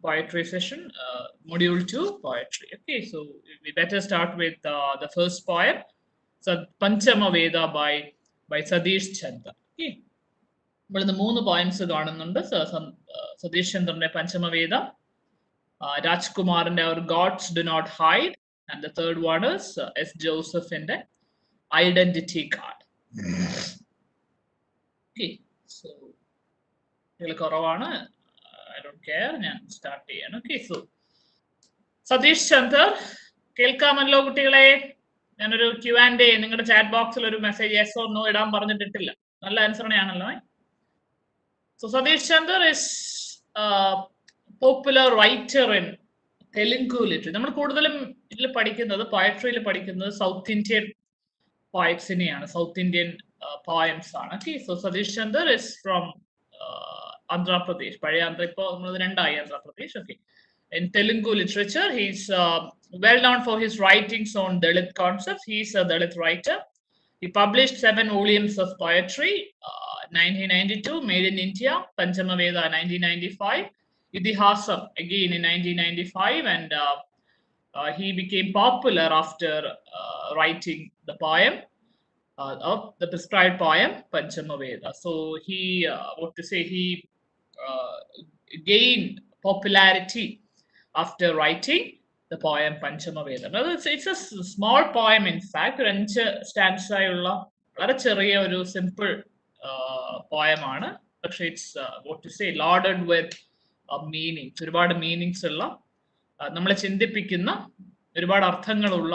poetry session, module 2 poetry. Okay, so we better start with the first poem, Panchama Veda by Satish Chandra. Okay, ഇവിടെ നിന്ന് 3 points കാണുന്നുണ്ട്. സതീഷ് ചന്ദ്രന്റെ പഞ്ചമവേദ, രാജ്കുമാറിന്റെ our gods do not hide, and the third one is S ജോസഫിന്റെ identity card. Okay, so ഇതിൽ കുറവാണ്, I don't care, ഞാൻ start ചെയ്യാണ്. ഓക്കെ, സോ സതീഷ് ചന്ദ്ര കേൾക്കാമല്ലോ കുട്ടികളെ? ഞാനൊരു Q&A നിങ്ങളുടെ ചാറ്റ് ബോക്സിൽ ഒരു മെസ്സേജ് യെസ് ഓർ നോ ഇടാൻ പറഞ്ഞിട്ടില്ല. നല്ല ആൻസറിനെയാണല്ലോ. So Satish Chandra is a popular writer in Telugu literature. നമ്മൾ കൂടുതലും ഇതിൽ പഠിക്കുന്നത്, പോയട്രിയിൽ പഠിക്കുന്നത് സൗത്ത് ഇന്ത്യൻ പോയറ്റ്സിനെയാണ്, സൗത്ത് ഇന്ത്യൻ പോയംസ് ആണ്. Okay, so Satish Chandra is from Andhra Pradesh, പഴയ ആന്ധ്ര, ഇപ്പോൾ നമ്മൾ രണ്ടായി Andhra Pradesh. Okay, in Telugu literature he is well known for his writings on Dalit concepts. He is a Dalit writer. He published 7 volumes of poetry, 1992, Made in India, Panchama Veda 1995, Idihasam again in 1995, and he became popular after writing the poem of the prescribed poem Panchama Veda. So he, he gained popularity after writing the poem Panchama Veda. Now, it's a small poem, in fact, ഒരു 5 stanza ഉള്ള വളരെ ചെറിയ ഒരു simple poem ആണ്. പക്ഷെ it's loaded with meanings, ഒരുപാട് meanings ഉള്ള, നമ്മളെ ചിന്തിപ്പിക്കുന്ന, ഒരുപാട് അർത്ഥങ്ങളുള്ള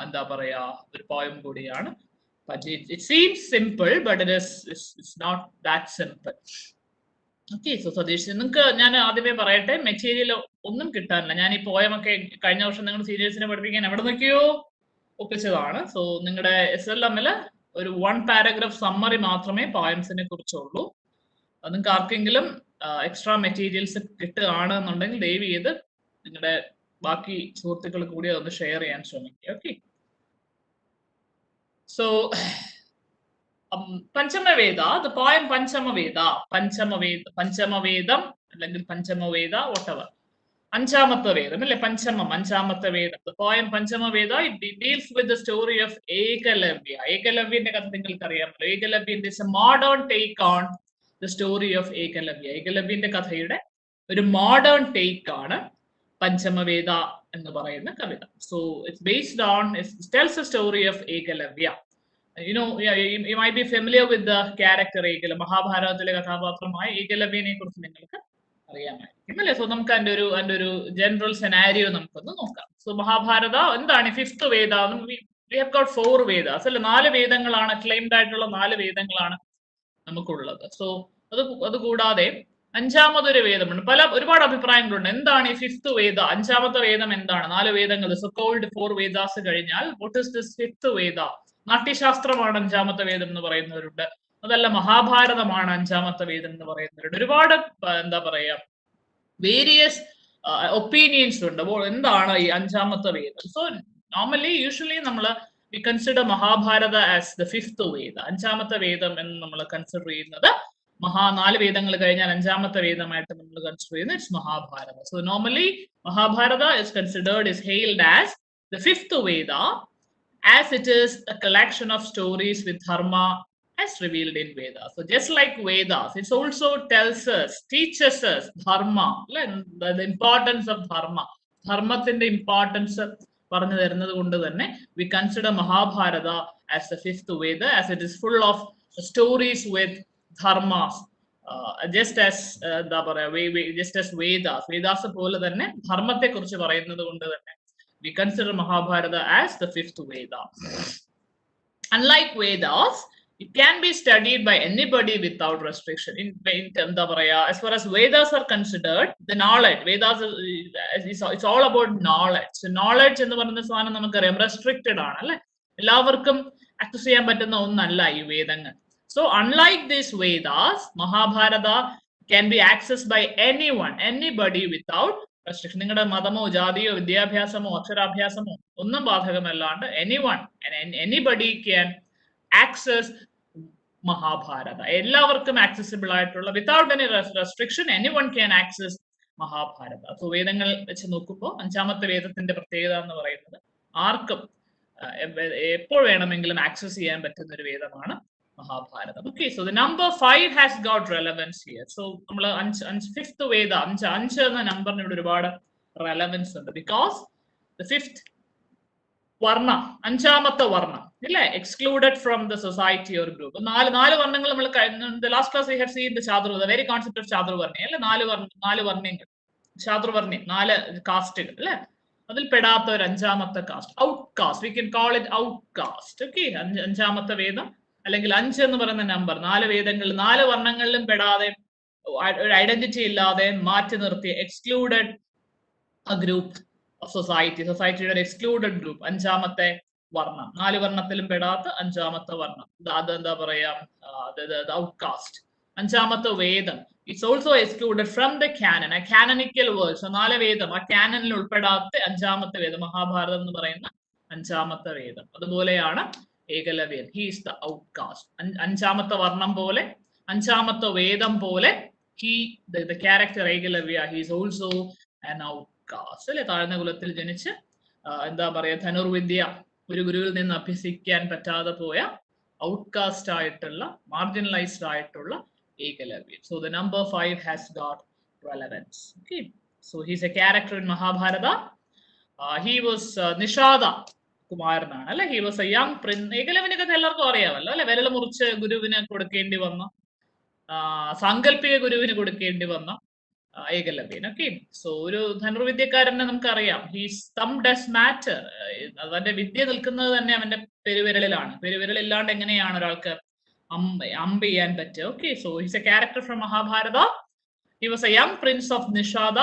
എന്താ പറയാ ഒരു പോയം കൂടിയാണ്. It seems simple, but it's not that simple. Okay, so Satish, നിങ്ങൾക്ക് ഞാൻ ആദ്യമേ പറയട്ടെ, മെറ്റീരിയൽ ഒന്നും കിട്ടാനില്ല. ഞാൻ ഈ പോയമൊക്കെ കഴിഞ്ഞ വർഷം നിങ്ങൾ സീരിയൽസിനെ പഠിപ്പിക്കാൻ എവിടെ നിൽക്കുകയോ ഒപ്പിച്ചതാണ്. സോ നിങ്ങളുടെ SLM-ല് ഒരു 1 പാരഗ്രാഫ് സമ്മറി മാത്രമേ പോയംസിനെ കുറിച്ചുള്ളൂ. നിങ്ങൾക്ക് ആർക്കെങ്കിലും എക്സ്ട്രാ മെറ്റീരിയൽസ് കിട്ടുകയാണെന്നുണ്ടെങ്കിൽ ദയവ് ചെയ്ത് നിങ്ങളുടെ ബാക്കി സുഹൃത്തുക്കൾ കൂടി അതൊന്ന് ഷെയർ ചെയ്യാൻ ശ്രമിക്കുക. ഓക്കെ, സോ പഞ്ചമവേദ, the poem പഞ്ചമവേദം അല്ലെങ്കിൽ പഞ്ചമവേദ, whatever, അഞ്ചാമത്തെ വേദം അല്ലെ, അഞ്ചാമത്തെ വേദം. The poem പഞ്ചമവേദ, it deals with the story of Ekalavya. ഏകലവ്യന്റെ കഥ നിങ്ങൾക്ക് അറിയാമല്ലോ. ഏകലവ്യന്റെ is a modern take on the story of Ekalavya. ഏകലവ്യന്റെ കഥയുടെ ഒരു മോഡേൺ ടേക്ക് ആണ് പഞ്ചമവേദ എന്ന് പറയുന്ന കവിത. So it's based on, it tells the story of Ekalavya. You know, you might be familiar with the character Ekalavya. മഹാഭാരതത്തിലെ കഥാപാത്രമായ ഏകലവ്യനെ കുറിച്ച് നിങ്ങൾക്ക് അറിയാമായിരിക്കും അല്ലെ. സോ നമുക്ക് അതിന്റെ ഒരു ജനറൽ സെനാരിയോ നമുക്കൊന്ന് നോക്കാം. സോ മഹാഭാരത എന്താണ്? 5th Veda. We have got 4 Vedas അല്ലെ, 4 വേദങ്ങളാണ്, ക്ലെയിംഡ് ആയിട്ടുള്ള 4 വേദങ്ങളാണ് നമുക്കുള്ളത്. സോ അത് കൂടാതെ അഞ്ചാമതൊരു വേദമുണ്ട്. ഒരുപാട് അഭിപ്രായങ്ങളുണ്ട്. എന്താണ് ഈ 5th വേദ? അഞ്ചാമത്തെ വേദം എന്താണ്? 4 വേദങ്ങൾ, സോ കോൾഡ് 4 വേദാസ് കഴിഞ്ഞാൽ വാട്ട് ഇസ് ദിസ് 5th വേദ? നാട്യശാസ്ത്രമാണ് അഞ്ചാമത്തെ വേദം എന്ന് പറയുന്നവരുണ്ട്. അതല്ല, മഹാഭാരതമാണ് അഞ്ചാമത്തെ വേദം എന്ന് പറയുന്നവരുണ്ട്. ഒരുപാട് എന്താ പറയാ വേരിയസ് ഒപ്പീനിയൻസ് ഉണ്ട്. അപ്പോൾ എന്താണ് ഈ അഞ്ചാമത്തെ വേദം? So usually we consider Mahabharata as the 5th വേദ, അഞ്ചാമത്തെ വേദം എന്ന് നമ്മൾ കൺസിഡർ ചെയ്യുന്നത്. 4 വേദങ്ങൾ കഴിഞ്ഞാൽ അഞ്ചാമത്തെ വേദമായിട്ട് നമ്മൾ കൺസിഡർ ചെയ്യുന്നത് it's Mahabharata. So normally Mahabharata is considered, is hailed as the 5th Veda, as it is a collection of stories with dharma as revealed in Vedas. So just like Vedas, it also teaches us dharma, the importance of dharma. ധർമ്മത്തിന്റെ importance പറഞ്ഞു തരുന്നത് കൊണ്ട് തന്നെ we consider Mahabharata as the 5th Veda, as it is full of stories with dharmas, just as Vedas പോലെ തന്നെ ധർമ്മത്തെ കുറിച്ച് പറയുന്നത് കൊണ്ട് തന്നെ we consider Mahabharata as the 5th Veda. Unlike Vedas, it can be studied by anybody without restriction. As far as Vedas are considered, the knowledge, Vedas it's all about knowledge. So knowledge എന്ന് പറയുന്ന സാധനം നമുക്കറിയാം restricted ആണ് അല്ലെ, എല്ലാവർക്കും access ചെയ്യാൻ പറ്റുന്ന ഒന്നല്ല ഈ വേദങ്ങൾ. So unlike these Vedas, Mahabharata can be accessed by anybody without restriction. നിങ്ങളുടെ മതമോ ജാതിയോ വിദ്യാഭ്യാസമോ അക്ഷരാഭ്യാസമോ ഒന്നും ബാധകമല്ലാണ്ട് anybody can access മഹാഭാരത. എല്ലാവർക്കും ആക്സസിബിൾ ആയിട്ടുള്ള, without any restriction any one can access Mahabharata. So വേദങ്ങൾ വെച്ച് നോക്കുമ്പോൾ അഞ്ചാമത്തെ വേദത്തിന്റെ പ്രത്യേകത എന്ന് പറയുന്നത് ആർക്കും എപ്പോൾ വേണമെങ്കിലും ആക്സസ് ചെയ്യാൻ പറ്റുന്ന ഒരു വേദമാണ് Mahabharatam. Okay, so the number 5 has got relevance here. So നമ്മൾ ഫിഫ്ത് വേദ, അഞ്ച് എന്ന നമ്പറിന് ഇവിടെ ഒരുപാട് റെലവൻസ് ഉണ്ട്. ബിക്കോസ് ദ ഫിഫ്ത് വർണ്ണ, അഞ്ചാമത്തെ വർണ്ണം ഇല്ലേ, excluded from the society or group. നാല് വർണ്ണങ്ങൾ നമ്മൾ last class we have seen the chaturvarna, very concept of chaturvarna അല്ലെ, നാല് വർണ്ണങ്ങൾ, ചാതുർവർണ്ണ 4 കാസ്റ്റുകൾ അല്ലെ, അതിൽ പെടാത്ത ഒരു അഞ്ചാമത്തെ caste, outcaste, we can call it outcaste. Okay, അഞ്ചാമത്തെ വേദം അല്ലെങ്കിൽ 5 എന്ന് പറയുന്ന നമ്പർ 4 വേദങ്ങളിൽ 4 വർണ്ണങ്ങളിലും പെടാതെ, ഒരു ഐഡന്റിറ്റി ഇല്ലാതെ മാറ്റി നിർത്തിയ, എക്സ്ക്ലൂഡഡ് ഗ്രൂപ്പ് ഓഫ് സൊസൈറ്റിയുടെ ഒരു എക്സ്ക്ലൂഡഡ് ഗ്രൂപ്പ്, അഞ്ചാമത്തെ വർണ്ണം, 4 വർണ്ണത്തിലും പെടാത്ത അഞ്ചാമത്തെ വർണ്ണം, അത് എന്താ പറയാ, ഔട്ട്കാസ്റ്റ്. അഞ്ചാമത്തെ വേദം it's also excluded from the canon, ആ കാനനിക്കൽ വേർഡ്സ്, 4 വേദം ആ കാനനിൽ ഉൾപ്പെടാത്ത അഞ്ചാമത്തെ വേദം, മഹാഭാരതം എന്ന് പറയുന്ന അഞ്ചാമത്തെ വേദം. അതുപോലെയാണ് Ekalavyan, he is the outcaste. അഞ്ചാമത്തെ വർണ്ണം പോലെ, അഞ്ചാമത്തെ വേദം പോലെ, he the character Ekalavya, he is also an outcaste അല്ലെ, താഴ്ന്ന കുലത്തിൽ ജനിച്ച് എന്താ പറയാ, ധനുർവിദ്യ ഒരു ഗുരുവിൽ നിന്ന് അഭ്യസിക്കാൻ പറ്റാതെ പോയ ഔട്ട്കാസ്റ്റ് ആയിട്ടുള്ള, മാർജിനലൈസ്ഡ് ആയിട്ടുള്ള Ekalavyan. So the number 5 has got relevance. Okay, so he's a character in Mahabharata. He was Nishada കുമാരനാണ് അല്ലെ, he was a young prince. ഏകലവ്യനെ കഥ എല്ലാവർക്കും അറിയാമല്ലോ അല്ലെ, വിരൽ മുറിച്ച് ഗുരുവിന് കൊടുക്കേണ്ടി വന്ന, സാങ്കല്പിക ഗുരുവിന് കൊടുക്കേണ്ടി വന്ന ഏകലവ്യൻ. ഓക്കെ, സോ ഒരു ധനുർവിദ്യക്കാരനെ നമുക്കറിയാം, ഹീസ് തം ഡസ് മാറ്റർ, അവന്റെ വിദ്യ നിൽക്കുന്നത് തന്നെ അവന്റെ പെരുവിരലിലാണ്. പെരുവിരൽ ഇല്ലാണ്ട് എങ്ങനെയാണ് ഒരാൾക്ക് അമ്പ് ചെയ്യാൻ പറ്റുക? Okay, so he's a character from Mahabharata. He was a young prince of Nishada,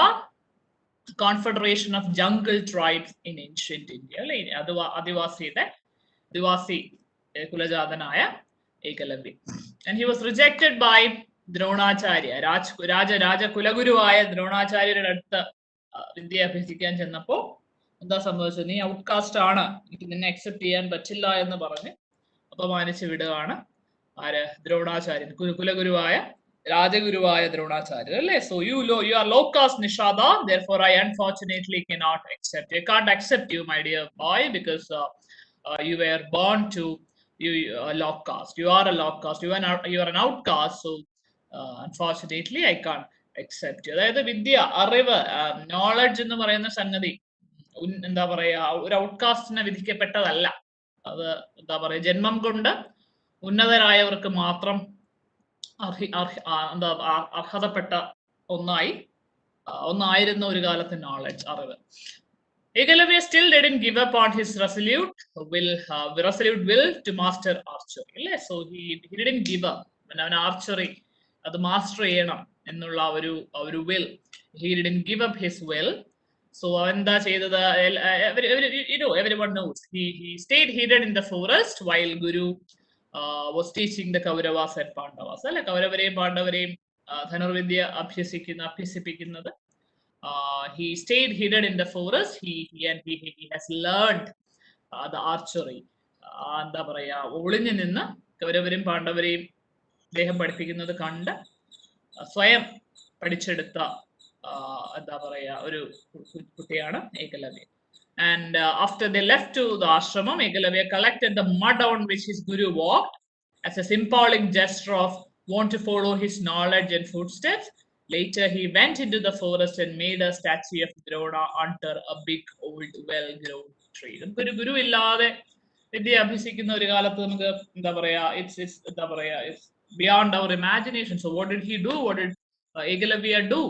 confederation of jungle tribes in ancient India അല്ലെ, ആദിവാസി കുലജാതനായ Ekalavyan. And he was rejected by Dronacharya, കുലഗുരുവായ ദ്രോണാചാര്യരുടെ അടുത്ത് വിദ്യ അഭ്യസിക്കാൻ ചെന്നപ്പോ എന്താ സംഭവിച്ചത്, നീ ഔട്ട്കാസ്റ്റ് ആണ്, എനിക്ക് നിന്നെ അക്സെപ്റ്റ് ചെയ്യാൻ പറ്റില്ല എന്ന് പറഞ്ഞ് അപമാനിച്ച് വിടുകയാണ് ആര്, ദ്രോണാചാര്യൻ, കുലഗുരുവായ രാജഗുരുവായ ദ്രോണാചാര്യർ അല്ലേ. So you are low caste Nishada, therefore I unfortunately cannot accept you. I can't accept you, my dear boy, because you were born to low caste. You are a low caste. You are an outcast. So unfortunately I can't accept you. അതായത് വിദ്യ, അറിവ്, knowledge എന്ന് പറയുന്ന സംഗതി എന്താ പറയാ, ഒരു ഔട്ട്കാസ്റ്റിനെ വിധിക്കപ്പെട്ടതല്ല. അത് എന്താ പറയാ, ജന്മം കൊണ്ട് ഉന്നതരായവർക്ക് മാത്രം അർഹതപ്പെട്ട ഒന്നായിരുന്നു ഒരു കാലത്ത് നോളജ്, അറിവ്. Ekalavya still didn't give up on his resolute will to master archery. So he didn't give up. അവൻ ആർച്ചറി അത് മാസ്റ്റർ ചെയ്യണം എന്നുള്ള ഒരു will, he didn't give up his will. So അവൻ എന്താ ചെയ്തത്, everyone knows, he stayed hidden in the forest while Guru was teaching the Kauravas and Pandavas അല്ലെ, കൗരവരെയും പാണ്ഡവരെയും ധനുർവിദ്യ അഭ്യസിപ്പിക്കുന്നത്. He stayed hidden in the forest. He has learned the archery. എന്താ പറയാ, ഒളിഞ്ഞു നിന്ന് കൗരവരെയും പാണ്ഡവരെയും അദ്ദേഹം പഠിപ്പിക്കുന്നത് കണ്ട് സ്വയം പഠിച്ചെടുത്ത എന്താ പറയാ ഒരു കുട്ടിയാണ് Ekalavyan. And after they left to the ashramam, Ekalavya collected the mud on which his guru walked as a symbolic gesture of want to follow his knowledge and footsteps. Later he went into the forest and made a statue of Drona under a big old well-grown tree. നമുക്കൊരു ഗുരു ഇല്ലാതെ വിദ്യ അഭ്യസിക്കുന്ന ഒരു കാലത്ത് നമുക്ക് എന്താ പറയാ, it's beyond our imagination. So what did he do? What did Ekalavya do?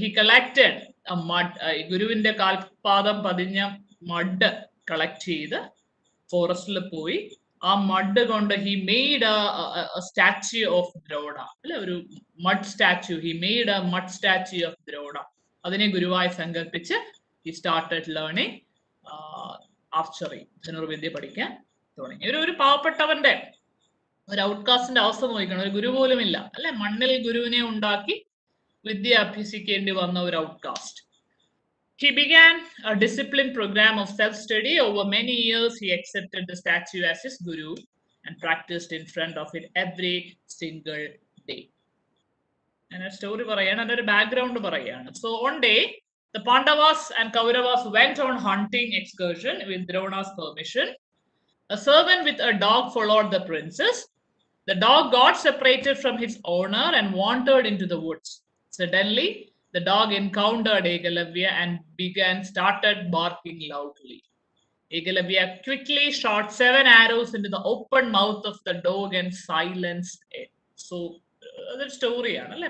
He collected a mud, ഗുരുവിന്റെ കാൽപാദം പതിഞ്ഞ മഡ് കളക്ട് ചെയ്ത് ഫോറസ്റ്റിൽ പോയി ആ മഡ് കൊണ്ട് he made a statue of Drona അല്ലെ, ഒരു mud statue. he made a mud statue of Drona. അതിനെ ഗുരുവായി സങ്കല്പിച്ച് he started learning archery, ധനുർവിദ്യ പഠിക്കാൻ തുടങ്ങി. ഒരു പാവപ്പെട്ടവന്റെ, ഒരു ഔട്ട്കാസ്റ്റിന്റെ അവസ്ഥ നോക്കണം, ഒരു ഗുരു പോലും ഇല്ല അല്ലെ, മണ്ണിൽ ഗുരുവിനെ ഉണ്ടാക്കി വിദ്യ അഭ്യസിക്കേണ്ടി വന്ന ഒരു outcast. He began a disciplined program of self-study. Over many years, he accepted the statue as his guru. and practiced in front of it every single day. And a story parayana and a background parayana. So one day, the Pandavas and Kauravas went on hunting excursion with Drona's permission. A servant with a dog followed the princess. The dog got separated from his owner and wandered into the woods. Suddenly, the dog encountered Ekalavya and started barking loudly. Ekalavya quickly shot 7 arrows into the open mouth of the dog and silenced it. So, അതൊരു സ്റ്റോറിയാണ് അല്ലെ.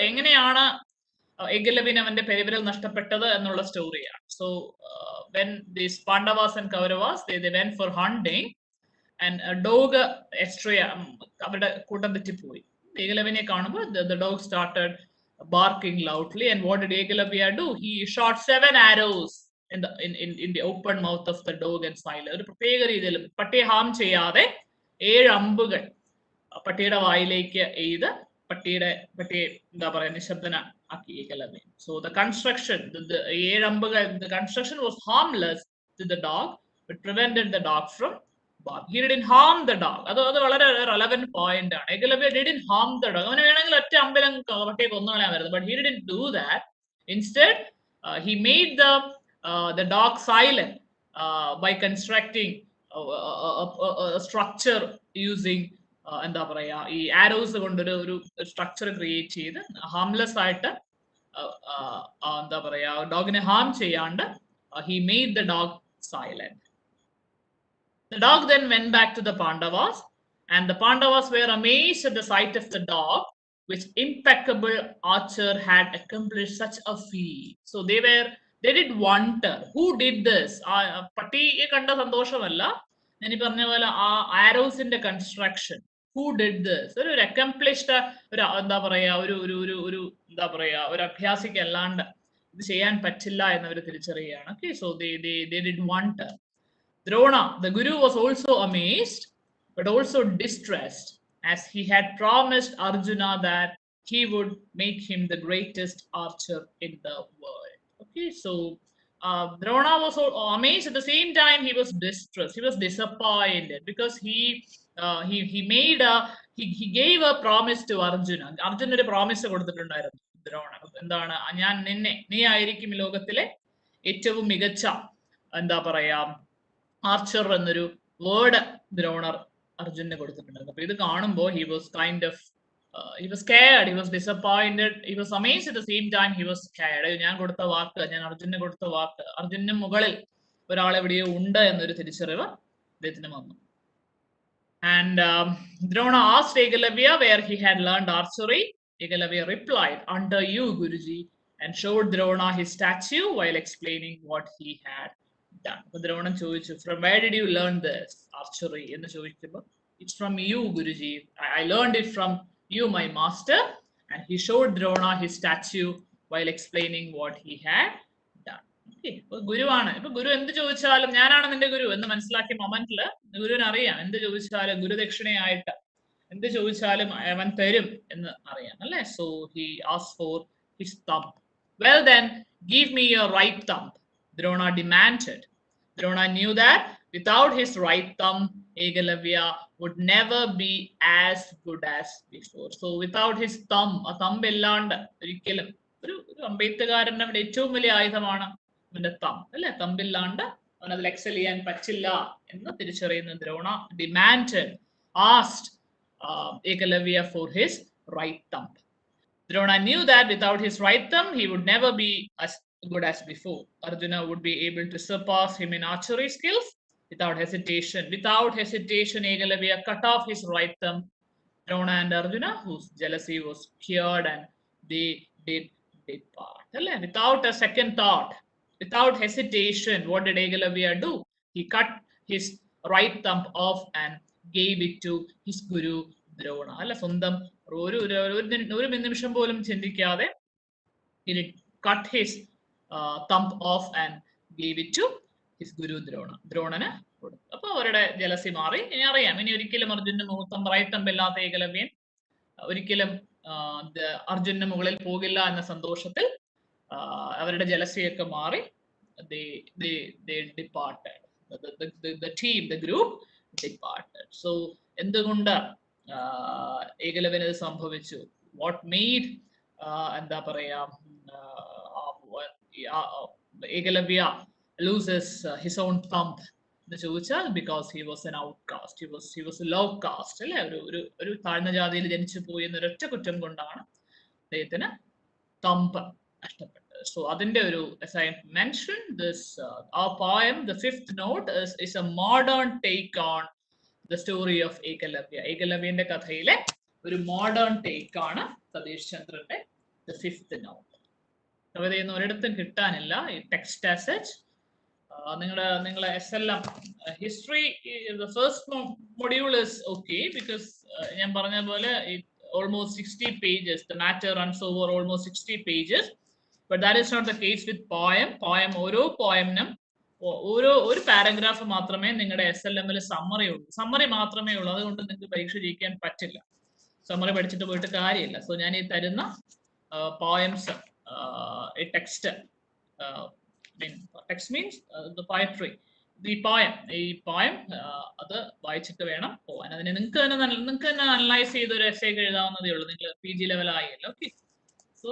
എങ്ങനെയാണ് ഏകലവ്യന് അവന്റെ പെരുവിരൽ നഷ്ടപ്പെട്ടത് എന്നുള്ള സ്റ്റോറിയാണ്. So when these Pandavas and Kauravas they went for hunting and a dog astray അവരുടെ കൂട്ടം തെറ്റിപ്പോയി. ഏകലവ്യനെ കാണുമ്പോൾ the dog started barking loudly, and what did Ekalavya do? He shot 7 arrows in the open mouth of the dog and silent. ഒരു പ്രത്യേക രീതിയിൽ പട്ടിയെ Ham ചെയ്യാതെ 7 അമ്പുകൾ പട്ടിയുടെ വായിലേക്ക് എയ്ത് പട്ടിയെ എന്താ പറയാ നിശബ്ദന ആക്കി Ekalavyan. So the construction, the 7 അമ്പുകൾ, the construction was harmless to the dog but prevented the dog from barking. He didn't harm the dog. അത് വളരെ റെലവന്റ് പോയിന്റ് ആണ്. Eklavya didn't harm the dog. അവന് വേണമെങ്കിൽ ഒറ്റ അമ്പലം പട്ടിയെ കൊന്നുകളയാമായിരുന്നു, but he didn't do that. Instead, he made the dog silent by constructing a structure using എന്താ പറയാ ഈ ആരോസ് കൊണ്ടൊരു സ്ട്രക്ചർ ക്രിയേറ്റ് ചെയ്ത് ഹാംലെസ് ആയിട്ട് എന്താ പറയാ ഡോഗിനെ ഹാം ചെയ്യാണ്ട് he made the dog silent. The dog then went back to the Pandavas, and the Pandavas were amazed at the sight of the dog, which impeccable archer had accomplished such a feat. So they did wonder, who did this? പട്ടിയെ കണ്ട സന്തോഷമല്ല, ഞാൻ ഈ പറഞ്ഞ പോലെ ആ ആരോസിന്റെ construction, who did this? ഒരു accomplished ഒരു എന്താ പറയാ ഒരു എന്താ പറയാ ഒരു അഭ്യാസിക്ക് അല്ലാണ്ട് ഇത് ചെയ്യാൻ പറ്റില്ല എന്നവർ തിരിച്ചറിയുകയാണ്. Okay, so they did wonder. Drona, the guru, was also amazed but also distressed, as he had promised Arjuna that he would make him the greatest archer in the world. Okay, so Drona was amazed. At the same time, he was distressed. He was disappointed because he gave a promise to Arjuna. Arjuna ഒരു promise കൊടുത്തിട്ടുണ്ടായിരുന്നു ദ്രോണ. എന്താണ്? നീ ആയിരിക്കും ലോകത്തിലെ ഏറ്റവും മികച്ച എന്താ പറയാ ആർച്ചർ എന്നൊരു വേർഡ് ദ്രോണർ അർജുനന് കൊടുത്തിട്ടുണ്ടായിരുന്നു. അപ്പൊ ഇത് കാണുമ്പോൾ he was scared, he was disappointed, he was amazed at the same time, he was scared. ഞാൻ കൊടുത്ത വാക്ക്, ഞാൻ അർജുനന് കൊടുത്ത വാക്ക്, അർജുനന് മുകളിൽ ഒരാൾ എവിടെയോ ഉണ്ട് എന്നൊരു തിരിച്ചറിവ് അദ്ദേഹത്തിന് വന്നു. And Drona asked Ekalavya where he had learned archery. Ekalavya replied, "Under you, Guruji," and showed Drona his statue while explaining what he had done. So Drona ചോദിച്ചു, "From where did you learn this archery?" എന്ന് ചോദിക്കുമ്പോൾ, "It's from you, Guruji. I learned it from you, my master." And he showed Drona his statue while explaining what he had done. Okay, ഇപ്പൊ ഗുരുവാണ്. ഇപ്പൊ ഗുരു എന്ത് ചോദിച്ചാലും ഞാനാണ് നിന്റെ ഗുരു എന്ന് മനസ്സിലാക്കിയ മൊമെന്റില് ഗുരുവിന് അറിയാം എന്ത് ചോദിച്ചാലും ഗുരുദക്ഷിണയായിട്ട് എന്ത് ചോദിച്ചാലും അവൻ തരും എന്ന് അറിയാം അല്ലെ. So he asked for his thumb. "Well then, give me your right thumb," Drona demanded. Drona knew that without his right thumb, Ekalavya would never be as good as before. So without his thumb, a thumb ഇല്ലാണ്ട് ഒരിക്കലും ഒരു അമ്പെയ്ത്തുകാരന്റെ ഏറ്റവും വലിയ ആയുധമാണ് അവന്റെ thumb അല്ലെ. thumb ഇല്ലാണ്ട് അവൻ അതിൽ എക്സൽ ചെയ്യാൻ പറ്റില്ല എന്ന് തിരിച്ചറിയുന്ന Drona asked Ekalavya for his right thumb. Drona knew that without his right thumb, he would never be as good as before. Arjuna would be able to surpass him in archery skills without hesitation. Without hesitation, Ekalavya cut off his right thumb. Drona and Arjuna, whose jealousy was cured, and they did depart. Without a second thought, without hesitation, what did Ekalavya do? He cut his right thumb off and gave it to his guru Drona. സ്വന്തം ഒരു നിമിഷം പോലും ചിന്തിക്കാതെ he cut his thumb off and gave it to his guru ദ്രോണന് കൊടുത്തു. അപ്പൊ അവരുടെ jealousy മാറി. ഇനി അറിയാം, ഇനി ഒരിക്കലും അർജുനന്റെ മുഖത്തം റൈറ്റ് തമ്പ് ഇല്ലാത്ത ഏകലവ്യൻ ഒരിക്കലും അർജുനന്റെ മുകളിൽ പോകില്ല എന്ന സന്തോഷത്തിൽ അവരുടെ ജലസിയൊക്കെ മാറി. they departed. The team, the group departed. So എന്തുകൊണ്ട് ഏകലവ്യന് ഇത് സംഭവിച്ചു? വാട്ട് മെയ്ഡ് എന്താ പറയാ Eklavya loses his own thumb എന്ന് ചോദിച്ചാൽ because he was an outcaste, he was low caste അല്ലെ, ഒരു താഴ്ന്ന ജാതിയിൽ ജനിച്ചു പോയി എന്നൊരൊറ്റ കുറ്റം കൊണ്ടാണ് അദ്ദേഹത്തിന് തമ്പ് നഷ്ടപ്പെട്ടത്. So അതിന്റെ ഒരു, as I mentioned, this our poem, the fifth note, is a modern take on the story of Ekalavya. ഏകലവ്യന്റെ കഥയിലെ ഒരു മോഡേൺ ടേക്ക് ആണ് സതീഷ് ചന്ദ്രന്റെ the fifth note. കവിതയൊന്നും ഒരിടത്തും കിട്ടാനില്ല ഈ ടെക്സ്റ്റ് ആസ് സച്ച്. നിങ്ങളെ SLM history the first module is okay because ഞാൻ പറഞ്ഞ പോലെ almost 60 pages, the matter runs over almost 60 pages, but that is not the case with poem. ഓരോ പോയമിനും ഒരു പാരഗ്രാഫ് മാത്രമേ നിങ്ങളുടെ SLMൽ സമ്മറി ഉള്ളൂ, സമ്മറി മാത്രമേ ഉള്ളൂ. അതുകൊണ്ട് നിങ്ങൾക്ക് പരീക്ഷ ജയിക്കാൻ പറ്റില്ല, സമ്മറി പഠിച്ചിട്ട് പോയിട്ട് കാര്യമില്ല. സോ ഞാൻ ഈ തരുന്ന poems, text, text means the poetry, ഈ പോയം അത് വായിച്ചിട്ട് വേണം പോവാൻ. അതിനെ നിങ്ങൾക്ക് തന്നെ അനലൈസ് ചെയ്ത് ഒരു എസ്സേ എഴുതാവുന്നതേ ഉള്ളൂ. നിങ്ങൾ PG ലെവൽ ആയല്ലോ. Okay, so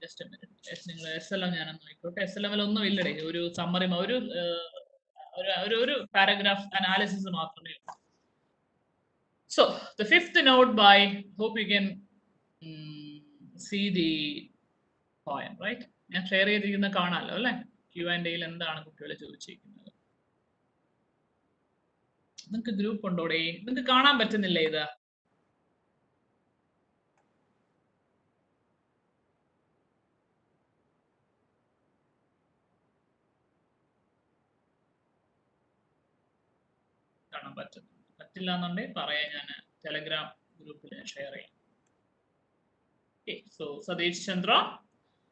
just A minute, നിങ്ങൾ SLM ഞാനൊന്ന് നോക്കിക്കോട്ടെ. SLMൽ ഒന്നും ഇല്ലടേ, ഒരു സമ്മറി, ഒരു പാരഗ്രാഫ് അനാലിസിസ് മാത്രമേ ഉള്ളൂ. So the fifth note by, hope you can see the poem, right? ഞാൻ ഷെയർ ചെയ്തിരിക്കുന്ന കാണാമല്ലോ അല്ലെ, Q&Aയിൽ എന്താണ് കുട്ടികൾ ചോദിച്ചിരിക്കുന്നത്. നിങ്ങൾക്ക് ഗ്രൂപ്പ് ഉണ്ടോടെ? നിങ്ങൾക്ക് കാണാൻ പറ്റുന്നില്ല ഇത്? കാണാൻ പറ്റില്ല എന്നുണ്ടെങ്കിൽ പറയാം, ഞാൻ ടെലഗ്രാം ഗ്രൂപ്പിൽ ഷെയർ ചെയ്യാം. Okay, so Satish Chandra,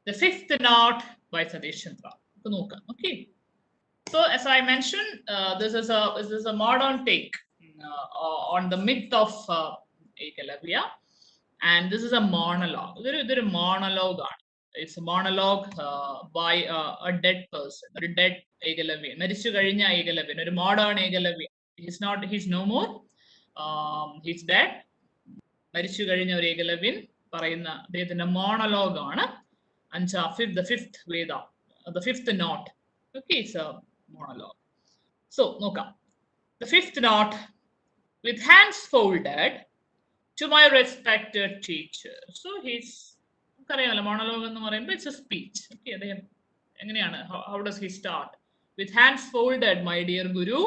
the fifth note by Satish Chandra. നോക്കാം. Okay, so as I mentioned, this is a modern take on the myth of Ekalavya, and this is a monologue. ഇതൊരു monologue ആണ്. It's a monologue by a dead person, ഒരു dead Ekalavyan, മരിച്ചു കഴിഞ്ഞ ഏകലവ്യൻ, ഒരു modern Ekalavyan. He's no more, he's dead. മരിച്ചു കഴിഞ്ഞ ഒരു ഏകലവ്യൻ പറയുന്ന അദ്ദേഹത്തിന്റെ മോണലോഗ് ആണ് the fifth Veda, the fifth note. Okay, it's a monologue. So നോക്കാം. The fifth note: with hands folded, to my respected teacher. So നമുക്കറിയാമല്ലോ മോണലോഗ് എന്ന് പറയുമ്പോൾ it's a speech. Okay, അദ്ദേഹം എങ്ങനെയാണ്, how does he start? With hands folded, my dear Guru.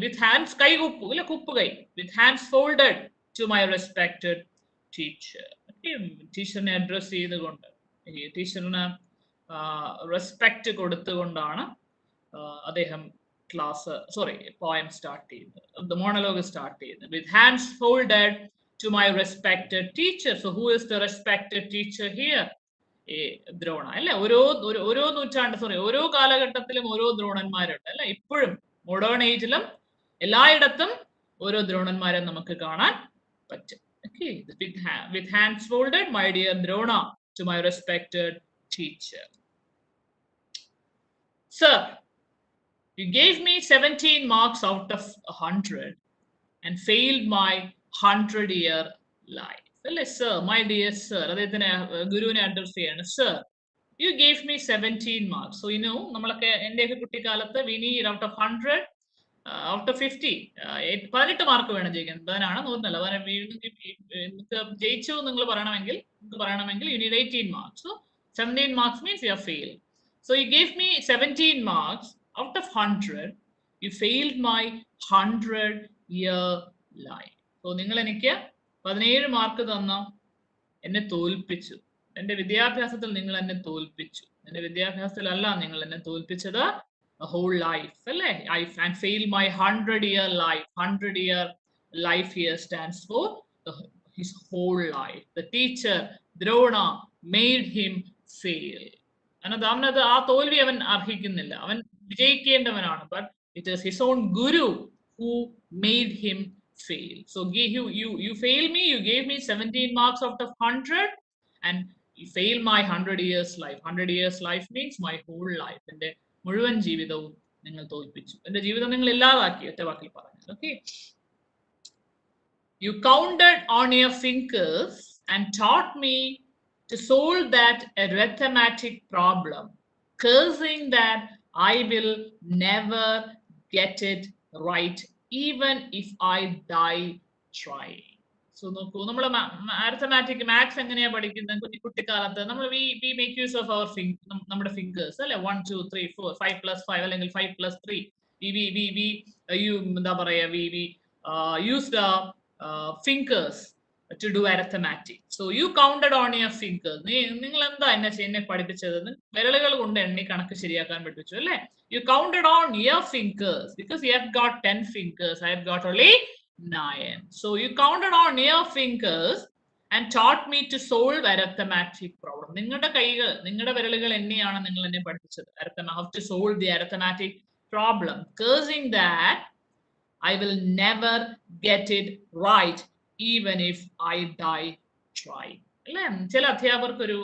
With hands, കൈ കുപ്പുകൈ. With hands folded, to my respected teacher. ടീച്ചറിനെ address ചെയ്തുകൊണ്ട്, ടീച്ചറിന് respect കൊടുത്തുകൊണ്ടാണ് അദ്ദേഹം പോയം സ്റ്റാർട്ട് ചെയ്യുന്നത്, the monologue സ്റ്റാർട്ട് ചെയ്യുന്നത്. With hands folded, to my respected teacher. So who is the respected teacher here? Drona അല്ലെ. ഓരോ നൂറ്റാണ്ട്, ഓരോ കാലഘട്ടത്തിലും ഓരോ ദ്രോണന്മാരുണ്ട് അല്ലെ. ഇപ്പോഴും മോഡേൺ ഏജിലും എല്ലായിടത്തും ഓരോ ദ്രോണന്മാരെ നമുക്ക് കാണാൻ പറ്റും. Okay, with hands folded, my dear Drona, to my respected teacher. Sir, you gave me 17 marks out of 100 and failed my 100-year life. Well, sir, my dear sir, അദ്ദേഹത്തിന് ഗുരുവിനെ അഡ്രസ് ചെയ്യാണ്. Sir, you gave me 17 marks. So you know, നമ്മളൊക്കെ എന്റെയൊക്കെ കുട്ടിക്കാലത്ത് we need out of 100, out of 50, 18 mark വേണം ജയിക്കാൻ. അതിനാണ് നോക്കുന്നല്ല, ജയിച്ചു നിങ്ങൾ പറയണമെങ്കിൽ you need 18 marks. So 17 marks means you have failed. So you gave me 17 marks out of 100. You failed my 100-year life. So നിങ്ങൾ എനിക്ക് 17 മാർക്ക് തന്നു, എന്നെ തോൽപ്പിച്ചു. എന്റെ വിദ്യാഭ്യാസത്തിൽ നിങ്ങൾ എന്നെ തോൽപ്പിച്ചു. എന്റെ വിദ്യാഭ്യാസത്തിലല്ല നിങ്ങൾ എന്നെ തോൽപ്പിച്ചത്, a whole life. And fail my 100-year life. 100-year life here stands for his whole life. The teacher Drona made him fail. അവനത് ആ തോൽവി അവൻ അർഹിക്കുന്നില്ല, അവൻ വിജയിക്കേണ്ടവനാണ്. But it is his own guru who made him fail. So you failed me. You gave me 17 marks out of 100 and you failed my 100 years life. 100 years life means my whole life. എന്റെ മുഴുവൻ ജീവിതവും നിങ്ങൾ തോൽപ്പിച്ചു, എന്റെ ജീവിതം നിങ്ങൾ ഇല്ലാതാക്കി, ഒറ്റ വാക്കിൽ പറഞ്ഞു. Okay, You counted on your fingers and taught me to solve that arithmetic problem, cursing that I will never get it right, even if I die trying. So നോക്കൂ, നമ്മൾ അരിത്തമാറ്റിക് മാത്സ് എങ്ങനെയാ പഠിക്കുന്നത്? കുട്ടിക്കാലത്ത് നമ്മൾ we make use of our നമ്മുടെ fingers അല്ലെ. 1 2 3 4 5+5 അല്ലെങ്കിൽ 5+3 എന്താ പറയാ, V use the fingers to do arithmetic. So you counted on your fingers. നിങ്ങൾ എന്താ എന്നെ പഠിപ്പിച്ചത്? വിരലുകൾ കൊണ്ട് എണ്ണി കണക്ക് ശരിയാക്കാൻ പഠിപ്പിച്ചു അല്ലേ? You counted on your fingers because you have got 10 fingers. I have got only 9. So you counted on your fingers and taught me to solve arithmetic problem. നിങ്ങളുടെ കൈകൾ, നിങ്ങളുടെ വിരലുകൾ എന്നെയാണ് നിങ്ങൾ എന്നെ പഠിപ്പിച്ചത്. How to solve the arithmetic problem, cursing that I will never get it right even if I die trying. അല്ലേ? ചില അധ്യാപകർക്ക് ഒരു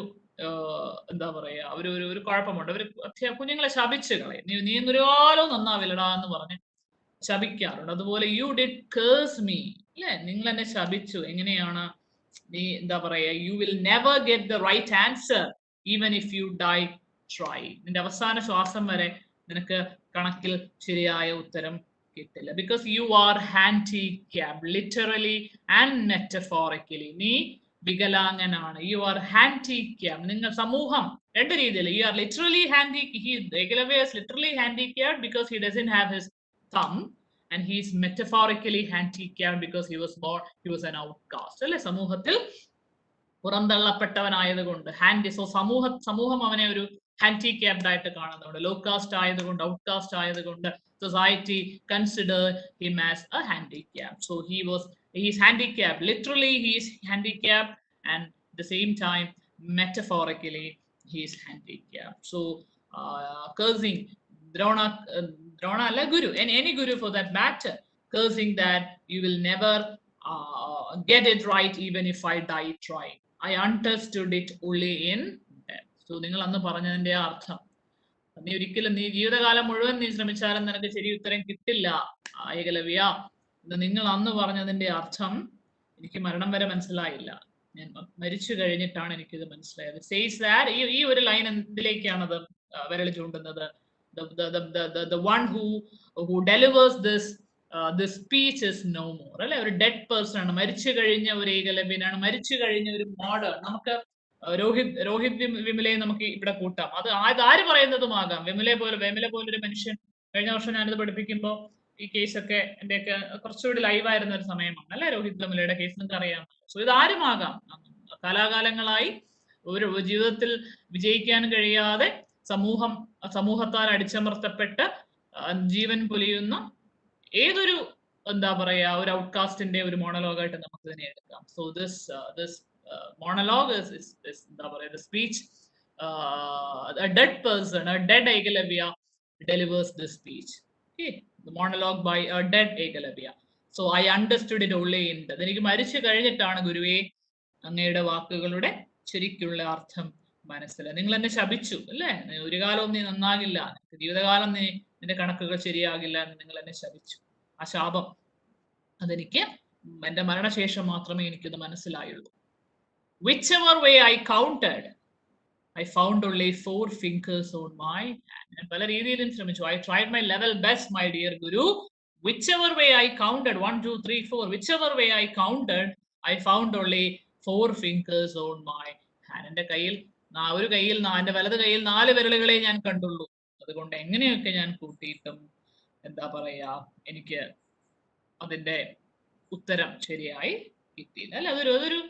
എന്താ പറയാ, ഒരു കുഴപ്പമുണ്ട്. അവർ കുഞ്ഞുങ്ങളെ ശപിച്ചു കളയും. നീ ഒരു കാലവും നന്നാവില്ലടാ എന്ന് പറഞ്ഞ് ശപിക്കാറുണ്ട്. അതുപോലെ യു ഡിഡ് കേഴ്സ് മീ, അല്ലേ? നിങ്ങൾ എന്നെ ശപിച്ചു. എങ്ങനെയാണ്? നീ എന്താ പറയാ, you will never get the right answer even if you die try. നിന്റെ അവസാന ശ്വാസം വരെ നിനക്ക് കണക്കിൽ ശരിയായ ഉത്തരം കിട്ടില്ല. Because you are handicapped literally and metaphorically. നീ വികലാംഗനാണ്. You are handicapped. നിങ്ങൾ സമൂഹം രണ്ട് രീതിയിൽ. You are literally Ekalavya is literally handicapped because he doesn't have his thumb, and he is metaphorically handicapped because he was an outcast. അല്ലെ? സമൂഹത്തിൽ പുറന്തള്ളപ്പെട്ടവനായതുകൊണ്ട് സമൂഹം അവനെ ഒരു ഹാൻഡിക്യാപ്ഡ് ആയിട്ട് കാണുന്നുണ്ട്. ലോ കാസ്റ്റ് ആയതുകൊണ്ട്, ഔട്ട് കാസ്റ്റ് ആയതുകൊണ്ട് society consider him as a handicap. So he is handicapped. Literally he is handicapped, and at the same time metaphorically he is handicapped. So cursing Drona alla guru, any guru for that matter, cursing that you will never get it right even if I die trying. I understood it only in death. So നിങ്ങൾ അന്ന് പറഞ്ഞതിന്റെ അർത്ഥം, നീ ഒരിക്കലും, നീ ജീവിതകാലം മുഴുവൻ നീ ശ്രമിച്ചാലും നിനക്ക് ശരി ഉത്തരം കിട്ടില്ല ഏകലവ്യ. നിങ്ങൾ അന്ന് പറഞ്ഞതിന്റെ അർത്ഥം എനിക്ക് മരണം വരെ മനസ്സിലായില്ല. ഞാൻ മരിച്ചു കഴിഞ്ഞിട്ടാണ് എനിക്കിത് മനസ്സിലായത്. സേസ് ദാറ്റ്, ഈ ഒരു ലൈൻ എന്തിലേക്കാണത് വിരൽ ചൂണ്ടുന്നത്? The one who delivers this speech is no more. അല്ലെ? ഒരു ഡെഡ് പേഴ്സൺ ആണ്, മരിച്ചു കഴിഞ്ഞ ഒരു ഏകലവ്യനാണ്, മരിച്ചു കഴിഞ്ഞ ഒരു മോഡേൺ. നമുക്ക് രോഹിത് വിമലയെ നമുക്ക് ഇവിടെ കൂട്ടാം. അത് ആര് പറയുന്നതുമാകാം. വിമലെ പോലൊരു മനുഷ്യൻ. കഴിഞ്ഞ വർഷം ഞാനിത് പഠിപ്പിക്കുമ്പോൾ ഈ കേസൊക്കെ എന്റെയൊക്കെ കുറച്ചുകൂടി ലൈവായിരുന്ന ഒരു സമയമാണ് അല്ലെ? രോഹിത് വിമലയുടെ കേസ് നിങ്ങൾക്ക് അറിയാം. സോ ഇതാരുമാകാം. കാലാകാലങ്ങളായി ഒരു ജീവിതത്തിൽ വിജയിക്കാൻ കഴിയാതെ സമൂഹത്താൽ അടിച്ചമർത്തപ്പെട്ട് ജീവൻ പൊലിയുന്ന ഏതൊരു, എന്താ പറയാ, ഒരു ഔട്ട്കാസ്റ്റിന്റെ ഒരു മോണലോഗായിട്ട് നമുക്ക് ഇതിനെ എടുക്കാം. So this monologue is the speech, a dead person, a dead Ekalavya delivers this speech. Okay, the monologue by a dead Ekalavya. So I understood it only in death. എനിക്ക് മരിച്ചു കഴിഞ്ഞിട്ടാണ് ഗുരുവേ അങ്ങയുടെ വാക്കുകളുടെ ശരിക്കുള്ള അർത്ഥം മനസ്സിലായി. നിങ്ങൾ എന്നെ ശപിച്ചു അല്ലേ? ഒരു കാലവും നീ നന്നാകില്ല, ജീവിതകാലം നിന്റെ കണക്കുകൾ ശരിയാകില്ല എന്ന് നിങ്ങൾ എന്നെ ശപിച്ചു. ആ ശാപം അതെനിക്ക് എന്റെ മരണശേഷം മാത്രമേ എനിക്കത് മനസ്സിലായുള്ളൂ. Whichever way I counted, I found only 4 fingers on my hand. ഞാൻ പല രീതിയിലും ശ്രമിച്ചു. I tried my level best, my dear Guru. Whichever way I counted, 1 2 3 4, whichever way I counted, I found only 4 fingers on my hand. എൻ്റെ കയ്യിൽ എൻ്റെ വലത് കയ്യിൽ 4 വിരലുകളെ ഞാൻ കണ്ടുള്ളൂ. അതുകൊണ്ട് എങ്ങനെയൊക്കെ ഞാൻ കൂട്ടിയിട്ടും എന്താ പറയാ, എനിക്ക് അതിന്റെ ഉത്തരം ശരിയായി കിട്ടിയില്ല. അല്ലെ?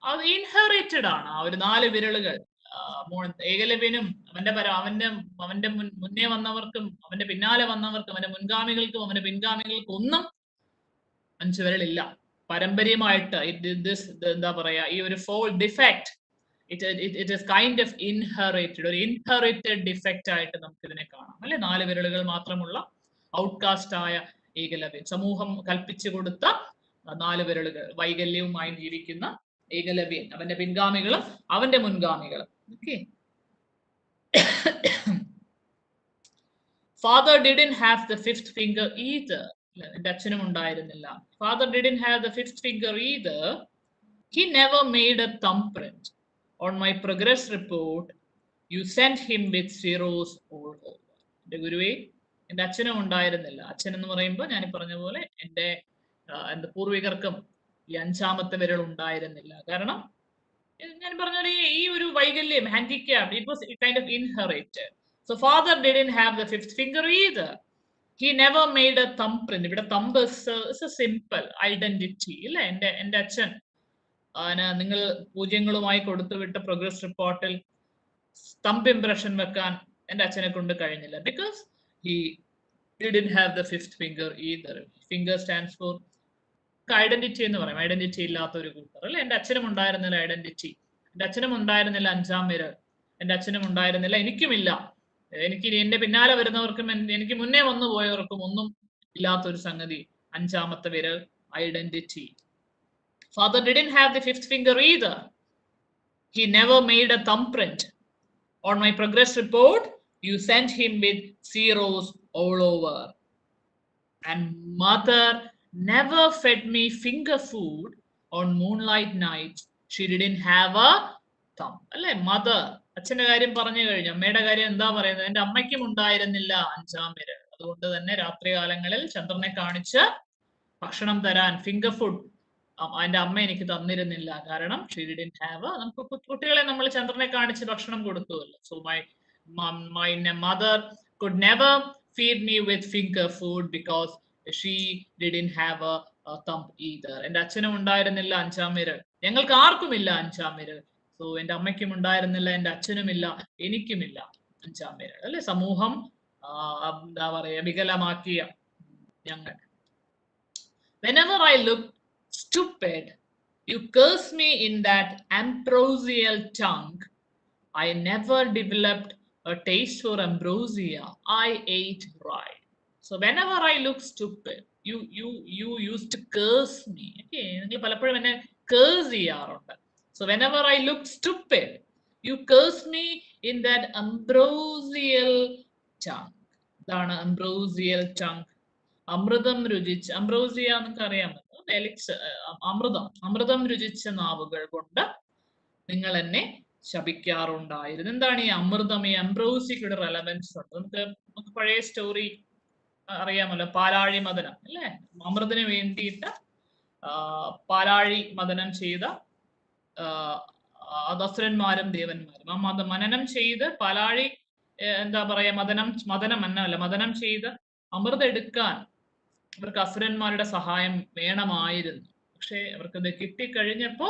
അത് ഇൻഹെറിറ്റഡ് ആണ്. ആ ഒരു 4 വിരലുകൾ ഏകലവ്യനും അവന്റെ മുന്നേ വന്നവർക്കും അവന്റെ പിന്നാലെ വന്നവർക്കും അവന്റെ മുൻഗാമികൾക്കും അവന്റെ പിൻഗാമികൾക്കും ഒന്നും 5 വിരലില്ല. പാരമ്പര്യമായിട്ട് എന്താ പറയാ, ഈ ഒരു fall defect it is kind of inherited, ഒരു ഇൻഹെറിറ്റഡ് ഡിഫക്റ്റ് ആയിട്ട് നമുക്ക് ഇതിനെ കാണാം അല്ലെ? 4 വിരലുകൾ മാത്രമുള്ള ഔട്ട്കാസ്റ്റ് ആയ ഏകലവ്യൻ, സമൂഹം കൽപ്പിച്ചു കൊടുത്ത 4 വിരലുകൾ, വൈകല്യവുമായി ജീവിക്കുന്ന ഏകലവ്യൻ, അവന്റെ പിൻഗാമികളും അവന്റെ മുൻഗാമികളും. Okay. Father didn't have the 5th finger either. എൻ്റെ അച്ഛനും ഉണ്ടായിരുന്നില്ല. Father didn't have the fifth finger either. He never made a thumbprint. On my progress report, you sent him with zeros all over. എൻ്റെ ഗുരുവേ, എൻ്റെ അച്ഛനും ഉണ്ടായിരുന്നില്ല. അച്ഛൻ എന്ന് പറയുമ്പോൾ ഞാൻ പറഞ്ഞ പോലെ എൻ്റെ എൻ്റെ പൂർവികർക്കും ഈ അഞ്ചാമത്തെ വിരൽ ഉണ്ടായിരുന്നില്ല. കാരണം ഞാൻ പറഞ്ഞ പോലെ ഈ ഒരു വൈകല്യം, handicapped, it was kind of inherited. So father didn't have the fifth finger either. He never made a thumb print. ഇവിടെ thumb is a simple identity അല്ലേ. എൻ്റെ അച്ഛൻ നിങ്ങൾ പൂജ്യങ്ങളുമായി കൊടുത്തുവിട്ട പ്രോഗ്രസ് റിപ്പോർട്ടിൽ തമ്പ് ഇംപ്രഷൻ വെക്കാൻ എൻ്റെ അച്ഛനെ കൊണ്ട് കഴിഞ്ഞില്ല. Because he didn't have the fifth finger either. Finger stands for identity എന്ന് പറയും. ഐഡന്റിറ്റി ഇല്ലാത്ത ഒരു കൂട്ടർ അല്ലെ. എൻ്റെ അച്ഛനും ഉണ്ടായിരുന്നില്ല ഐഡന്റിറ്റി. എൻ്റെ അച്ഛനും ഉണ്ടായിരുന്നില്ല അഞ്ചാം വിരൽ. എൻ്റെ അച്ഛനും ഉണ്ടായിരുന്നില്ല, എനിക്കുമില്ല. എനിക്ക് എൻ്റെ പിന്നാലെ വരുന്നവർക്കും എനിക്ക് മുന്നേ വന്നു പോയവർക്കും ഒന്നും ഇല്ലാത്തൊരു സംഗതി, അഞ്ചാമത്തെ വിരൽ, identity. Father didn't have the fifth finger either. He never made a thumbprint. On my progress report, you sent him with zeros all over. And mother never fed me finger food on moonlight nights. She didn't have a thumb. അല്ലേ, mother, അച്ഛൻ്റെ കാര്യം പറഞ്ഞു കഴിഞ്ഞു. അമ്മയുടെ കാര്യം എന്താ പറയുന്നത്? എൻ്റെ അമ്മയ്ക്കും ഉണ്ടായിരുന്നില്ല അഞ്ചാം വിരൽ. അതുകൊണ്ട് തന്നെ രാത്രികാലങ്ങളിൽ ചന്ദ്രനെ കാണിച്ച് ഭക്ഷണം തരാൻ ഫിംഗർ ഫുഡ് എൻ്റെ അമ്മ എനിക്ക് തന്നിരുന്നില്ല. കാരണം she didn't have a, നമുക്ക് കുട്ടികളെ നമ്മൾ ചന്ദ്രനെ കാണിച്ച് ഭക്ഷണം കൊടുത്തുവല്ലോ. So my mother could never feed me with finger food because she didn't have a thumb either. എൻ്റെ അച്ഛനും ഉണ്ടായിരുന്നില്ല അഞ്ചാം വിരൽ. ഞങ്ങൾക്ക് ആർക്കുമില്ല അഞ്ചാം വിരൽ. സോ എൻ്റെ അമ്മയ്ക്കും ഉണ്ടായിരുന്നില്ല, എൻ്റെ അച്ഛനുമില്ല, എനിക്കുമില്ല അഞ്ചാം വിരൽ അല്ലെ. സമൂഹം എന്താ പറയാ, വികലമാക്കിയ ഞങ്ങൾ. Whenever I look stupid, you curse me in that ambrosial tongue. I never developed a taste for ambrosia. I ate right. So whenever I look stupid, you used to curse me. Okay, നിങ്ങൾ പലപ്പോഴും എന്നെ curse ചെയ്യാറുണ്ട്. So whenever I look stupid, you curse me in that ambrosial tongue. ഇതാണ് ambrosial tongue. അമൃതം രുചിച്ച, ambrosia എന്നൊക്കെ അറിയാമല്ലോ, അമൃതം രുചിച്ച നാവുകൾ കൊണ്ട് നിങ്ങൾ എന്നെ ശപിക്കാറുണ്ടായിരുന്നു. എന്താണ് ഈ അമൃതം? ഈ അംബ്രോസിയുടെ റെലവൻസ് ഉണ്ട്. നമുക്ക് പഴയ സ്റ്റോറി അറിയാമല്ലോ, പാലാഴി മദനം അല്ലേ. അമൃതിന് വേണ്ടിയിട്ട് പാലാഴി മദനം ചെയ്ത അസുരന്മാരും ദേവന്മാരും ആ മനനം ചെയ്ത് പാലാഴി എന്താ പറയാ, മദനം ചെയ്ത് അമൃതം എടുക്കാൻ അവർക്ക് അസുരന്മാരുടെ സഹായം വേണമായിരുന്നു. പക്ഷെ അവർക്കത് കിട്ടിക്കഴിഞ്ഞപ്പോ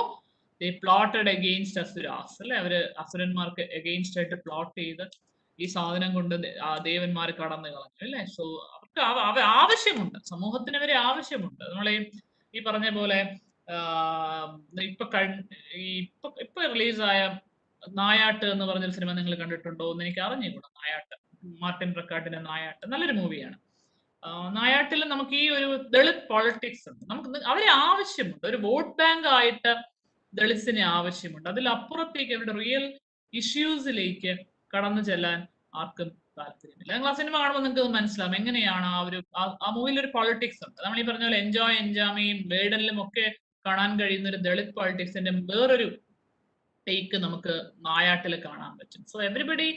they plotted against അസുരാസ് അല്ലെ. അവര് അസുരന്മാർക്ക് അഗെയിൻസ്റ്റ് ആയിട്ട് പ്ലോട്ട് ചെയ്ത് ഈ സാധനം കൊണ്ട് ദേവന്മാർ കടന്നു കളഞ്ഞു അല്ലെ. സോ അവർക്ക് ആവശ്യമുണ്ട്, സമൂഹത്തിന് അവരെ ആവശ്യമുണ്ട്. നമ്മളെ ഈ പറഞ്ഞ പോലെ ഇപ്പൊ റിലീസായ നായാട്ട് എന്ന് പറഞ്ഞൊരു സിനിമ നിങ്ങൾ കണ്ടിട്ടുണ്ടോ എന്ന് എനിക്ക് അറിഞ്ഞുകൂടാ. നായാട്ട്, മാർട്ടിൻ പ്രക്കാട്ടിന്റെ നായാട്ട് നല്ലൊരു മൂവിയാണ്. നായാട്ടിൽ നമുക്ക് ഈ ഒരു ദളിത് പൊളിറ്റിക്സ് ഉണ്ട്. നമുക്ക് അവരെ ആവശ്യമുണ്ട്, ഒരു വോട്ട് ബാങ്ക് ആയിട്ട് ദളിത്സിനെ ആവശ്യമുണ്ട്. അതിലപ്പുറത്തേക്ക് അവരുടെ റിയൽ ഇഷ്യൂസിലേക്ക് കടന്നു ചെല്ലാൻ ആർക്കും താല്പര്യമില്ല. നിങ്ങൾ ആ സിനിമ കാണുമ്പോൾ നിങ്ങൾക്ക് മനസ്സിലാവും എങ്ങനെയാണ് ആ മൂവിയിൽ ഒരു പൊളിറ്റിക്സ് ഉണ്ട്. നമ്മൾ ഈ പറഞ്ഞ പോലെ എൻജാമിയും വേർഡനിലും ഒക്കെ കാണാൻ കഴിയുന്ന ഒരു ദളിത് പൊളിറ്റിക്സിന്റെ വേറൊരു ടേക്ക് നമുക്ക് നായാട്ടിൽ കാണാൻ പറ്റും. സോ എവരിബഡി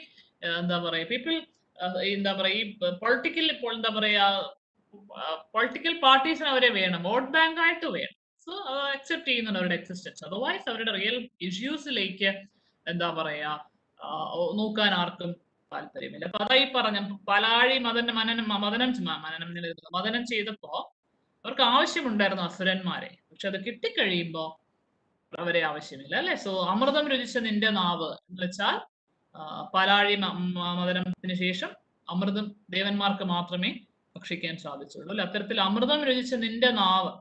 എന്താ പറയാ, പീപ്പിൾ എന്താ പറയാ, ഈ പൊളിറ്റിക്കൽ പാർട്ടീസിന് അവരെ വേണം, വോട്ട് ബാങ്ക് ആയിട്ട് വേണം. സോ അക്സെപ്റ്റ് ചെയ്യുന്നുണ്ട് അവരുടെ എക്സിസ്റ്റൻസ്. അതർവൈസ് അവരുടെ റിയൽ ഇഷ്യൂസിലേക്ക് എന്താ പറയാ നോക്കാൻ ആർക്കും താല്പര്യമില്ല. അപ്പൊ അതായി പറഞ്ഞ പാലാഴി മദനം ചെയ്തപ്പോ അവർക്ക് ആവശ്യമുണ്ടായിരുന്നു അസുരന്മാരെ, പക്ഷെ അത് കിട്ടിക്കഴിയുമ്പോ അവരെ ആവശ്യമില്ല അല്ലെ. സോ അമൃതം രുചിച്ച നിന്റെ നാവ് എന്ന് വെച്ചാൽ പാലാഴി മദനത്തിന് ശേഷം അമൃതം ദേവന്മാർക്ക് മാത്രമേ ഭക്ഷിക്കാൻ സാധിച്ചുള്ളൂ അല്ലെ. അത്തരത്തിൽ അമൃതം രുചിച്ച നിന്റെ നാവ്,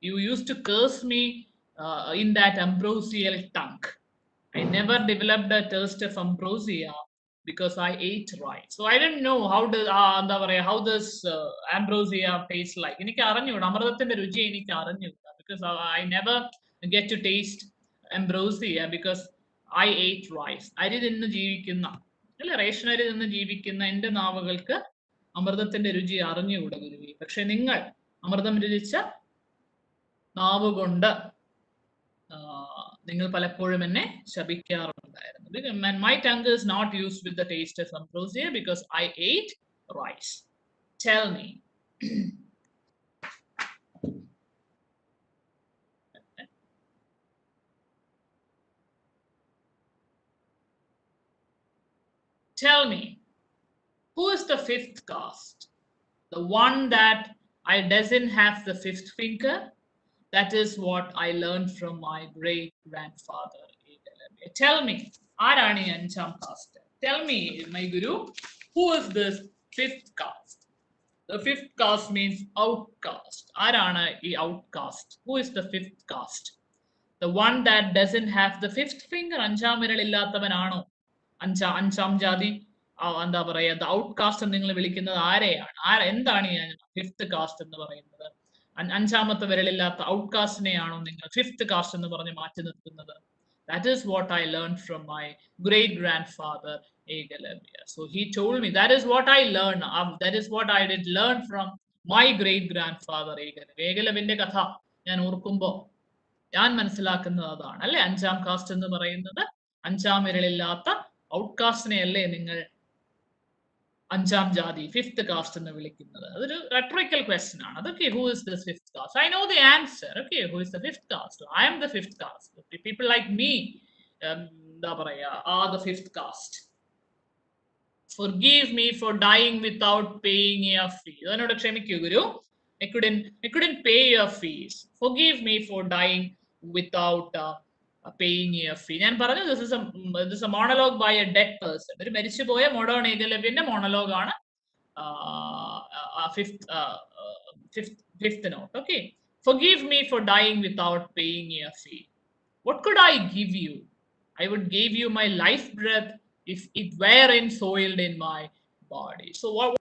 you use to curse me in that ambrosial tongue. I never developed a thirst of ambrosia because I ate right. So I didn't know how this ambrosia tastes like. എനിക്ക് അറിഞ്ഞൂടാ, അമൃതത്തിന്റെ രുചി എനിക്ക് അറിഞ്ഞൂടാ. Because I never get to taste ambrosia because I ate rice. അരി തിന്ന് ജീവിക്കുന്ന അല്ലെ, ration അരി തിന്ന് ജീവിക്കുന്ന എൻ്റെ നാവുകൾക്ക് അമൃതത്തിന്റെ രുചി അറിഞ്ഞുകൂടെ ഗുരുവി. പക്ഷെ നിങ്ങൾ അമൃതം രുചിച്ച നാവുകൊണ്ട് നിങ്ങൾ പലപ്പോഴും എന്നെ ശപിക്കാറുണ്ടായിരുന്നു. My tongue is not used with the taste of ambrosia because I ate rice. Tell me. Tell me, who is the fifth caste? The one that I doesn't have the fifth finger? That is what I learned from my great grandfather. Tell me, ആരാണ് ഈ അഞ്ചാം cast? Tell me, my guru, who is this fifth caste? The fifth caste means outcast. ആരാണ് ഈ outcast? Who is the fifth caste? The one that doesn't have the fifth finger. അഞ്ചാം വിരൽ ഇല്ലാത്തവനാണോ അഞ്ചാം ജാതി? എന്താ പറയാ, ദ ഔട്ട് കാസ്റ്റ് എന്ന് നിങ്ങൾ വിളിക്കുന്നത് ആരെയാണ്? എന്താണ് ഈ ഫിഫ്ത് കാസ്റ്റ് എന്ന് പറയുന്നത്? അഞ്ചാമത്തെ വിരലില്ലാത്ത ഔട്ട് കാസ്റ്റിനെയാണോ നിങ്ങൾ ഫിഫ്ത് കാസ്റ്റ് എന്ന് പറഞ്ഞ് മാറ്റി നിർത്തുന്നത്? That is what I learned from my great grandfather Ekalavya. So he told me that is what I learned. That is what I did learn from my great grandfather Ekalavya. ഏകലവ്യന്റെ കഥ ഞാൻ ഓർക്കുമ്പോൾ ഞാൻ മനസ്സിലാക്കുന്നത് അതാണ് അല്ലെ. അഞ്ചാം കാസ്റ്റ് എന്ന് പറയുന്നത് അഞ്ചാം വിരലില്ലാത്ത ഔട്ട് കാസ്റ്റിനെ അല്ലേ നിങ്ങൾ അഞ്ചാം ജാതി ഫിഫ്ത് കാസ്റ്റ് എന്ന് വിളിക്കുന്നത്? അതൊരു റെട്ടറിക്കൽ ക്വസ്റ്റ്യൻ ആണ്. അതൊക്കെ who is this fifth caste? I know the answer. Okay, who is the fifth caste? I am the fifth caste. People like me എന്താ പറയാ are the fifth caste. Forgive me for dying without paying your fees. എന്നോട് ക്ഷമിക്കൂ ഗുരു, I couldn't pay your fees. Forgive me for dying without paying your fee. ഞാൻ പറഞ്ഞു this is a monologue by a dead person. ഒരു മരിച്ചുപോയ modern ഏകലവ്യന്റെ monologue ആണ് fifth note. Okay, forgive me for dying without paying your fee. What could I give you? I would give you my life breath if it weren't soiled in my body. So what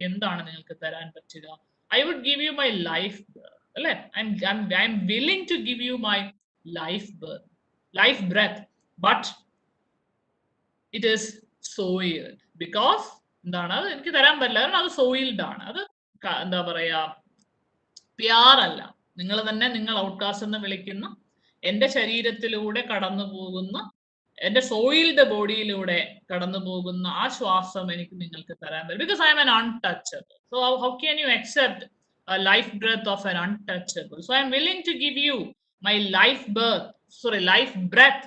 എന്താണ് നിങ്ങൾക്ക് തരാൻ പറ്റുക? I would give you my life breath. അല്ലേ? I'm willing to give you my life breath, but it is soiled because എന്താണ് അത് എനിക്ക് തരാൻ പറ്റില്ല, കാരണം അത് സോയിൽഡ് ആണ്. അത് എന്താ പറയാ പ്യാർ അല്ല. നിങ്ങൾ തന്നെ നിങ്ങൾ ഔട്ട്കാസ്റ്റ് എന്ന് വിളിക്കുന്ന എന്റെ ശരീരത്തിലൂടെ കടന്നു പോകുന്ന എന്റെ സോയിൽഡ് ബോഡിയിലൂടെ കടന്നു പോകുന്ന ആ ശ്വാസം എനിക്ക് നിങ്ങൾക്ക് തരാൻ പറ്റും. Because I M an untouchable. So how can you accept a life breath of an untouchable? So I am willing to give you my life breath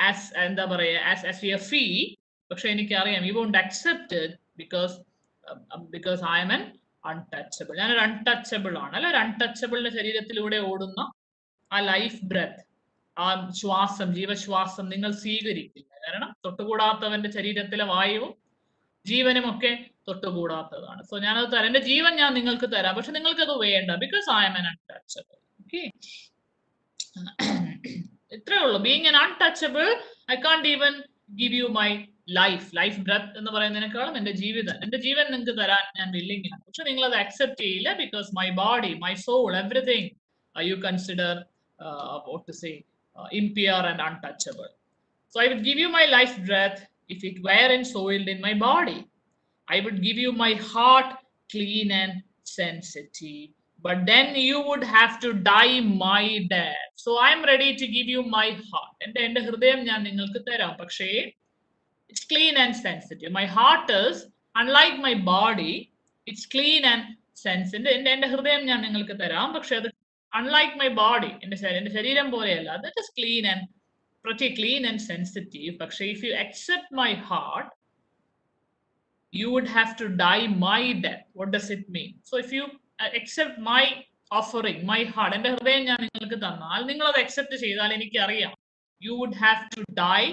as എന്താ പറയാ as a fee. പക്ഷെ എനിക്കറിയാം you won't accept it because I am an untouchable. ഞാനൊരു untouchable ആണ് അല്ലെ. ഒരു untouchableന്റെ ശരീരത്തിലൂടെ ഓടുന്ന ആ ലൈഫ് ബ്രെത്ത്, ആ ശ്വാസം, ജീവശ്വാസം നിങ്ങൾ സ്വീകരിക്കില്ല. കാരണം തൊട്ടുകൂടാത്തവന്റെ ശരീരത്തിലെ വായുവും ജീവനും ഒക്കെ തൊട്ടുകൂടാത്തതാണ്. സോ ഞാനത് തരാം, എന്റെ ജീവൻ ഞാൻ നിങ്ങൾക്ക് തരാം, പക്ഷെ നിങ്ങൾക്ക് അത് വേണ്ട. Because I M an untouchable. Okay, ഇത്രേ ഉള്ളൂ. Being an untouchable, I can't even give you my life breath എന്ന് പറയുന്നതിനേക്കാളും എന്റെ ജീവൻ നിങ്ങൾക്ക് തരാൻ ഞാൻ വില്ലിങ് ആണ്. പക്ഷെ നിങ്ങൾ അത് അക്സെപ്റ്റ് ചെയ്യില്ല. Because my body, my soul, everything you consider what to say impure and untouchable. So I would give you my life breath if it weren't soiled in my body. I would give you my heart clean and sensitive, but then you would have to die my death. So I am ready to give you my heart. എന്റെ ഹൃദയം ഞാൻ നിങ്ങൾക്ക് തരാം, പക്ഷേ it's clean and sensitive. My heart is unlike my body, it's clean and sensitive. എന്റെ ഹൃദയം ഞാൻ നിങ്ങൾക്ക് തരാം, പക്ഷെ അത് unlike my body, എന്റെ ശരീരം പോലെയല്ല. That is pretty clean and sensitive. പക്ഷെ if you accept my heart, you would have to die my death. What does it mean? So if you accept my offering, my heart, എന്റെ ഹൃദയം ഞാൻ നിങ്ങൾക്ക് തന്നാൽ, നിങ്ങൾ അത് accept ചെയ്താൽ എനിക്കറിയാം you would have to die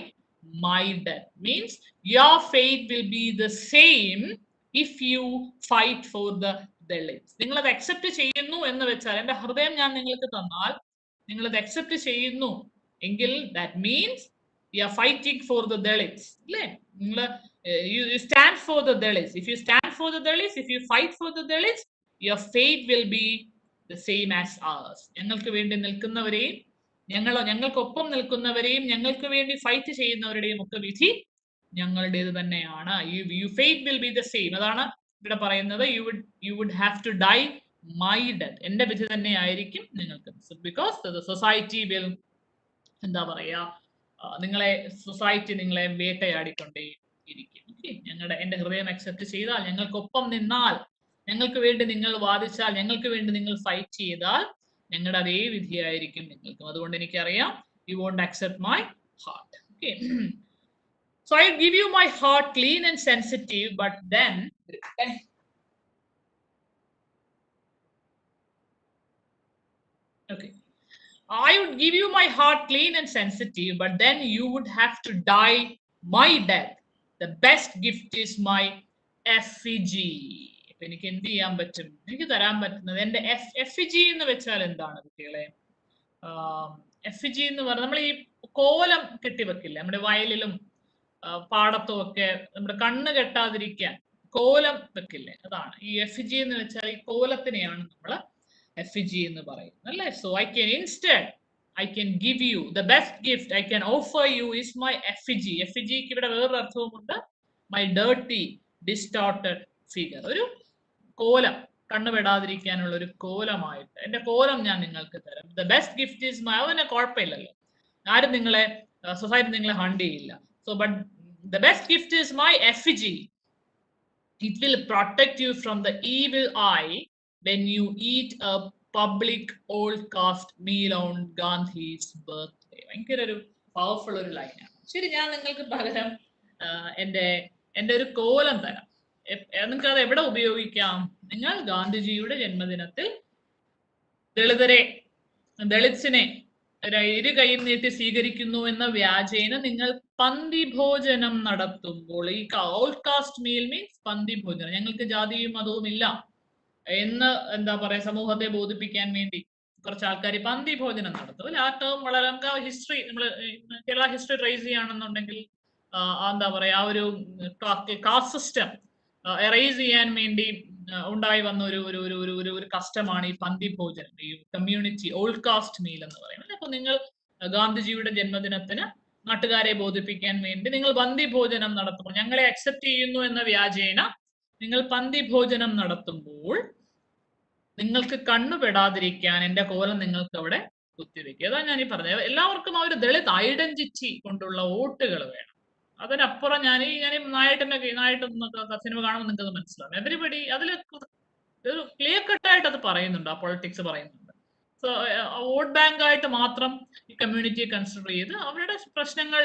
my death. Means your fate will be the same if you fight for the Dalits. നിങ്ങൾ അത് അക്സെപ്റ്റ് ചെയ്യുന്നു എന്ന് വെച്ചാൽ, എന്റെ ഹൃദയം ഞാൻ നിങ്ങൾക്ക് തന്നാൽ നിങ്ങൾ അത് അക്സെപ്റ്റ് ചെയ്യുന്നു എങ്കിൽ that means you are fighting for the Dalits അല്ലേ. നിങ്ങൾ you stand for the Dalits. If you stand for the Dalits, if you fight for the Dalits, your fate will be the same as ours. ഞങ്ങൾക്ക് വേണ്ടി നിൽക്കുന്നവരെയും ഞങ്ങൾക്കൊപ്പം നിൽക്കുന്നവരെയും ഞങ്ങൾക്ക് വേണ്ടി fight ചെയ്യുന്നവരുടെയും ഒക്കെ വിധി ഞങ്ങളുടേത് തന്നെയാണ്. You fate will be the same. അതാണ് ഇവിടെ പറയുന്നത്. You would have to die my death. എന്റെ വിധി തന്നെ ആയിരിക്കും നിങ്ങൾക്ക്. ബിക്കോസ് ദ സൊസൈറ്റി വിൽ, എന്താ പറയാ, നിങ്ങളെ സൊസൈറ്റി നിങ്ങളെ വേട്ടയാടിക്കൊണ്ടേ ഇരിക്കും. എന്റെ ഹൃദയം അക്സെപ്റ്റ് ചെയ്താൽ, ഞങ്ങൾക്കൊപ്പം നിന്നാൽ, ഞങ്ങൾക്ക് വേണ്ടി നിങ്ങൾ വാദിച്ചാൽ, ഞങ്ങൾക്ക് വേണ്ടി നിങ്ങൾ ഫൈറ്റ് ചെയ്താൽ, ഞങ്ങളുടെ അതേ വിധിയായിരിക്കും നിങ്ങൾക്കും. അതുകൊണ്ട് എനിക്കറിയാം, you won't accept my heart. Okay, so I give you my heart clean and sensitive, but then okay, I would give you my heart clean and sensitive, but then you would have to die my death. The best gift is my effigy. ഇപ്പൊ എനിക്ക് എന്ത് ചെയ്യാൻ പറ്റും? എനിക്ക് തരാൻ പറ്റുന്നത് എന്റെ എഫിജി എന്ന് വെച്ചാൽ എന്താണ് കുട്ടികളെ? എഫിജി എന്ന് പറഞ്ഞാൽ നമ്മൾ ഈ കോലം കെട്ടിവെക്കില്ലേ നമ്മുടെ വയലിലും പാടത്തും ഒക്കെ, നമ്മുടെ കണ്ണ് കെട്ടാതിരിക്കാൻ കോലം വെക്കില്ലേ, അതാണ് ഈ എഫിജി എന്ന് വെച്ചാൽ. ഈ കോലത്തിനെയാണ് നമ്മൾ എഫിജി എന്ന് പറയുന്നത്, അല്ലേ? So I can instead I can give you the best gift I can offer you is my effigy. എഫിജിക്ക് ഇവിടെ വേറൊരു അർത്ഥവുമുണ്ട്. മൈ ഡേർട്ടി ഡിസ്റ്റോർട്ടഡ് ഫിഗർ, ഒരു കോലം, കണ്ണുപെടാതിരിക്കാനുള്ള ഒരു കോലമായിട്ട് എന്റെ കോലം ഞാൻ നിങ്ങൾക്ക് തരാം. The best gift is my. അതിനെ കുഴപ്പമില്ലല്ലോ, ആരും നിങ്ങളെ, സൊസൈറ്റി നിങ്ങളെ ഹണ്ട് ചെയ്യില്ല. So but the best gift is my effigy. It will protect you from the evil eye when you eat a public old caste meal on Gandhi's birthday. ഭയങ്കര ഒരു powerful ഒരു ലൈനാണ്. ശരി, ഞാൻ നിങ്ങൾക്ക് പകരം എന്റെ ഒരു കോലം തരാം. നിങ്ങൾക്ക് അത് എവിടെ ഉപയോഗിക്കാം? നിങ്ങൾ ഗാന്ധിജിയുടെ ജന്മദിനത്തിൽ ദളിത്സിനെ ഇരു കൈയും നീട്ടി സ്വീകരിക്കുന്നു എന്ന വ്യാജേന നിങ്ങൾ പന്തി ഭോജനം നടത്തുമ്പോൾ, ഈ ഓൾഡ് കാസ്റ്റ് മീൽ മീൻസ് പന്തി ഭോജനം, ഞങ്ങൾക്ക് ജാതിയും മതവും ഇല്ല എന്ന്, എന്താ പറയാ, സമൂഹത്തെ ബോധിപ്പിക്കാൻ വേണ്ടി കുറച്ച് ആൾക്കാർ പന്തി ഭോജനം നടത്തും അല്ലെ? ആ ടേം വളരെ, നമുക്ക് ആ ഹിസ്റ്ററി, നമ്മള് കേരള ഹിസ്റ്ററി ട്രേസ് ചെയ്യുകയാണെന്നുണ്ടെങ്കിൽ, എന്താ പറയാ, ആ ഒരു കാസ്റ്റ് സിസ്റ്റം എറേസ് ചെയ്യാൻ വേണ്ടി ഉണ്ടായി വന്ന ഒരു കസ്റ്റമാണ് ഈ പന്തി ഭോജനം, ഈ കമ്മ്യൂണിറ്റി ഓൾഡ് കാസ്റ്റ് മീൽ എന്ന് പറയുന്നത്. അപ്പൊ നിങ്ങൾ ഗാന്ധിജിയുടെ ജന്മദിനത്തിന് നാട്ടുകാരെ ബോധിപ്പിക്കാൻ വേണ്ടി നിങ്ങൾ പന്തി ഭോജനം നടത്തുമ്പോൾ, ഞങ്ങളെ അക്സെപ്റ്റ് ചെയ്യുന്നു എന്ന വ്യാജേന നിങ്ങൾ പന്തി ഭോജനം നടത്തുമ്പോൾ, നിങ്ങൾക്ക് കണ്ണുപെടാതിരിക്കാൻ എന്റെ കോലം നിങ്ങൾക്ക് അവിടെ കുത്തിവെക്കുക. അതാണ് ഞാൻ ഈ പറഞ്ഞത്. എല്ലാവർക്കും ആ ഒരു ദളിത് ഐഡന്റിറ്റി കൊണ്ടുള്ള വോട്ടുകൾ വേണം. അതിനപ്പുറം ഞാൻ നായിട്ടൊന്നൊക്കെ സിനിമ കാണുമ്പോൾ നിങ്ങൾക്ക് അത് മനസ്സിലാവും. എവരിബഡി അതിൽ ഒരു ക്ലിയർ കട്ടായിട്ട് അത് പറയുന്നുണ്ട്, ആ പൊളിറ്റിക്സ് പറയുന്നുണ്ട്. സോ വോട്ട് ബാങ്ക് ആയിട്ട് മാത്രം ഈ കമ്മ്യൂണിറ്റിയെ കൺസിഡർ ചെയ്ത് അവരുടെ പ്രശ്നങ്ങൾ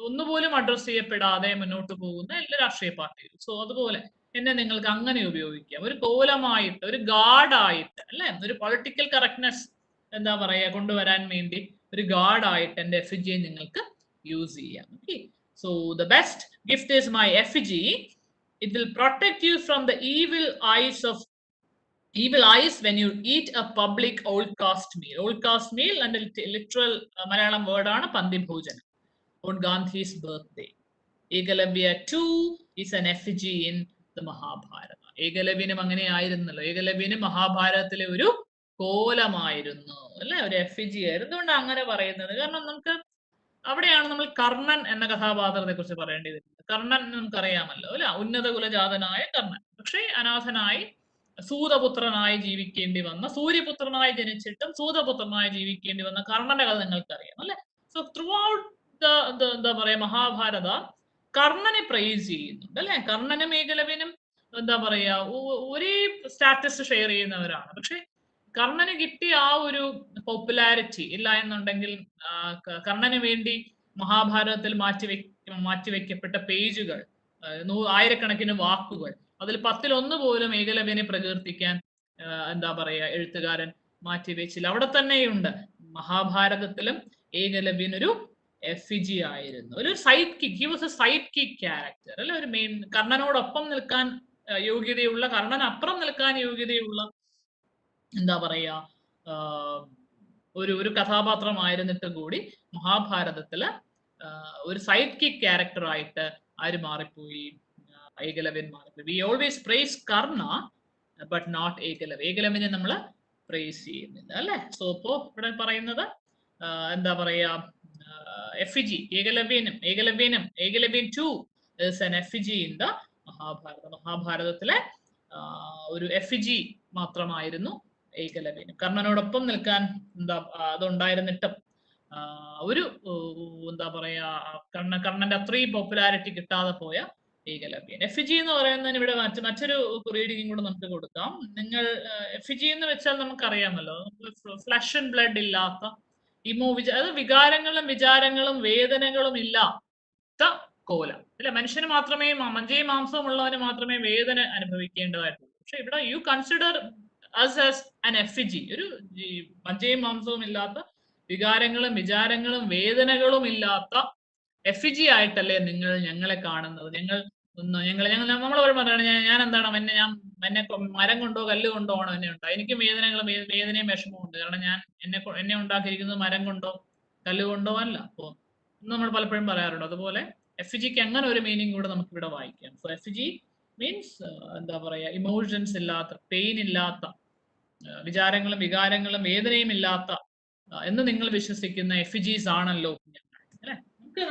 ഒന്നുപോലും അഡ്രസ് ചെയ്യപ്പെടാതെ മുന്നോട്ട് പോകുന്ന എല്ലാ രാഷ്ട്രീയ പാർട്ടികളും. സോ അതുപോലെ എന്നെ നിങ്ങൾക്ക് അങ്ങനെ ഉപയോഗിക്കാം, ഒരു കോലമായിട്ട്, ഒരു ഗാർഡായിട്ട്, അല്ലെ? ഒരു പൊളിറ്റിക്കൽ കറക്റ്റ്നെസ്, എന്താ പറയാ, കൊണ്ടുവരാൻ വേണ്ടി ഒരു ഗാർഡായിട്ട് എന്റെ എഫിജിയെ നിങ്ങൾക്ക് യൂസ് ചെയ്യാം. Okay, so the best gift is my effigy. It will protect you from the evil eyes when you eat a public old caste meal. Old caste meal and literal Malayalam word ആണ് പന്തി ഭോജനം. On Gandhi's birthday. Ekalavya too is an effigy in the Mahabharata. ഏകലവ്യനും അങ്ങനെ ആയിരുന്നല്ലോ. ഏകലവ്യനും മഹാഭാരതത്തിലെ ഒരു കോലമായിരുന്നു, അല്ലെ? ഒരു എഫിജി ആയിരുന്നു. അതുകൊണ്ട് അങ്ങനെ പറയുന്നത്. കാരണം നമുക്ക് അവിടെയാണ് നമ്മൾ കർണൻ എന്ന കഥാപാത്രത്തെ കുറിച്ച് പറയേണ്ടത്. കർണൻ നമുക്കറിയാമല്ലോ, അല്ലെ? ഉന്നത കുലജാതനായ കർണൻ, പക്ഷേ അനാഥനായി സൂതപുത്രനായി ജീവിക്കേണ്ടി വന്ന, സൂര്യപുത്രനായി ജനിച്ചിട്ടും സൂതപുത്രനായി ജീവിക്കേണ്ടി വന്ന കർണന്റെ കഥ നിങ്ങൾക്കറിയാം, അല്ലെ? സോ ത്രൂ ഔട്ട് എന്താ പറയാ, മഹാഭാരത കർണനെ പ്രൈസ് ചെയ്യുന്നുണ്ട്, അല്ലെ? കർണനും ഏകലവ്യനും എന്താ പറയാ ഒരേ സ്റ്റാറ്റസ് ഷെയർ ചെയ്യുന്നവരാണ്. പക്ഷെ കർണന് കിട്ടിയ ആ ഒരു പോപ്പുലാരിറ്റി ഇല്ല എന്നുണ്ടെങ്കിൽ, കർണന് വേണ്ടി മഹാഭാരതത്തിൽ മാറ്റിവെക്കപ്പെട്ട പേജുകൾ, ആയിരക്കണക്കിന് വാക്കുകൾ, അതിൽ 10-1 പോലും ഏകലവ്യനെ പ്രകീർത്തിക്കാൻ, എന്താ പറയാ, എഴുത്തുകാരൻ മാറ്റിവെച്ചില്ല. അവിടെ തന്നെയുണ്ട് മഹാഭാരതത്തിലും ഏകലവ്യൻ ഒരു എഫിജി ആയിരുന്നു, ഒരു side kick. He was A side kick character, അല്ലെ? ഒരു മെയിൻ, കർണനോടൊപ്പം നിൽക്കാൻ യോഗ്യതയുള്ള, കർണനപ്പുറം നിൽക്കാൻ യോഗ്യതയുള്ള, എന്താ പറയാ, ഒരു കഥാപാത്രമായിരുന്നിട്ടും കൂടി മഹാഭാരതത്തില് ഒരു സൈഡ് കിക്ക് ക്യാരക്ടറായിട്ട് ആര് മാറിപ്പോയി? ഏകലവ്യൻ മാറിപ്പോയി. We always praise Karna but not Ekalavya. ഏകലവ്യനെ നമ്മൾ പ്രൈസ് ചെയ്യുന്നില്ല, അല്ലെ? സോ ഇപ്പോ ഇവിടെ പറയുന്നത്, എന്താ പറയാ, effigy. Ekalabyan 2 is an effigy in the Mahabharata. മഹാഭാരതത്തിലെ ഒരു എഫിജി മാത്രമായിരുന്നു ഏകലവ്യന്. കർണനോടൊപ്പം നിൽക്കാൻ അതുണ്ടായിരുന്നിട്ടും ഒരു എന്താ പറയാ കർണന്റെ അത്രയും പോപ്പുലാരിറ്റി കിട്ടാതെ പോയ ഏകലവ്യൻ. എഫിജി എന്ന് പറയുന്നതിന് ഇവിടെ മറ്റൊരു റീഡിംഗ് കൂടെ നമുക്ക് കൊടുക്കാം. നിങ്ങൾ എഫിജി എന്ന് വെച്ചാൽ നമുക്കറിയാമല്ലോ, ഫ്ലഷ് ആൻഡ് ബ്ലഡ് ഇല്ലാത്ത അത് വികാരങ്ങളും വിചാരങ്ങളും വേദനകളും ഇല്ലാത്ത കോല അല്ലെ. മനുഷ്യന് മാത്രമേ മജ്ജയും മാംസവും ഉള്ളവന് മാത്രമേ വേദന അനുഭവിക്കേണ്ടതായിട്ടുള്ളൂ. പക്ഷെ ഇവിടെ യു കൺസിഡർ ആസ് ആൻ എഫിജി, ഒരു മജ്ജയും മാംസവും ഇല്ലാത്ത വികാരങ്ങളും വിചാരങ്ങളും വേദനകളും ഇല്ലാത്ത എഫിജി ആയിട്ടല്ലേ നിങ്ങൾ ഞങ്ങളെ കാണുന്നത്. നമ്മൾ പറയണം, ഞാൻ എന്താണ് എന്നെ മരം കൊണ്ടോ കല്ല് കൊണ്ടോ ആണോ എന്നെ ഉണ്ടായി. എനിക്ക് വേദനയും വിഷമവും ഉണ്ട്. കാരണം എന്നെ ഉണ്ടാക്കിയിരിക്കുന്നത് മരം കൊണ്ടോ കല്ല് കൊണ്ടോ അല്ല. അപ്പോ നമ്മൾ പലപ്പോഴും പറയാറുണ്ട്. അതുപോലെ എഫിജിക്ക് അങ്ങനെ ഒരു മീനിങ് കൂടെ നമുക്ക് ഇവിടെ വായിക്കാം. സോ എഫിജി മീൻസ് എന്താ പറയാ, ഇമോഷൻസ് ഇല്ലാത്ത, പെയിൻ ഇല്ലാത്ത, വിചാരങ്ങളും വികാരങ്ങളും വേദനയും ഇല്ലാത്ത എന്ന് നിങ്ങൾ വിശ്വസിക്കുന്ന എഫിജീസ് ആണല്ലോ അല്ലെ.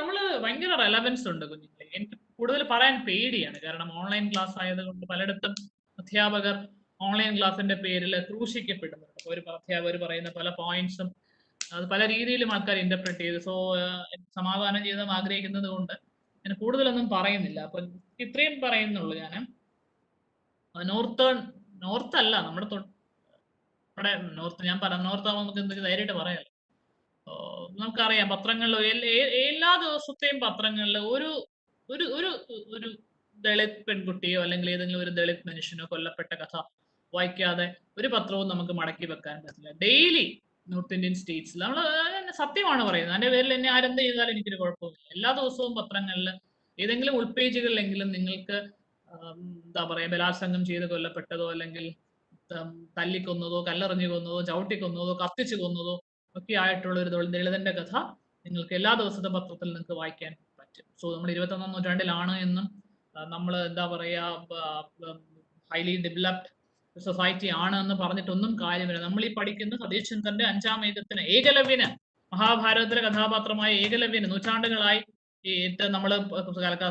നമ്മള് ഭയങ്കര റെലവൻസ് ഉണ്ട് കുഞ്ഞുങ്ങളെ. എനിക്ക് കൂടുതൽ പറയാൻ പേടിയാണ്, കാരണം ഓൺലൈൻ ക്ലാസ് ആയതുകൊണ്ട് പലയിടത്തും അധ്യാപകർ ഓൺലൈൻ ക്ലാസിന്റെ പേരിൽ ക്രൂശിക്കപ്പെടുന്നുണ്ട്. ഒരു അധ്യാപകർ പറയുന്ന പല പോയിന്റ്സും അത് പല രീതിയിലും ആൾക്കാർ ഇന്റർപ്രറ്റ് ചെയ്ത്. സോ സമാധാനം ചെയ്താൽ ആഗ്രഹിക്കുന്നത് കൊണ്ട് ഞാൻ കൂടുതലൊന്നും പറയുന്നില്ല. അപ്പൊ ഇത്രയും പറയുന്നുള്ളൂ. ഞാൻ നോർത്ത് അല്ല, നമ്മുടെ നോർത്ത്, ഞാൻ നോർത്ത് ആവുമ്പോൾ നമുക്ക് എന്തൊക്കെ ധൈര്യമായിട്ട് പറയാമല്ലോ. നമുക്കറിയാം പത്രങ്ങളിൽ എല്ലാ ദിവസത്തെയും പത്രങ്ങളിൽ ഒരു ഒരു ഒരു ഒരു ദളിത് പെൺകുട്ടിയോ അല്ലെങ്കിൽ ഏതെങ്കിലും ഒരു ദളിത് മനുഷ്യനോ കൊല്ലപ്പെട്ട കഥ വായിക്കാതെ ഒരു പത്രവും നമുക്ക് മടക്കി വെക്കാൻ പറ്റില്ല. ഡെയിലി നോർത്ത് ഇന്ത്യൻ സ്റ്റേറ്റ്സിൽ നമ്മൾ സത്യമാണ് പറയുന്നത്. അതിന്റെ പേരിൽ എന്നെ ആരെന്ത് ചെയ്താലും എനിക്കൊരു കുഴപ്പമില്ല. എല്ലാ ദിവസവും പത്രങ്ങളിൽ ഏതെങ്കിലും ഉൾപേജുകളിലെങ്കിലും നിങ്ങൾക്ക് എന്താ പറയാ, ബലാത്സംഗം ചെയ്ത് കൊല്ലപ്പെട്ടതോ അല്ലെങ്കിൽ തല്ലിക്കൊന്നതോ കല്ലെറിഞ്ഞു കൊന്നതോ ചവിട്ടിക്കൊന്നതോ കത്തിച്ചു കൊന്നതോ ഒക്കെ ആയിട്ടുള്ള ഒരു ദളിതന്റെ കഥ നിങ്ങൾക്ക് എല്ലാ ദിവസത്തെ പത്രത്തിൽ നിങ്ങൾക്ക് വായിക്കാൻ പറ്റും. സോ നമ്മൾ 21ാം നൂറ്റാണ്ടിലാണ് എന്നും നമ്മൾ എന്താ പറയാ ഹൈലി ഡെവലപ്ഡ് സൊസൈറ്റി ആണ് എന്ന് പറഞ്ഞിട്ടൊന്നും കാര്യമില്ല. നമ്മൾ ഈ പഠിക്കുന്ന സതീഷ് ചന്ദ്രന്റെ 5ാം വേദത്തിന് ഏകലവ്യന്, മഹാഭാരതത്തിലെ കഥാപാത്രമായ ഏകലവ്യന് നൂറ്റാണ്ടുകളായി നമ്മൾ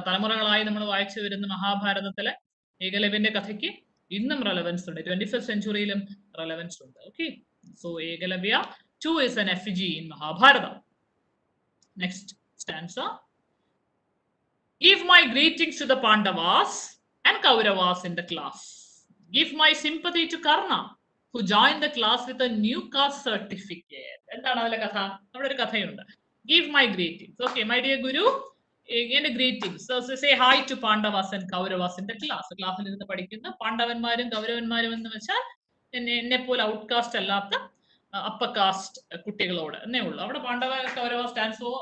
തലമുറകളായി നമ്മൾ വായിച്ചു വരുന്ന മഹാഭാരതത്തിലെ ഏകലവ്യന്റെ കഥയ്ക്ക് ഇന്നും റെലവൻസ് ഉണ്ട്. 21st സെഞ്ചുറിയിലും റെലവൻസ് ഉണ്ട്. Okay, so Ekalavya 2 is an effigy in Mahabharata. Next stanza. Give my greetings to the Pandavas and Kauravas in the class. Give my sympathy to Karna, who joined the class with a new caste certificate. എന്താണ് അതിലെ കഥ? നമ്മുടെ ഒരു കഥയുണ്ട്. Give my greetings. Okay, my dear Guru, again greetings. So say hi to Pandavas and Kauravas in the class. ക്ലാസ്സിൽ ഇരുന്ന് പഠിക്കുന്ന പാണ്ഡവന്മാരും കൗരവന്മാരും എന്ന് വെച്ചാൽ എന്നെ പോലെ ഔട്ട്കാസ്റ്റ് അല്ലാത്ത അപ്പർ കാസ്റ്റ് കുട്ടികളോട് എന്നേ ഉള്ളൂ. അവിടെ Pandava Kaurava stands for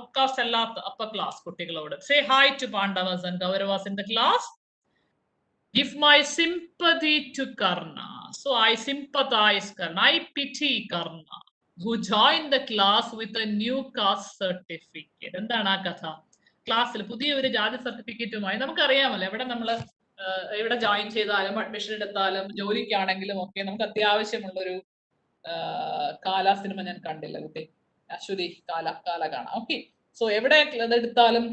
outcast അല്ലാത്ത അപ്പർ ക്ലാസ് കുട്ടികളോട്. Say hi to Pandavas and Kauravas in the class. Give my sympathy to Karna. So I sympathise Karna, I pity Karna, who joined the class with a new caste certificate. എന്താണ് ആ കഥ? ക്ലാസ്സിൽ പുതിയ ഒരു ജാതി സർട്ടിഫിക്കറ്റുമായി, നമുക്കറിയാമല്ലോ എവിടെ നമ്മൾ എവിടെ ജോയിൻ ചെയ്താലും അഡ്മിഷൻ എടുത്താലും ജോലിക്കാണെങ്കിലും ഒക്കെ നമുക്ക് അത്യാവശ്യമുള്ളൊരു കാല സിനിമ ഞാൻ കണ്ടില്ല കുട്ടി, അശ്വതി കാല കാണാം. ഓക്കെ, സോ എവിടെ എടുത്താലും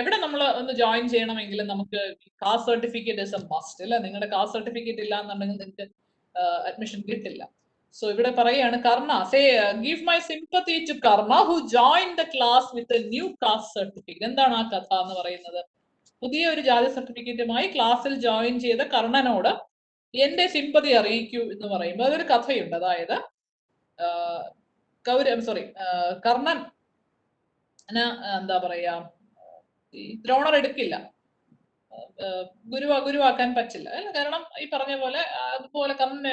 എവിടെ നമ്മൾ ഒന്ന് ജോയിൻ ചെയ്യണമെങ്കിലും നമുക്ക് caste certificate is A must അല്ല. നിങ്ങളുടെ കാസ്റ്റ് സർട്ടിഫിക്കറ്റ് ഇല്ല എന്നുണ്ടെങ്കിൽ നിങ്ങൾക്ക് അഡ്മിഷൻ കിട്ടില്ല. സോ ഇവിടെ പറയാണ് Karna, say give my sympathy to Karna who join the class with a new caste certificate. എന്താണ് ആ കഥ എന്ന് പറയുന്നത്? പുതിയ ഒരു ജാതി സർട്ടിഫിക്കറ്റുമായി ക്ലാസ്സിൽ ജോയിൻ ചെയ്ത കർണനോട് എന്റെ സിമ്പതി അറിയിക്കൂ എന്ന് പറയുമ്പോൾ അതൊരു കഥയുണ്ട്. അതായത് കർണൻ എന്താ പറയാ, ഈ ദ്രോണർ എടുക്കില്ല, ഗുരുവാക്കാൻ പറ്റില്ല അല്ല. കാരണം ഈ പറഞ്ഞ പോലെ അതുപോലെ കർണൻ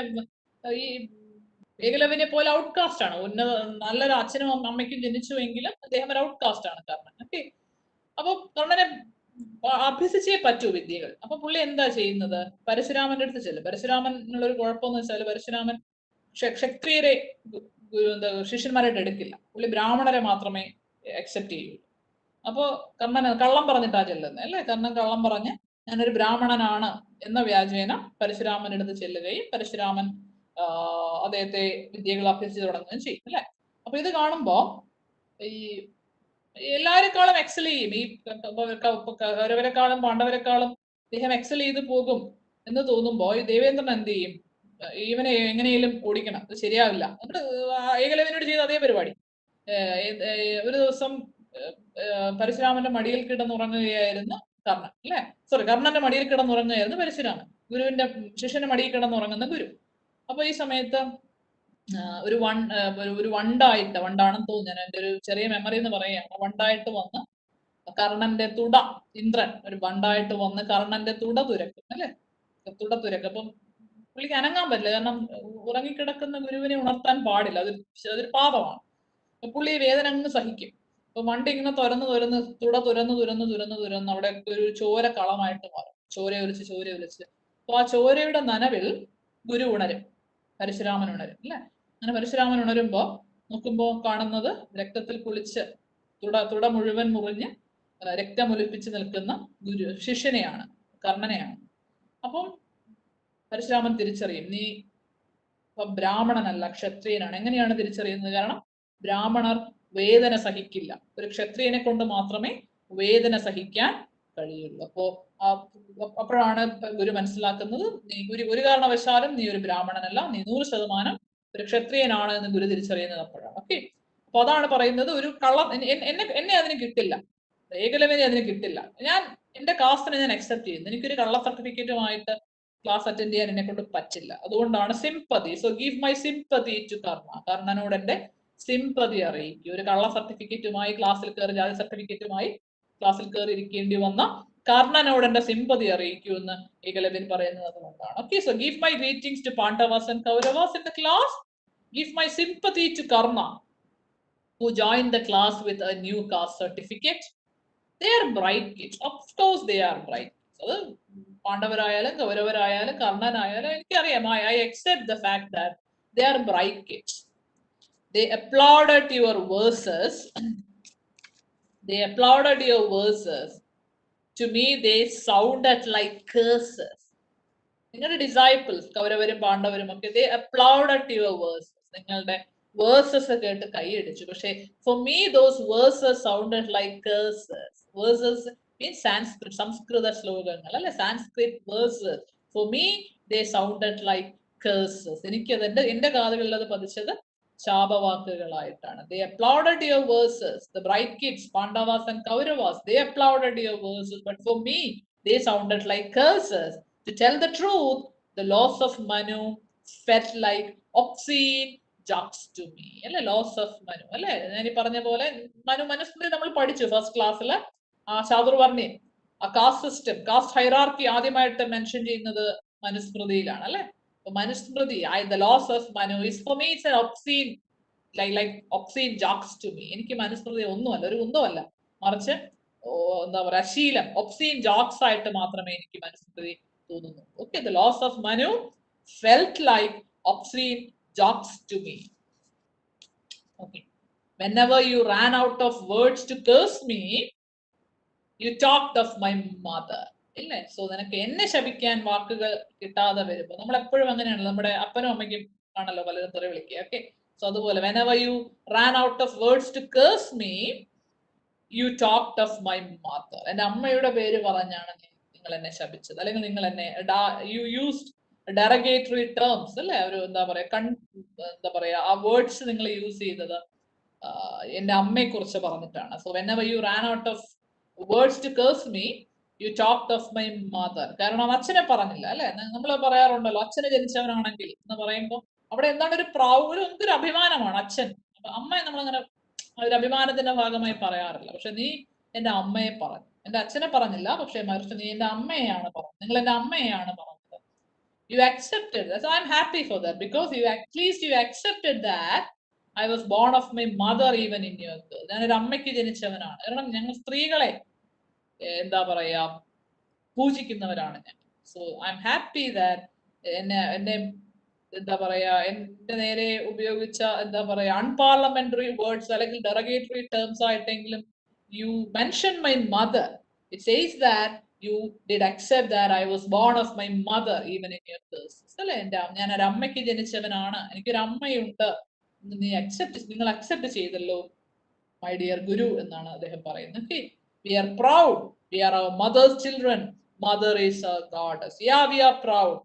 ഈ ഏകലവ്യനെ പോലെ ഔട്ട്കാസ്റ്റ് ആണ്. നല്ലൊരു അച്ഛനും അമ്മയ്ക്കും ജനിച്ചുവെങ്കിലും അദ്ദേഹം ഒരു ഔട്ട്കാസ്റ്റ് ആണ് കർണൻ. ഓക്കെ, അപ്പൊ കർണനെ അഭ്യസിച്ചേ പറ്റൂ വിദ്യകൾ. അപ്പൊ പുള്ളി എന്താ ചെയ്യുന്നത്? പരശുരാമന്റെ അടുത്ത് ചെല്ലും. പരശുരാമനുള്ള ഒരു കുഴപ്പമെന്ന് വെച്ചാൽ പരശുരാമൻ ക്ഷത്രിയരെ ശിഷ്യന്മാരായിട്ട് എടുക്കില്ല. പുള്ളി ബ്രാഹ്മണരെ മാത്രമേ അക്സെപ്റ്റ് ചെയ്യുള്ളൂ. അപ്പോ കർണൻ കള്ളം പറഞ്ഞിട്ടാ ചെല്ലുന്നത് അല്ലെ. കർണൻ കള്ളം പറഞ്ഞ് ഞാനൊരു ബ്രാഹ്മണനാണ് എന്ന വ്യാജേന പരശുരാമന്റെ അടുത്ത് ചെല്ലുകയും പരശുരാമൻ അദ്ദേഹത്തെ വിദ്യകൾ അഭ്യസിച്ചു തുടങ്ങുകയും ചെയ്യും അല്ലെ. അപ്പൊ ഇത് കാണുമ്പോ ഈ എല്ലാവരെക്കാളും എക്സൽ ചെയ്യും, ഈ കൗരവരെക്കാളും പാണ്ഡവരെക്കാളും അദ്ദേഹം എക്സൽ ചെയ്ത് പോകും എന്ന് തോന്നുമ്പോ ഈ ദേവേന്ദ്രൻ എന്ത് ചെയ്യും? ഇവനെ എങ്ങനെയും ഓടിക്കണം, അത് ശരിയാവില്ല. എന്നിട്ട് ഏകലവ്യനോട് ചെയ്ത അതേ പരിപാടി. ഒരു ദിവസം പരശുരാമന്റെ മടിയിൽ കിടന്നുറങ്ങുകയായിരുന്നു കർണൻ, അല്ലെ? സോറി, കർണന്റെ മടിയിൽ കിടന്നുറങ്ങുകയായിരുന്നു പരശുരാമൻ. ഗുരുവിന്റെ ശിഷ്യന്റെ മടിയിൽ കിടന്നുറങ്ങുന്ന ഗുരു. അപ്പൊ ഈ സമയത്ത് ഒരു വണ്ടായിട്ട്, വണ്ടാണെന്ന് തോന്നുന്നു, ഞാൻ എന്റെ ഒരു ചെറിയ മെമ്മറി എന്ന് പറയുകയാണ്, വണ്ടായിട്ട് വന്ന് കർണന്റെ തുട, ഇന്ദ്രൻ ഒരു വണ്ടായിട്ട് വന്ന് കർണന്റെ തുട തുരക്കും, അല്ലെ? തുട തുരക്കും. അപ്പം പുള്ളിക്ക് അനങ്ങാൻ പറ്റില്ല, കാരണം ഉറങ്ങിക്കിടക്കുന്ന ഗുരുവിനെ ഉണർത്താൻ പാടില്ല, അതൊരു പാപമാണ്. അപ്പൊ പുള്ളി വേദന അങ്ങ് സഹിക്കും. അപ്പൊ വണ്ടി ഇങ്ങനെ തുരന്ന് തുരന്ന് അവിടെ ഒരു ചോര കളമായിട്ട് മാറും, ചോര ഒലിച്ച്. അപ്പൊ ആ ചോരയുടെ നനവിൽ ഗുരു ഉണരും, പരശുരാമൻ ഉണരും, അല്ലെ? അങ്ങനെ പരശുരാമൻ ഉണരുമ്പോ നോക്കുമ്പോ കാണുന്നത് രക്തത്തിൽ കുളിച്ച് തുട മുഴുവൻ മുറിഞ്ഞ് രക്തമൊലിപ്പിച്ച് നിൽക്കുന്ന ശിഷ്യനെയാണ്, കർണനെയാണ്. അപ്പം പരശുരാമൻ തിരിച്ചറിയും, നീ ബ്രാഹ്മണനല്ല, ക്ഷത്രിയനാണ്. എങ്ങനെയാണ് തിരിച്ചറിയുന്നത്? കാരണം ബ്രാഹ്മണർ വേദന സഹിക്കില്ല, ഒരു ക്ഷത്രിയനെ കൊണ്ട് മാത്രമേ വേദന സഹിക്കാൻ കഴിയുള്ളൂ. അപ്പോഴാണ് ഗുരു മനസ്സിലാക്കുന്നത്, നീ ഒരു കാരണവശാലും നീ ഒരു ബ്രാഹ്മണനല്ല, നീ 100% ഒരു ക്ഷത്രിയനാണ് എന്ന് ഗുരു തിരിച്ചറിയുന്നത് അപ്പോഴാണ്. ഓക്കെ, അപ്പൊ അതാണ് പറയുന്നത്, ഒരു എന്നെ അതിന് കിട്ടില്ല, ഏകലവ്യനെ അതിന് കിട്ടില്ല. എന്റെ കാസ്റ്റിനെ ഞാൻ അക്സെപ്റ്റ് ചെയ്യുന്നു, എനിക്കൊരു കള്ള സർട്ടിഫിക്കറ്റുമായിട്ട് ക്ലാസ് അറ്റൻഡ് ചെയ്യാൻ എന്നെ കൊണ്ട് പറ്റില്ല. അതുകൊണ്ടാണ് sympathy. So give my sympathy to Karna. കർണനോട് എന്റെ സിംപതി അറിയിക്കും. ഒരു കള്ള സർട്ടിഫിക്കറ്റുമായി ക്ലാസ്സിൽ കയറി, ജാതി സർട്ടിഫിക്കറ്റുമായി ക്ലാസ്സിൽ കയറി ഇരിക്കേണ്ടി വന്ന കർണനോട് എന്റെ സിംപതി അറിയിക്കൂ എന്ന് ഏകലവ്യൻ പറയുന്നത് അതുകൊണ്ടാണ്. Okay, so give my greetings to Pandavas and Kauravas in the class. Give my sympathy to Karna who joined the class with a new caste certificate. They are bright kids. Of course they are bright kids. അത് പാണ്ഡവരായാലും കൗരവരായാലും കർണനായാലും എനിക്കറിയാം. I accept the fact that they are bright kids. They applauded your verses. They applauded your verses. To me they sounded like curses. നിങ്ങളുടെ disciples, കൗരവരും പാണ്ഡവരും ഒക്കെ, they applauded your verses. നിങ്ങളുടെ versus കേട്ട് കൈയടിച്ചു. പക്ഷെ for me those versus sounded like curses. Versus means Sanskrit, സംസ്കൃത ശ്ലോകങ്ങൾ, അല്ലെ? Sanskrit versus. For me they sounded like curses. എനിക്കത് എന്റെ കാതുകളിൽ അത് പതിച്ചത് ശാപവാക്കുകളായിട്ടാണ്. They applauded your verses. The bright kids, Pandavas and Kauravas, they applauded your verses. But for me, they sounded like curses. To tell the truth, the laws of Manu felt like obscene jokes to me. അല്ലെ? Loss of Manu, അല്ലെ? ഞാൻ ഈ പറഞ്ഞ പോലെ മനുസ്മൃതി നമ്മൾ പഠിച്ചു first ക്ലാസ്സിൽ. ചാതുർവർണ്ണി, ആ കാസ്റ്റ് സിസ്റ്റം, കാസ്റ്റ് ഹൈറാർക്കി ആദ്യമായിട്ട് മെൻഷൻ ചെയ്യുന്നത് മനുസ്മൃതിയിലാണ്, അല്ലെ? മനുസ്മൃതി, the laws of Manu is for me, it's an obscene, like obscene jokes to me. എനിക്ക് മനുസ്മൃതി ഒന്നുമല്ല, ഒരു കുന്തമല്ല, മറിച്ച് എന്താ പറയാ, ശീലം, ഒബ്സീൻ ജോക്സ് ആയിട്ട് മാത്രമേ എനിക്ക് മനുസ്മൃതി തോന്നുന്നു. Okay, the laws of Manu felt like obscene jokes to me. Okay, whenever you ran out of words to curse me, you talked of my mother. ഇല്ലേ? സോ നിനക്ക് എന്നെ ശപിക്കാൻ വാക്കുകൾ കിട്ടാതെ വരുമ്പോ, നമ്മൾ എപ്പോഴും അങ്ങനെയാണല്ലോ, നമ്മുടെ അപ്പനും അമ്മയ്ക്കും ആണല്ലോ പലരും തെറി വിളിക്കുക. ഓക്കെ, സോ അതുപോലെ whenever you ran out of words to curse me, you talked of my mother. എന്റെ അമ്മയുടെ പേര് പറഞ്ഞാണ് നിങ്ങൾ എന്നെ ശപിച്ചത്, അല്ലെങ്കിൽ നിങ്ങൾ എന്നെ you used derogatory terms, അല്ലെ? ഒരു എന്താ പറയാ, ആ വേർഡ്സ് നിങ്ങൾ യൂസ് ചെയ്തത് എന്റെ അമ്മയെ കുറിച്ച് പറഞ്ഞിട്ടാണ്. So whenever you ran out of words to curse me, you talked of my mother. കാരണം അച്ഛനെ പറഞ്ഞില്ല, അല്ലെ? നമ്മൾ പറയാറുണ്ടല്ലോ, അച്ഛനെ ജനിച്ചവനാണെങ്കിൽ എന്ന് പറയുമ്പോൾ അവിടെ എന്താണ് ഒരു എന്തൊരു അഭിമാനമാണ് അച്ഛൻ. അമ്മയെ നമ്മളങ്ങനെ ഒരു അഭിമാനത്തിന്റെ ഭാഗമായി പറയാറില്ല. പക്ഷെ നീ എന്റെ അമ്മയെ പറഞ്ഞു, എന്റെ അച്ഛനെ പറഞ്ഞില്ല, പക്ഷെ മറിച്ച് നീ എന്റെ അമ്മയെയാണ് പറഞ്ഞത്, നിങ്ങൾ എന്റെ അമ്മയെയാണ് പറഞ്ഞത്. You accepted that. So I'm happy for that, because at least you accepted that I was born of my mother even in your birth. ഞാൻ ഒരു അമ്മയ്ക്ക് ജനിച്ചവനാണ്. കാരണം ഞങ്ങൾ സ്ത്രീകളെ എന്താ പറയാ, പൂജിക്കുന്നവരാണ് ഞാൻ. So I am happy that എന്നെ എന്താ പറയാ, എന്റെ നേരെ ഉപയോഗിച്ച എന്താ പറയാ അൺപാർലമെന്ററി വേർഡ്സ് അല്ലെങ്കിൽ ഡെറഗേറ്ററി ടേംസ് ആയിട്ടെങ്കിലും you mention my mother. It says that you did accept that I was born of my mother even in your curses. അല്ലെ? ഞാൻ ഒരു അമ്മയ്ക്ക് ജനിച്ചവനാണ്, എനിക്കൊരു അമ്മയുണ്ട് നിങ്ങൾ അക്സെപ്റ്റ് ചെയ്തല്ലോ മൈ ഡിയർ ഗുരു എന്നാണ് അദ്ദേഹം പറയുന്നത്. We are proud, we are our mother's children, mother is a goddess. Yeah we are proud.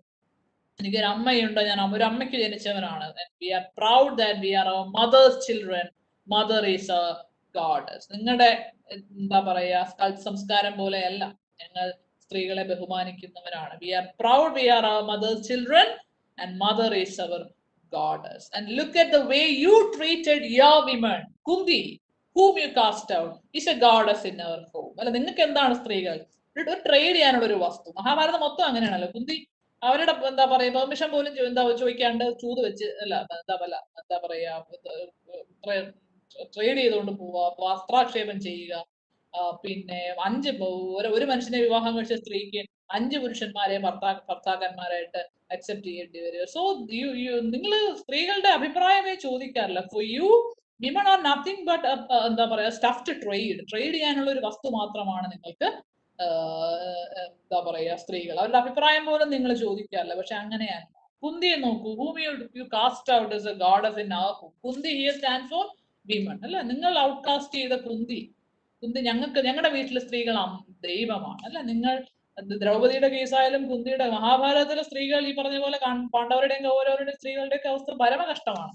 എനിക്കൊരു അമ്മയുണ്ട്, ഞാൻ ഒരു അമ്മയ്ക്ക് ജനിച്ചവനാണ്. We are proud that we are our mother's children, mother is a goddess. നിങ്ങളുടെ എന്താ പറയാ സംസ്കാരം പോലെയല്ല, ഞങ്ങൾ സ്ത്രീകളെ ബഹുമാനിക്കുന്നവരാണ്. We are proud, we are our mother's children and mother is our goddess. And look at the way you treated your women. Kundi, whom you cast out, is a goddess in our home. അല്ല, നിങ്ങൾക്ക് എന്താണ് സ്ത്രീകൾ? ഒരു trade ചെയ്യാനുള്ള ഒരു വസ്തു. മഹാഭാരതം മൊത്തം അങ്ങനെയാണല്ലോ. കുന്തി അവരുടെ എന്താ പറയാ പെർമിഷൻ പോലും ചോദിക്കാണ്ട് ചൂത് വെച്ച് അല്ല എന്താ പറയാ ട്രേഡ് ചെയ്തുകൊണ്ട് പോവുക, വസ്ത്രാക്ഷേപം ചെയ്യുക. പിന്നെ ഒരു മനുഷ്യനെ വിവാഹം കഴിച്ച സ്ത്രീക്ക് 5 പുരുഷന്മാരെ ഭർത്താക്കന്മാരായിട്ട് അക്സെപ്റ്റ് ചെയ്യേണ്ടി വരിക. സോ നിങ്ങൾ സ്ത്രീകളുടെ അഭിപ്രായമേ ചോദിക്കാറില്ല. For you women are nothing but എന്താ പറയാ സ്റ്റഫ്ഡ് ട്രേഡ് ചെയ്യാനുള്ള ഒരു വസ്തു മാത്രമാണ് നിങ്ങൾക്ക് എന്താ പറയാ സ്ത്രീകൾ. അവരുടെ അഭിപ്രായം പോലും നിങ്ങൾ ചോദിക്കാറില്ല. പക്ഷെ അങ്ങനെയല്ല. കുന്തിയെ നോക്കൂ, whom you cast out as a goddess in our home. Kunti here stands for women. അല്ല, നിങ്ങൾ ഔട്ട്കാസ്റ്റ് ചെയ്ത കുന്തി ഞങ്ങളുടെ വീട്ടിലെ സ്ത്രീകൾ ദൈവമാണ്. അല്ല, നിങ്ങൾ ദ്രൗപദിയുടെ കേസായാലും കുന്തിയുടെ, മഹാഭാരതത്തിലെ സ്ത്രീകൾ ഈ പറഞ്ഞ പോലെ പാണ്ഡവരുടെയും കൗരവരുടെയും സ്ത്രീകളുടെയൊക്കെ അവസ്ഥ പരമ കഷ്ടമാണ്.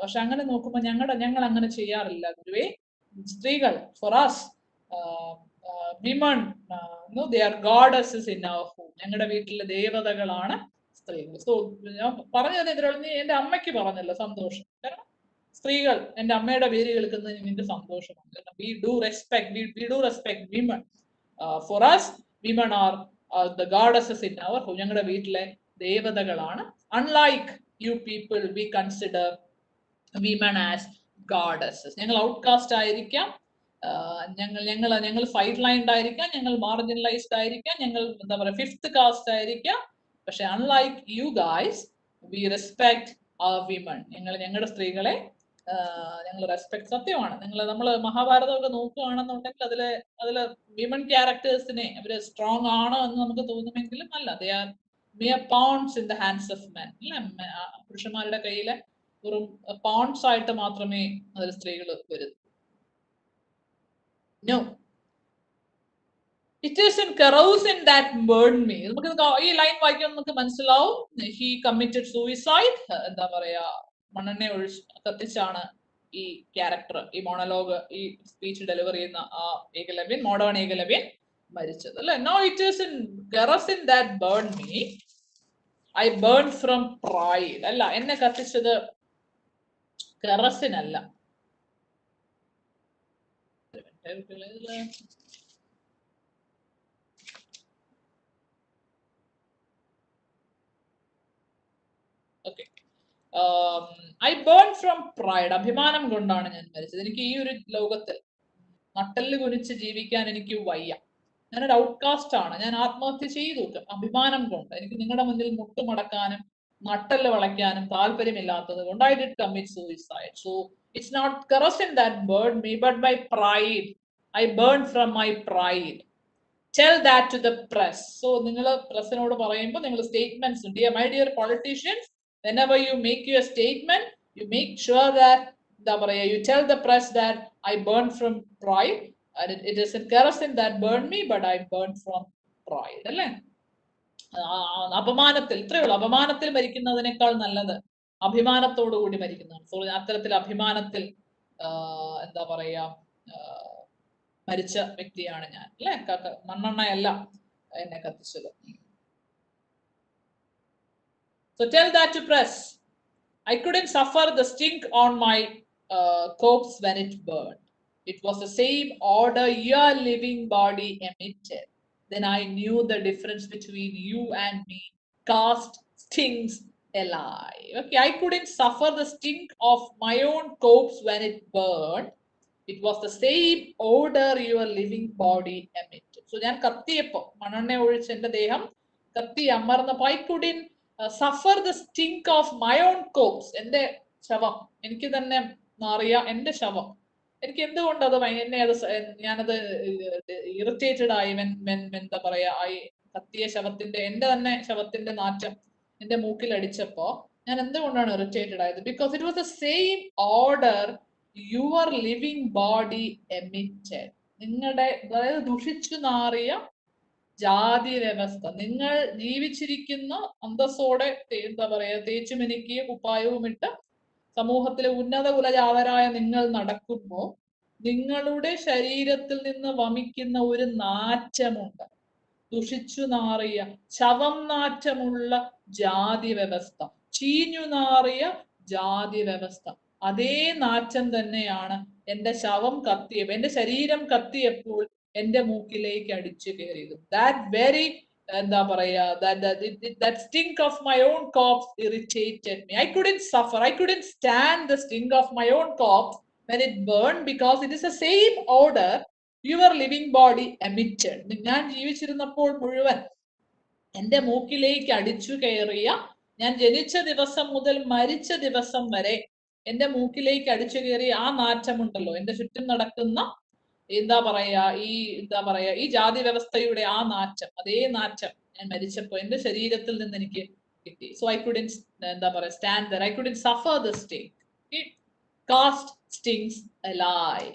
പക്ഷെ അങ്ങനെ നോക്കുമ്പോൾ ഞങ്ങൾ അങ്ങനെ ചെയ്യാറില്ല ഗുരുവേ. സ്ത്രീകൾ for us women they are goddesses in our home. ഞങ്ങളുടെ വീട്ടിലെ ദേവതകളാണ് സ്ത്രീകൾ. സോ ഞാൻ പറഞ്ഞത് ഇതിലുള്ള എന്റെ അമ്മയ്ക്ക് പറഞ്ഞല്ലോ സന്തോഷം. കാരണം സ്ത്രീകൾ എന്റെ അമ്മയുടെ പേര് കേൾക്കുന്നതിന് എനിക്ക് സന്തോഷമാണ്. we do respect women. For us women are the goddesses in our home. ഞങ്ങളുടെ വീട്ടിലെ ദേവതകളാണ്. Unlike you people, we consider women as goddesses. ഞങ്ങൾ ഔട്ട്കാസ്റ്റ് ആയിരിക്കാം, ഞങ്ങൾ സൈഡ് ലൈൻഡ് ആയിരിക്കാം, ഞങ്ങൾ മാർജിനലൈസ്ഡ് ആയിരിക്കാം, ഞങ്ങൾ എന്താ പറയുക ഫിഫ്ത്ത് കാസ്റ്റ് ആയിരിക്കാം. പക്ഷെ unlike you guys we respect our women. ഞങ്ങളുടെ സ്ത്രീകളെ ഞങ്ങൾ റെസ്പെക്ട്. സത്യമാണ്. നമ്മൾ മഹാഭാരതമൊക്കെ നോക്കുകയാണെന്നുണ്ടെങ്കിൽ അതിലെ വിമൺ ക്യാരക്ടേഴ്സിനെ അവര് സ്ട്രോങ് ആണോ എന്ന് നമുക്ക് തോന്നുമെങ്കിലും അല്ല. They are mere pawns in the hands of men. അല്ല, പുരുഷന്മാരുടെ കയ്യിലെ വെറും പൗണ്ട്സ് ആയിട്ട് മാത്രമേ അതിൽ സ്ത്രീകൾ വരുന്നു. No, it is in carousing that burned me. നമുക്ക് ഈ ലൈൻ വായിക്കാൻ നമുക്ക് മനസ്സിലാവും. He committed suicide. എന്താ പറയാ മണ്ണെണ്ണ കത്തിച്ചാണ് ഈ ക്യാരക്ടർ, ഈ മോണലോഗ്, ഈ സ്പീച്ച് ഡെലിവർ ചെയ്യുന്ന ആ ഏകലവ്യൻ, മോഡേൺ ഏകലവ്യൻ മരിച്ചത് അല്ലെ. No, it is in kerosene that burned me. I burned from pride. അല്ല, എന്നെ കത്തിച്ചത് കെറസിൻ അല്ല. Okay, I burn from pride. അഭിമാനം കൊണ്ടാണ് ഞാൻ മരിച്ചത്. എനിക്ക് ഈ ഒരു ലോകത്തിൽ നട്ടെല്ല് കുനിച്ച് ജീവിക്കാൻ എനിക്ക് വയ്യ. ഞാനൊരു ഔട്ട്കാസ്റ്റ് ആണ്. ഞാൻ ആത്മഹത്യ ചെയ്തു അഭിമാനം കൊണ്ട്. എനിക്ക് നിങ്ങളുടെ മുന്നിൽ മുട്ടുമടക്കാനും നട്ടെല്ല് വളയ്ക്കാനും താല്പര്യമില്ലാത്തത് കൊണ്ട് I did commit suicide. So it's not kerosene that burned me, but my pride. I burned from my pride. Tell that to the press. So നിങ്ങൾ പ്രസിനോട് പറയുമ്പോൾ നിങ്ങൾ statements, my dear politicians, whenever you make your statement, you make sure that എന്താ പറയാ, you tell the press that I burned from pride. It isn't kerosene that burned me, but I burned from pride. അല്ലേ? അപമാനത്തിൽ, ഇത്രയേ ഉള്ളൂ. അപമാനത്തിൽ മരിക്കുന്നതിനേക്കാൾ നല്ലത് അഭിമാനത്തോടു കൂടി മരിക്കുന്നതാണ്. So അത്തരത്തിൽ അഭിമാനത്തിൽ എന്താ പറയാ മരിച്ച വ്യക്തിയാണ് ഞാൻ അല്ലെ. മണ്ണെണ്ണയല്ല എന്നെ കത്തിച്ചത്. So tell that to press. I couldn't suffer the stink on my corpse when it burned. It was the same odor your living body emitted. Then I knew the difference between you and me. Cast stings alive. Okay, I couldn't suffer the stink of my own corpse when it burned. It was the same odor your living body emitted. So ഞാൻ കത്തിയപ്പോ, മണ്ണെണ്ണ ഒഴിച്ച് എന്റെ ദേഹം കത്തി അമർന്നപ്പോ, I couldn't suffer the stink of my own corpse. എന്റെ ശവം, എനിക്ക് തന്നെ മാറിയ എന്റെ ശവം, എനിക്ക് എന്തുകൊണ്ട് അത് എന്നെ ഞാനത് ഇറിറ്റേറ്റഡ് ആയി. എന്താ പറയാ, കത്തിയ ശവത്തിന്റെ, എന്റെ തന്നെ ശവത്തിന്റെ നാറ്റം എന്റെ മൂക്കിൽ അടിച്ചപ്പോ ഞാൻ എന്തുകൊണ്ടാണ് ഇറിറ്റേറ്റഡ് ആയത്? Because it was the same order your living body emitted. നിങ്ങളുടെ, അതായത് ദുഷിച്ചു നാറിയ ജാതി വ്യവസ്ഥ, നിങ്ങൾ ജീവിച്ചിരിക്കുന്ന അന്തസ്സോടെ എന്താ പറയാ തേച്ചു മിനുക്കിയ കുപ്പായവും ഇട്ട് സമൂഹത്തിലെ ഉന്നത കുലജാതരായ നിങ്ങൾ നടക്കുമ്പോൾ നിങ്ങളുടെ ശരീരത്തിൽ നിന്ന് വമിക്കുന്ന ഒരു നാറ്റമുണ്ട്, ദുഷിച്ചു നാറിയ ശവം നാറ്റമുള്ള ജാതി വ്യവസ്ഥ, ചീഞ്ഞു നാറിയ ജാതി വ്യവസ്ഥ. അതേ നാറ്റം തന്നെയാണ് എന്റെ ശവം കത്തിയപ്പോൾ, എന്റെ ശരീരം കത്തിയപ്പോൾ എന്റെ മൂക്കിലേക്ക് അടിച്ചു കയറിയത്. ദാറ്റ് വെരി എന്താ പറയാ that stink of my own corpse irritated me. I couldn't suffer, I couldn't stand the stink of my own corpse when it burned, because it is the same odor your living body emitted. ഞാൻ ജീവിച്ചിരുന്നപ്പോൾ മുഴുവൻ എന്റെ മൂക്കിലേക്ക് അടിച്ചു കയറിയ, ഞാൻ ജനിച്ച ദിവസം മുതൽ മരിച്ച ദിവസം വരെ എന്റെ മൂക്കിലേക്ക് അടിച്ചു കയറിയ ആ നാറ്റമുണ്ടല്ലോ, എന്റെ ചുറ്റും നടക്കുന്ന എന്താ പറയാ ഈ ജാതി വ്യവസ്ഥയുടെ ആ നാറ്റം, അതേ നാറ്റം ഞാൻ മരിച്ചപ്പോ എന്റെ ശരീരത്തിൽ നിന്ന് എനിക്ക് കിട്ടി. സോ ഐ കുഡിൻ എന്താ പറയാ stand there, I couldn't suffer the state. Caste stings alive.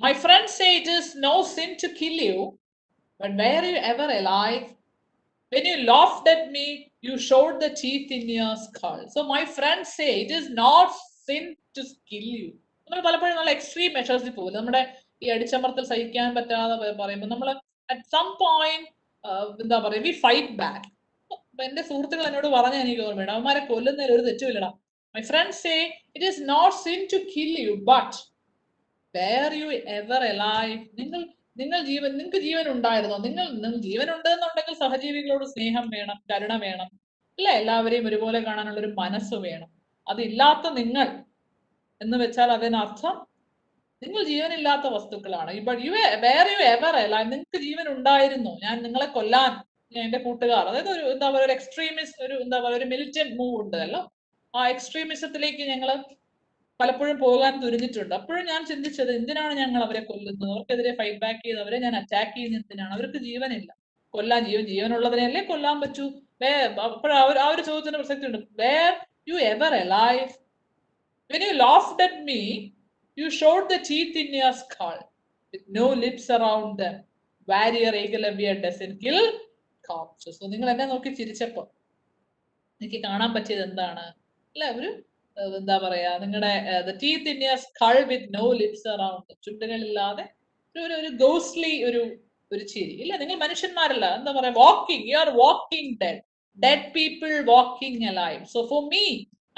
My friends say it is no sin to kill you, but were you ever alive? When you laughed at me, you showed the teeth in your skull. So my friends say it is not sin to kill you. നമ്മൾ പലപ്പോഴും നല്ല extreme മെഷേഴ്സിൽ പോകും. നമ്മുടെ ഈ അടിച്ചമർത്തൽ സഹിക്കാൻ പറ്റാതെ പറയുമ്പോൾ നമ്മൾ അറ്റ് സം പോയിന്റ് എന്താ പറയുക, വി ഫൈറ്റ് ബാക്ക്. എന്റെ സുഹൃത്തുക്കൾ എന്നോട് പറഞ്ഞ എനിക്ക് ഓർമ്മയുണ്ട്, അവന്മാരെ കൊല്ലുന്നതിൽ ഒരു തെറ്റുമില്ലടാ. My friends say it is not sin to kill you, but were you ever alive. നിങ്ങൾക്ക് ജീവൻ ഉണ്ടായിരുന്നോ? നിങ്ങൾ ജീവൻ ഉണ്ടെന്നുണ്ടെങ്കിൽ സഹജീവികളോട് സ്നേഹം വേണം, കരുണ വേണം, അല്ലെ? എല്ലാവരെയും ഒരുപോലെ കാണാനുള്ള ഒരു മനസ്സ് വേണം. അതില്ലാത്ത നിങ്ങൾ എന്ന് വെച്ചാൽ അതിനർത്ഥം നിങ്ങൾ ജീവനില്ലാത്ത വസ്തുക്കളാണ്. But were you ever alive, നിങ്ങൾക്ക് ജീവൻ ഉണ്ടായിരുന്നോ? ഞാൻ നിങ്ങളെ കൊല്ലാൻ, എന്റെ കൂട്ടുകാർ, അതായത് ഒരു എന്താ പറയുക ഒരു എക്സ്ട്രീമിസ്റ്റ്, ഒരു എന്താ പറയുക ഒരു മിലിറ്റന്റ് മൂവ് ഉണ്ടല്ലോ, ആ എക്സ്ട്രീമിസത്തിലേക്ക് ഞങ്ങൾ പലപ്പോഴും പോകാൻ തുനിഞ്ഞിട്ടുണ്ട്. അപ്പോഴും ഞാൻ ചിന്തിച്ചത്, എന്തിനാണ് ഞങ്ങൾ അവരെ കൊല്ലുന്നത്? അവർക്കെതിരെ ഫൈറ്റ് ബാക്ക് ചെയ്ത് അവരെ ഞാൻ അറ്റാക്ക് ചെയ്യുന്നത് എന്തിനാണ്? അവർക്ക് ജീവനില്ല. കൊല്ലാൻ ജീവനുള്ളതിനല്ലേ കൊല്ലാൻ പറ്റൂ. അപ്പോൾ ആ ഒരു ചോദ്യത്തിന് പ്രസക്തി ഉണ്ട്. Were you ever alive? When you laughed at me, you showed the teeth in your skull with no lips around them. Warrior Ekalavya doesn't kill corpses. So നിങ്ങൾ എന്നെ നോക്കി ചിരിച്ചപ്പോൾ എനിക്ക് കാണാൻ പറ്റിയത് എന്താണ്? അല്ലെ, ഒരു എന്താ പറയാ, നിങ്ങളുടെ the teeth in your skull with no lips around, ചുണ്ടുകളില്ലാതെ ഒരു ഗോസ്റ്റ്ലി ഒരു ചിരി. ഇല്ല, നിങ്ങൾ മനുഷ്യന്മാരല്ല. എന്താ പറയാ, walking, you are walking dead people walking alive. So for me,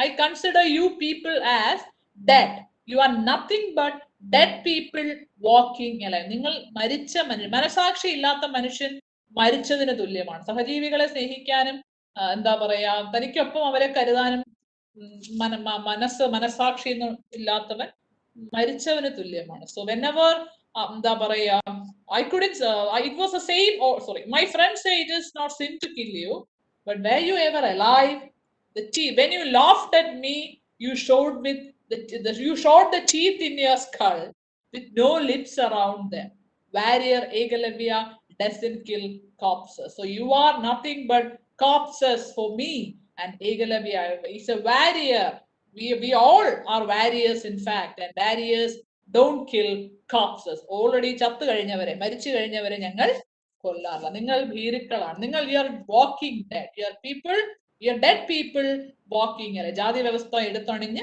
I consider you people as dead. You are nothing but dead people walking alive. നിങ്ങൾ മരിച്ച മനസാക്ഷി ഇല്ലാത്ത മനുഷ്യൻ മരിച്ചതിന് തുല്യമാണ്. സഹജീവികളെ സ്നേഹിക്കാനും എന്താ പറയാ തനിക്കൊപ്പം അവരെ കരുതാനും മനസാക്ഷി ഇല്ലാത്തവൻ മരിച്ചവന് തുല്യമാണ്. സോ whenever എന്താ പറയാ I couldn't it was the same, sorry, my friends say it is not sin to kill you, but were you ever alive? When you laughed at me, you showed the teeth in your skull with no lips around them. Warrior Ekalavya doesn't kill corpses. So you are nothing but corpses for me, and Ekalavya is a warrior. We all are warriors in fact, and warriors don't kill corpses. Already ചത്തു കഴിഞ്ഞവരെ, മരിച്ചു കഴിഞ്ഞവരെ ഞങ്ങൾ കൊല്ലാറില്ല. നിങ്ങൾ ഭീരുക്കളാണ്. നിങ്ങൾ you are walking dead. You are people, dead people walking അല്ലെ, ജാതി വ്യവസ്ഥ എടുത്തണിഞ്ഞ്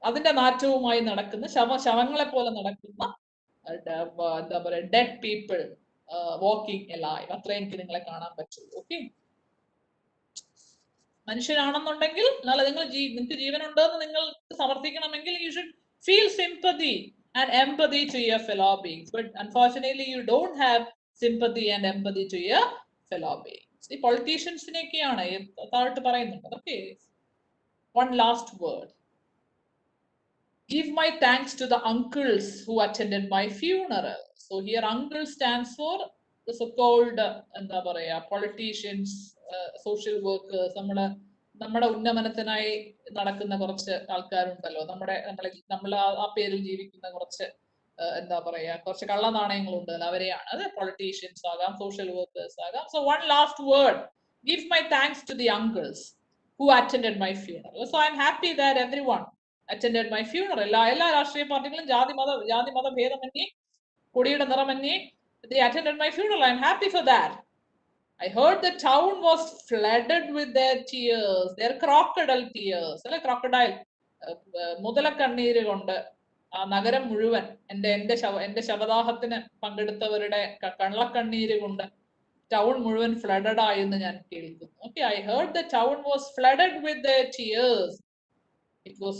അതിന്റെ നാറ്റവുമായി നടക്കുന്ന ശവങ്ങളെ പോലെ നടക്കുന്ന എന്താ പറയാ ഡെഡ് പീപ്പിൾ വാക്കിംഗ് അലൈവ്. അത്ര എനിക്ക് നിങ്ങളെ കാണാൻ പറ്റുള്ളൂ. ഓക്കെ, മനുഷ്യനാണെന്നുണ്ടെങ്കിൽ നിങ്ങൾക്ക് ജീവനുണ്ടെന്ന് നിങ്ങൾ സമർത്ഥിക്കണമെങ്കിൽ you should feel sympathy and empathy to your fellow beings. But unfortunately you don't have sympathy and empathy to your fellow beings. ഈ പൊളിറ്റീഷ്യൻസിനെയൊക്കെയാണ് താഴോട്ട് പറയുന്നുണ്ട്. Okay, one last word. Give my thanks to the uncles who attended my funeral. So here uncle stands for the so-called എന്താ പറയാ politicians, social workers, നമ്മുടെ ഉന്നമനത്തിനായി നടക്കുന്ന കുറച്ച് ആൾക്കാരുണ്ടല്ലോ, നമ്മൾ ആ പേരിൽ ജീവിക്കുന്ന കുറച്ച് എന്താ പറയാ കുറച്ച് കള്ളനാണയങ്ങളുണ്ട്, അവരെയാണ്. അത് പൊളിറ്റീഷ്യൻസ് ആകാം, സോഷ്യൽ വർക്കേഴ്സ് ആകാം. So one last word, give my thanks to the uncles. who attended my funeral. So I'm happy that everyone attended my funeral. എല്ലാ രാഷ്ട്രീയ പാർട്ടികളും ജാതി മത ഭേദമന്യേ കൊടിയുടെ നിറമന്യേ they attended my funeral. I'm happy for that. I heard the town was flooded with their tears, their crocodile tears. അല്ലെ crocodile മുതലക്കണ്ണീര് കൊണ്ട് ആ നഗരം മുഴുവൻ എന്റെ ശവദാഹത്തിന് പങ്കെടുത്തവരുടെ കള്ളക്കണ്ണീര് കൊണ്ട് ടൗൺ മുഴുവൻ ഫ്ലഡഡ് ആയെന്ന് ഞാൻ കേൾക്കുന്നു. Okay, I heard the town was flooded with their tears. It was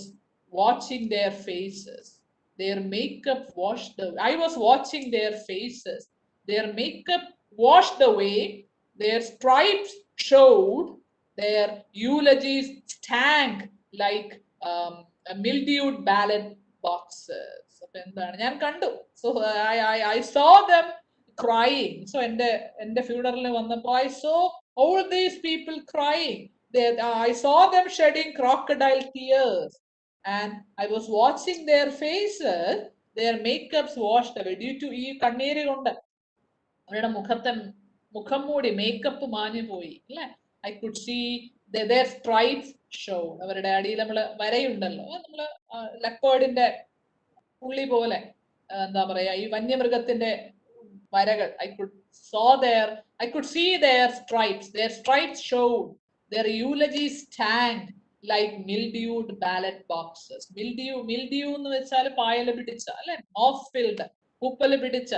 watching their faces. Their makeup washed away. I was watching their faces. Their makeup washed away. Their stripes showed. Their eulogies stank like mildewed ballot boxes. അപ്പൊ എന്താണ് ഞാൻ കണ്ടു. So I saw them crying. So എന്റെ ഫ്യൂണറലിന് വന്നപ്പോൾ I saw all these people crying. I saw them shedding crocodile tears. And I was watching their faces, their makeups washed away due to ഈ കണ്ണീര് കൊണ്ട് അവരുടെ മുഖം മൂടി മേക്കപ്പ് മാഞ്ഞു പോയി അല്ലെ. I could see their stripes show. അവരുടെ അടിയിൽ നമ്മള് വരയുണ്ടല്ലോ, നമ്മള് ലെപ്പേർഡിന്റെ പുള്ളി പോലെ എന്താ പറയാ ഈ വന്യമൃഗത്തിന്റെ വരകൾ. I could see their stripes showed. Their eulogies stank like mildewed ballot boxes. mildew എന്ന് വെച്ചാൽ പായല് പിടിച്ച അല്ലെ, moss filled, പൂപ്പല് പിടിച്ച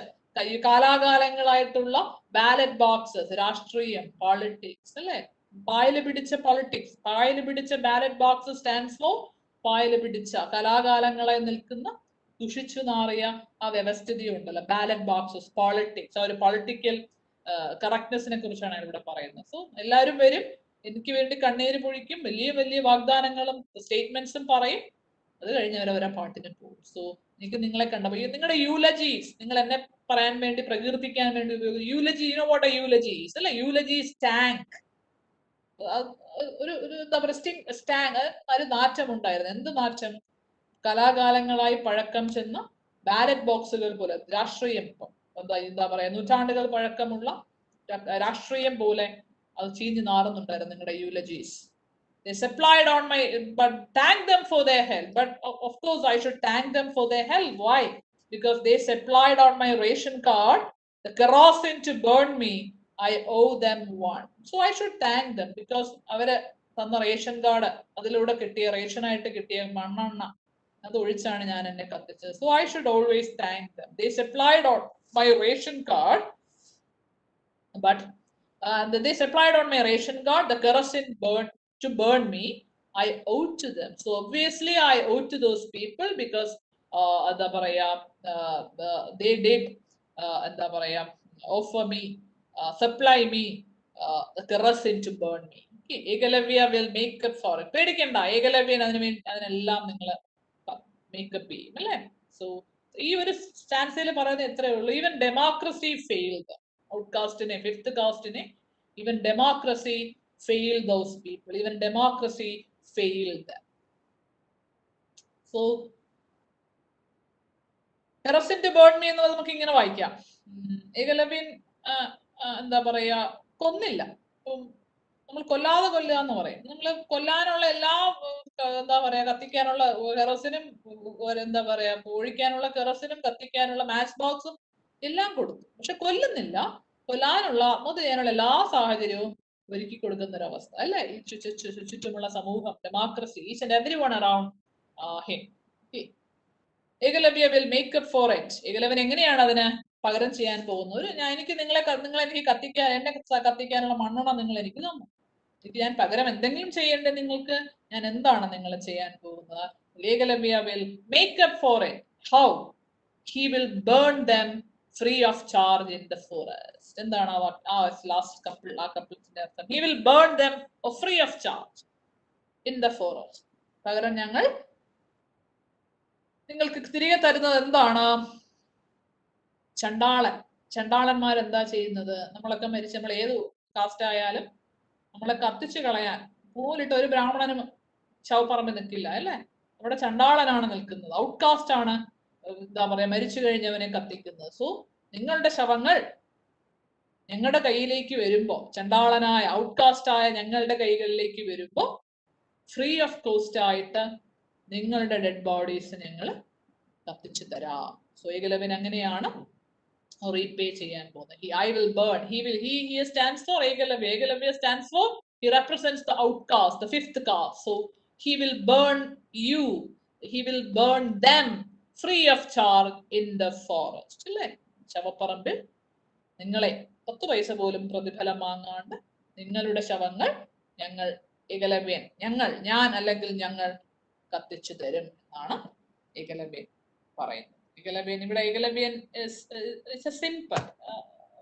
കാലാകാലങ്ങളായിട്ടുള്ള ബാലറ്റ് ബോക്സസ്, രാഷ്ട്രീയം, പോളിറ്റിക്സ് അല്ലെ, പായല് പിടിച്ച പൊളിറ്റിക്സ്, പായല് പിടിച്ച ബാലറ്റ് ബോക്സ് സ്റ്റാൻഡ്സ് ഫോർ പായല് പിടിച്ച കലാകാലങ്ങളായി നിൽക്കുന്ന ദുഷിച്ചു നാറിയ ആ വ്യവസ്ഥിതി ഉണ്ടല്ലോ, ബാലറ്റ് ബോക്സസ്, പോളിറ്റിക്സ്. ആ ഒരു പൊളിറ്റിക്കൽ കറക്റ്റ്നെസിനെ കുറിച്ചാണ് ഇവിടെ പറയുന്നത്. സോ എല്ലാവരും വരും, എനിക്ക് വേണ്ടി കണ്ണീര് പൊഴിക്കും, വലിയ വലിയ വാഗ്ദാനങ്ങളും സ്റ്റേറ്റ്മെന്റ്സും പറയും, അത് കഴിഞ്ഞ് അവരവരെ പാട്ടിന് പോകും. സോ എനിക്ക് നിങ്ങളെ കണ്ടപ്പോൾ നിങ്ങളുടെ യൂലജീസ്, നിങ്ങൾ എന്നെ പറയാൻ വേണ്ടി പ്രകീർത്തിക്കാൻ വേണ്ടി യൂലജി, യു നോ വാട്ട് എ യൂലജീസ് അല്ലെ, യൂലജീസ് ടാങ്ക്, ഒരു എന്താ പറയുക സ്റ്റാങ്, ഒരു നാറ്റം ഉണ്ടായിരുന്നു. എന്ത് നാറ്റം? കലാകാലങ്ങളായി പഴക്കം ചെന്ന ബാലറ്റ് ബോക്സുകൾ പോലെ, രാഷ്ട്രീയം എന്താ പറയാ നൂറ്റാണ്ടുകൾ പഴക്കമുള്ള രാഷ്ട്രീയം പോലെ അത് ചീഞ്ഞു നാറുന്നുണ്ടായിരുന്നു നിങ്ങളുടെ യൂലജീസ്. They supplied on my, but thank them for their help. But of course I should thank them for their help. Why? Because they supplied on my ration card the kerosene to burn me. I owe them one. So I should thank them because അവര് തന്ന ration card, അതിലൂടെ കിട്ടിയ റേഷനായിട്ട് കിട്ടിയ മണ്ണെണ്ണ അത് ഒഴിച്ചാണ് ഞാൻ എന്നെ കത്തിച്ചത്. So I should always thank them. They supplied on my ration card, but they supplied on my ration card the kerosene to burn me. I owe to them. So obviously I owe to those people because they did offer me, supply me the kerosene to burn me. Okay, Ekalavya will make up for it. പേടിക്കണ്ട, ഏകലവ്യൻ അതിനെല്ലാം നിങ്ങൾ makeup ചെയ്യും അല്ലേ. So ഈ ഒരു സ്റ്റാൻസിൽ പറയുന്നത് എത്രയേ ഉള്ളൂ. ഈവൻ ഡെമോക്രസി ഫെയിൽഡ്, ഔട്ട്കാസ്റ്റിനെ, ഫിഫ്ത്ത് കാസ്റ്റിനെ, even democracy failed those people. Even democracy failed them. So kerosene to burn me എന്നുള്ളത് നമുക്ക് ഇങ്ങനെ വായിക്കാം. ഏകലവ്യൻ എന്താ പറയാ കൊന്നില്ല, നമ്മൾ കൊല്ലാതെ കൊല്ലുക എന്ന് പറയും. നമ്മൾ കൊല്ലാനുള്ള എല്ലാ എന്താ പറയാ കത്തിക്കാനുള്ള കെറോസിനും, എന്താ പറയാ ഒഴിക്കാനുള്ള കെറോസിനും, കത്തിക്കാനുള്ള മാച്ച് ബോക്സും എല്ലാം കൊടുത്തു. പക്ഷെ കൊല്ലുന്നില്ല. കൊല്ലാനുള്ള, ആത്മഹത്യ ചെയ്യാനുള്ള എല്ലാ സാഹചര്യവും ഒരുക്കി കൊടുക്കുന്ന ഒരു അവസ്ഥ അല്ലെ. ഈ ചുറ്റുമുള്ള സമൂഹം, democracy, each and every one around him. Ekalavya will make up for it. Ekalavyan എങ്ങനെയാണ് അതിന് പകരം ചെയ്യാൻ പോകുന്നത്? എനിക്ക് നിങ്ങൾ എനിക്ക് കത്തിക്കാനുള്ള മണ്ണെണ്ണ നിങ്ങൾ എനിക്ക് തന്നു, എനിക്ക് ഞാൻ പകരം എന്തെങ്കിലും ചെയ്യേണ്ടത് നിങ്ങൾക്ക്, ഞാൻ എന്താണ് നിങ്ങൾ ചെയ്യാൻ പോകുന്നത്? Ekalavya will make up for it. How? He will burn them free of charge in the forest. എന്താണ് ആ ലാസ്റ്റ് കപ്പിൾ, ആ കപ്പിൾസിന്റെ അർത്ഥം? He will burn them free of charge in the forest. പകരം ഞങ്ങൾ നിങ്ങൾക്ക് തിരികെ തരുന്നത് എന്താണ്? ചണ്ടാളന്മാർ എന്താ ചെയ്യുന്നത്? നമ്മളൊക്കെ മരിച്ച്, നമ്മൾ ഏത് കാസ്റ്റ് ആയാലും നമ്മളെ കത്തിച്ചു കളയാൻ പോലിട്ട് ഒരു ബ്രാഹ്മണനും ശവപ്പറമ്പിൽ നിൽക്കില്ല അല്ലെ. അവിടെ ചണ്ടാളനാണ് നിൽക്കുന്നത്, ഔട്ട്കാസ്റ്റ് ആണ് എന്താ പറയാ മരിച്ചു കഴിഞ്ഞവനെ കത്തിക്കുന്നത്. സോ നിങ്ങളുടെ ശവങ്ങൾ ഞങ്ങളുടെ കയ്യിലേക്ക് വരുമ്പോ, ചണ്ടാളനായ ഔട്ട്കാസ്റ്റ് ആയ ഞങ്ങളുടെ കൈകളിലേക്ക് വരുമ്പോ ഫ്രീ ഓഫ് കോസ്റ്റ് ആയിട്ട് നിങ്ങളുടെ ഡെഡ് ബോഡീസ് ഞങ്ങൾ കത്തിച്ചു തരാം. സോ ഏകലവ്യൻ അങ്ങനെയാണ് റീപേ ചെയ്യാൻ പോകുന്നത്. I will burn. He stands for Ekalavya. Ekalavya stands for, he represents the outcast, the fifth caste. So he will burn you. He will burn them free of charge in the forest. അല്ലേ? ശവപ്പറമ്പിൽ നിങ്ങളെ 10 പൈസ പോലും പ്രതിഫലം വാങ്ങാണ്ട് നിങ്ങളുടെ ശവങ്ങൾ ഞങ്ങൾ ഏകലവ്യൻ, ഞാൻ അല്ലെങ്കിൽ ഞങ്ങൾ കത്തിച്ചു തരും എന്നാണ് ഏകലവ്യൻ പറയുന്നത്. ഏകലവ്യൻ ഇവിടെ ഏകലവ്യൻ സിമ്പിൾ,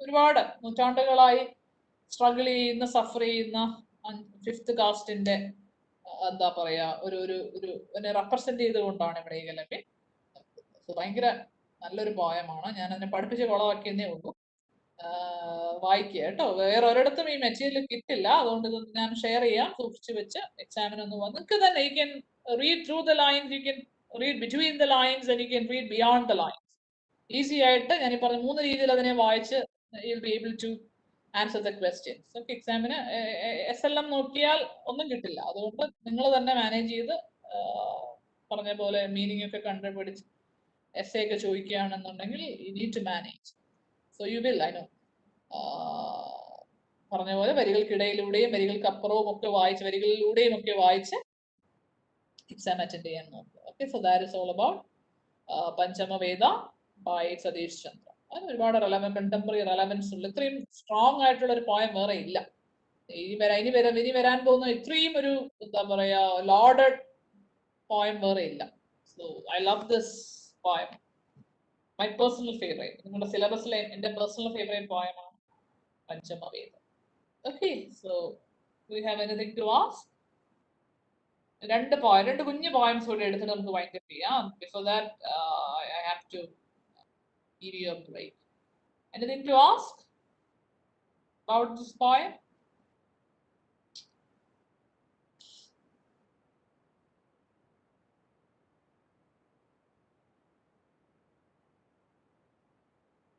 ഒരുപാട് നൂറ്റാണ്ടുകളായി സ്ട്രഗിൾ ചെയ്യുന്ന, സഫർ ചെയ്യുന്ന ഫിഫ്ത്ത് കാസ്റ്റിന്റെ എന്താ പറയാ ഒരു ഒരു ഒരു റെപ്രസെന്റ് ചെയ്തുകൊണ്ടാണ് ഇവിടെ ഏകലവ്യൻ. ഭയങ്കര നല്ലൊരു പോയമാണ്. ഞാൻ അതിനെ പഠിപ്പിച്ച് കുളമാക്കിയെന്നേ ഉള്ളൂ. വായിക്കുക കേട്ടോ. വേറെ ഒരിടത്തും ഈ മെറ്റീരിയൽ കിട്ടില്ല, അതുകൊണ്ട് ഇത് ഞാൻ ഷെയർ ചെയ്യാം. സൂക്ഷിച്ചു വെച്ച് എക്സാമിനൊന്ന് വന്ന് നിങ്ങൾക്ക് തന്നെ you can read through the lines, you can read between the lines and you can read beyond the lines. Easy ആയിട്ട് ഞാൻ ഈ പറഞ്ഞ 3 രീതിയിൽ അതിനെ വായിച്ച് you will be able to answer the questions. Okay, എക്സാമിന് SLM നോക്കിയാൽ ഒന്നും കിട്ടില്ല. അതുകൊണ്ട് നിങ്ങൾ തന്നെ മാനേജ് ചെയ്ത് പറഞ്ഞ പോലെ മീനിങ് ഒക്കെ കണ്ടുപിടിച്ച് essay ഒക്കെ ചോദിക്കുകയാണെന്നുണ്ടെങ്കിൽ you need to manage. So you will, I know. പറഞ്ഞ പോലെ വരികൾക്കിടയിലൂടെയും വരികൾക്കപ്പുറവും ഒക്കെ വായിച്ച്, വരികളിലൂടെയും ഒക്കെ വായിച്ച് എക്സാം അറ്റൻഡ് ചെയ്യാൻ നോക്കുക. Okay, so that is all about Panchamaveda by Satish Chandra. അത് ഒരുപാട് കണ്ടംപററി റെലവൻസ് ഉള്ള, ഇത്രയും സ്ട്രോങ് ആയിട്ടുള്ള ഒരു പോയം വേറെ ഇല്ല. ഇനി വരാൻ പോകുന്ന ഇത്രയും ഒരു എന്താ പറയാ ലോഡഡ് പോയം വേറെ ഇല്ല. So I love this poem. My personal favourite, നിങ്ങളുടെ സിലബസിലെ എൻ്റെ പേഴ്സണൽ ഫേവറേറ്റ് പോയമാണ് Panchamaveda. Okay, so we have anything to ask? രണ്ട് കുഞ്ഞു പോയംസ് കൂടെ എടുത്തിട്ട് നമുക്ക് വൈൻഡപ്പ് ചെയ്യാം. Before that I have to give you a break. Anything to ask about this poem?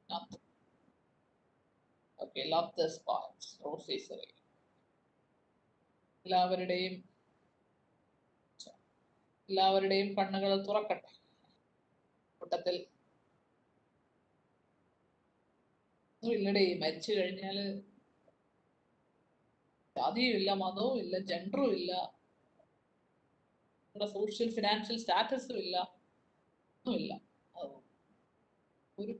Nothing. Okay, love this poem. Rosy Sari. എല്ലാവരുടെയും കണ്ണുകൾ തുറക്കട്ടെ. കൂട്ടത്തിൽ ഇല്ലടേ, മരിച്ചു കഴിഞ്ഞാല് ജാതിയും ഇല്ല, മതവും ഇല്ല, ജെൻഡറും ഇല്ല, സോഷ്യൽ ഫിനാൻഷ്യൽ സ്റ്റാറ്റസും ഇല്ല, ഒന്നുമില്ല. ഒരു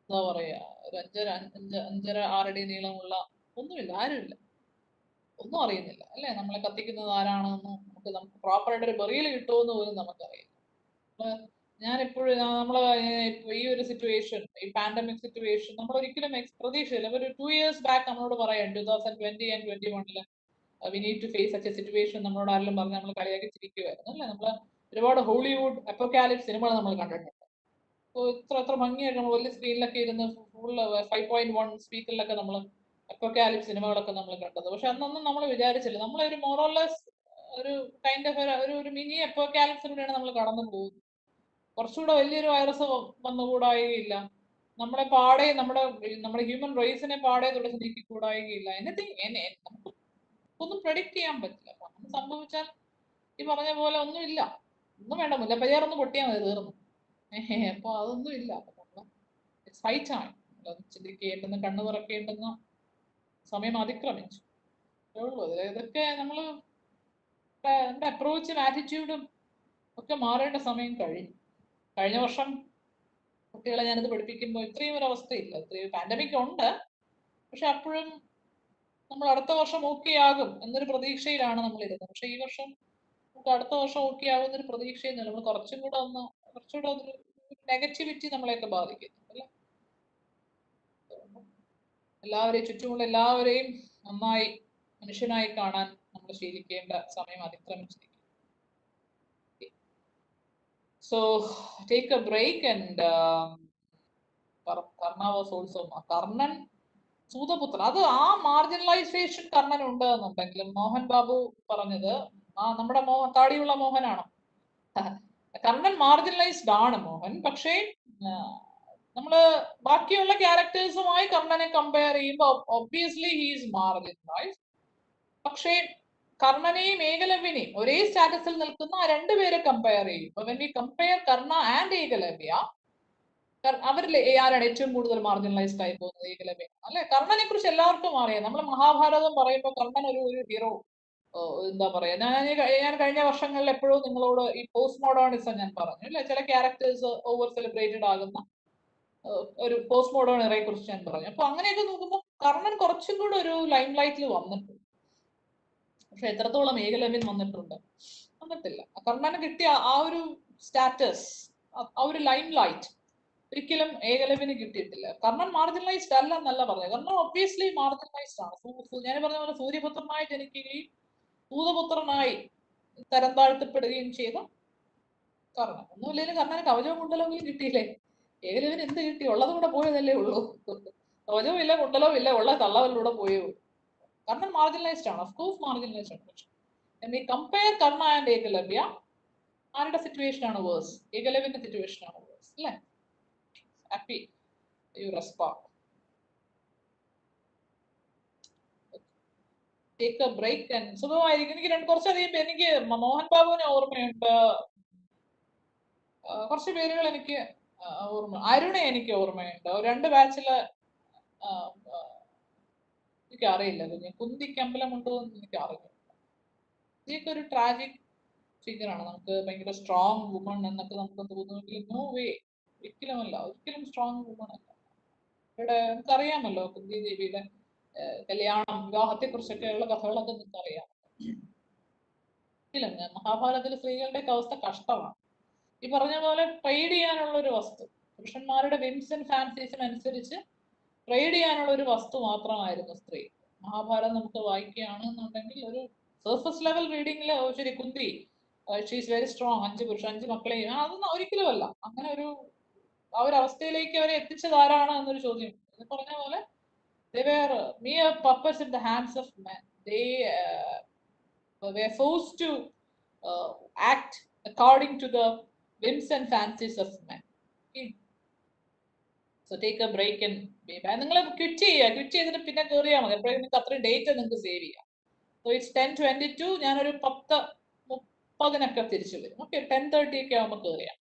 എന്താ പറയാ, ഒരു 5.5 അടി നീളമുള്ള ഒന്നുമില്ല, ആരുമില്ല, ഒന്നും അറിയുന്നില്ല അല്ലേ? നമ്മളെ കത്തിക്കുന്നത് ആരാണെന്ന് നമുക്ക് പ്രോപ്പറായിട്ട് ഒരു ബറിയൽ കിട്ടുമെന്ന് പോലും നമുക്കറിയില്ല. ഞാനെപ്പോഴും നമ്മളെ ഈ ഒരു സിറ്റുവേഷൻ, ഈ പാൻഡമിക് സിറ്റുവേഷൻ നമ്മൾ ഒരിക്കലും പ്രതീക്ഷയില്ല. ഒരു 2 years ബാക്ക് നമ്മളോട് പറയാം 2020 and 2021 we need to face such a situation. നമ്മളോട് ആരെങ്കിലും പറഞ്ഞ് നമ്മൾ കളിയാക്കി ചിരിക്കുമായിരുന്നു അല്ലേ? നമ്മൾ ഒരുപാട് ഹോളിവുഡ് അപ്പോക്കാലിപ്സ് സിനിമകൾ നമ്മൾ കണ്ടിട്ടുണ്ട്. എത്ര ഭംഗിയായിട്ട് നമ്മൾ വലിയ സ്ക്രീനിലൊക്കെ ഇരുന്ന് ഫുൾ 5.1 സ്പീക്കറിലൊക്കെ നമ്മൾ അപ്പോക്കാലിപ്സ് സിനിമകളൊക്കെ നമ്മൾ കണ്ടത്. പക്ഷെ അന്നൊന്നും നമ്മൾ വിചാരിച്ചില്ല, നമ്മളൊരു മോറോലെസ് ഒരു കൈൻഡ് ഓഫ് ഒരു മിനി അപ്പോക്കാലിപ്സിലൂടെയാണ് നമ്മൾ കടന്നു പോകുന്നത്. കുറച്ചുകൂടെ വലിയൊരു വൈറസ് വന്നുകൂടായികയില്ല, നമ്മളെ പാടെ നമ്മുടെ ഹ്യൂമൻ റേസിനെ പാടെ തുടച്ച് നീക്കിക്കൂടായികയില്ല. നമുക്ക് ഒന്നും പ്രഡിക്റ്റ് ചെയ്യാൻ പറ്റില്ല. അപ്പൊ അങ്ങനെ സംഭവിച്ചാൽ ഈ പറഞ്ഞ പോലെ ഒന്നുമില്ല, ഒന്നും വേണ്ട, മുല്ലപ്പെരിയാറൊന്ന് പൊട്ടിയാൽ മതി, തീർന്നു. അപ്പൊ അതൊന്നും ഇല്ല. ഫൈറ്റാണ്, ചിന്തിക്കേണ്ടെന്ന്, കണ്ണു തുറക്കേണ്ടെന്ന് സമയം അതിക്രമിച്ചു. ഇതൊക്കെ നമ്മൾ നമ്മുടെ അപ്രോച്ചും ആറ്റിറ്റ്യൂഡും ഒക്കെ മാറേണ്ട സമയം കഴിഞ്ഞ വർഷം കുട്ടികളെ ഞാനത് പഠിപ്പിക്കുമ്പോൾ ഇത്രയും ഒരു അവസ്ഥയില്ല. ഇത്രയും പാൻഡമിക് ഉണ്ട്, പക്ഷെ അപ്പോഴും നമ്മൾ അടുത്ത വർഷം ഓക്കെ ആകും എന്നൊരു പ്രതീക്ഷയിലാണ് നമ്മൾ ഇരുന്നത്. പക്ഷെ ഈ വർഷം നമുക്ക് അടുത്ത വർഷം ഓക്കെ ആകുന്നൊരു പ്രതീക്ഷയിൽ നമ്മൾ കുറച്ചുകൂടെ അതൊരു നെഗറ്റിവിറ്റി നമ്മളെയൊക്കെ ബാധിക്കുന്നു അല്ലേ? എല്ലാവരെയും, ചുറ്റുമുള്ള എല്ലാവരെയും നന്നായി മനുഷ്യനായി കാണാൻ നമ്മൾ ശീലിക്കേണ്ട സമയം അതിക്രമിച്ചിരിക്കും. So take a break and Karna was also Karnan സൂതപുത്രൻ, അത് ആ മാർജിനലൈസേഷൻ കർണൻ ഉണ്ട് എന്നുണ്ടെങ്കിലും മോഹൻ ബാബു പറഞ്ഞത് നമ്മുടെ താടിയുള്ള മോഹനാണ്. കർണൻ മാർജിനലൈസ്ഡ് ആണ് മോഹൻ. പക്ഷേ നമ്മള് ബാക്കിയുള്ള ക്യാരക്ടേഴ്സുമായി കർണനെ കമ്പയർ ചെയ്യുമ്പോൾ ഒബ്വിയസ്ലി ഹീസ് മാർജിനലൈസ്ഡ്. പക്ഷേ കർണനെയും ഏകലവ്യനെയും ഒരേ സ്റ്റാറ്റസിൽ നിൽക്കുന്ന ആ രണ്ടുപേരെ കമ്പയർ ചെയ്യും. അപ്പൊ when we compare Karna and Ekalavya, അവരിൽ ആരാണ് ഏറ്റവും കൂടുതൽ മാർജിനലൈസ്ഡ് ആയി പോകുന്നത്? ഏകലവ്യ അല്ലെ? കർണനെ കുറിച്ച് എല്ലാവർക്കും അറിയാം. നമ്മൾ മഹാഭാരതം പറയുമ്പോൾ കർണൻ ഒരു ഹീറോ, എന്താ പറയാ, ഞാൻ കഴിഞ്ഞ വർഷങ്ങളിൽ എപ്പോഴും നിങ്ങളോട് ഈ പോസ്റ്റ് മോഡേണിസം ഞാൻ പറഞ്ഞു അല്ലെ, ചില ക്യാരക്ടേഴ്സ് ഓവർ സെലിബ്രേറ്റഡ് ആകുന്ന ഒരു പോസ്റ്റ് മോഡേൺ ഇറയെ കുറിച്ച് ഞാൻ പറഞ്ഞു. അപ്പൊ അങ്ങനെയൊക്കെ നോക്കുമ്പോൾ കർണൻ കുറച്ചും കൂടെ ഒരു ലൈം ലൈറ്റിൽ വന്നിട്ടുണ്ട്. പക്ഷെ എത്രത്തോളം ഏകലവ്യൻ വന്നിട്ടില്ല. കർണന് കിട്ടിയ ആ ഒരു സ്റ്റാറ്റസ്, ആ ഒരു ലൈം ലൈറ്റ് ഒരിക്കലും ഏകലവ്യന് കിട്ടിയിട്ടില്ല. കർണൻ മാർജിനലൈസ്ഡ് അല്ല എന്നല്ല പറഞ്ഞത്. കർണൻ ഒബ്വിയസ്ലി മാർജിനലൈസ്ഡ് ആണ്. ഞാൻ പറഞ്ഞ പോലെ സൂര്യപുത്രനായി ജനിക്കുകയും ഭൂതപുത്രനായി തരം താഴ്ത്തപ്പെടുകയും ചെയ്ത കർണൻ. ഒന്നുമില്ലെങ്കിലും കർണന് കവചവും കുണ്ടലവും കിട്ടിയില്ലേ? ഏകലവ്യന് എന്ത് കിട്ടി? ഉള്ളത് കൂടെ പോയതല്ലേ ഉള്ളൂ. കവചവും ഇല്ല, കുണ്ടലവും ഇല്ല, ഉള്ള തള്ളവരിലൂടെ പോയേ ഉള്ളൂ. കർണൻ മാർജിനലൈസ്ഡ് ആണ്, ഓഫ് കോഴ്സ് മാർജിനലൈസ്ഡ് ആണ്. പക്ഷെ കമ്പയർ കർണ ആൻഡ് ഏകലവ്യ, ആരുടെ സിറ്റുവേഷൻ ആണ് വേഴ്സ്? ഏകലവ്യന്റെ സിറ്റുവേഷൻ ആണ് വേഴ്സ് അല്ലേ? Happy you respond. Take a break and സുഖമായിരിക്കും. എനിക്ക് കുറച്ചധികം എനിക്ക് മോഹൻ ബാബുവിനെ ഓർമ്മയുണ്ട്, കുറച്ച് പേരുകൾ എനിക്ക് ഓർമ്മ, അരുണെ എനിക്ക് ഓർമ്മയുണ്ട്. രണ്ട് ബാച്ചില് എനിക്ക് അറിയില്ല, കുന്തിക്ക് അമ്പലമുണ്ടോ എന്ന് എനിക്ക് അറിയില്ല. ഇതൊക്കെ ഒരു ട്രാജിക് ഫിഗറാണ്. നമുക്ക് ഭയങ്കര സ്ട്രോങ് വുമൺ എന്നൊക്കെ നമുക്ക് തോന്നുമെങ്കിൽ നോ വേ, ഒരിക്കലും സ്ട്രോങ് വുമൺ അല്ല. ഇവിടെ നമുക്കറിയാമല്ലോ കുന്തി ദേവിയുടെ കല്യാണം, വിവാഹത്തെ കുറിച്ചൊക്കെയുള്ള കഥകളൊക്കെ നിങ്ങൾക്ക് അറിയാം. മഹാഭാരതത്തിലെ സ്ത്രീകളുടെ അവസ്ഥ കഷ്ടമാണ്. ഈ പറഞ്ഞ പോലെ ട്രേഡ് ചെയ്യാനുള്ള ഒരു വസ്തു, പുരുഷന്മാരുടെ വിംസ് ആൻഡ് ഫാൻസീസിനനുസരിച്ച് ട്രേഡ് ചെയ്യാനുള്ള ഒരു വസ്തു മാത്രമായിരുന്നു സ്ത്രീ. മഹാഭാരതം നമുക്ക് വായിക്കുകയാണെന്നുണ്ടെങ്കിൽ ഒരു സർഫസ് ലെവൽ റീഡിങ്ങിൽ ശരി കുന്തി ഷീസ് വെരി സ്ട്രോങ്, 5 മക്കളെ, അതൊന്നും ഒരിക്കലും അല്ല. അങ്ങനെ ആ ഒരു അവസ്ഥയിലേക്ക് അവരെ എത്തിച്ചത് ആരാണ് എന്നൊരു ചോദ്യം. എന്ന് പറഞ്ഞ പോലെ they were mere puppets in the hands of men. They were forced to act according to the whims and fancies of men. Okay. So take a break and നിങ്ങൾ ക്വിറ്റ് ചെയ്തിട്ട് പിന്നെ കയറിയാൽ മതി. എപ്പോഴും നിങ്ങൾക്ക് അത്രയും ഡേറ്റ് നിങ്ങൾക്ക് സേവ് ചെയ്യാം. So it's 10:22. ഞാനൊരു 10:30 തിരിച്ചു വരും. ഓക്കെ, 10:30 ഒക്കെ ആകുമ്പോൾ കയറിയാം.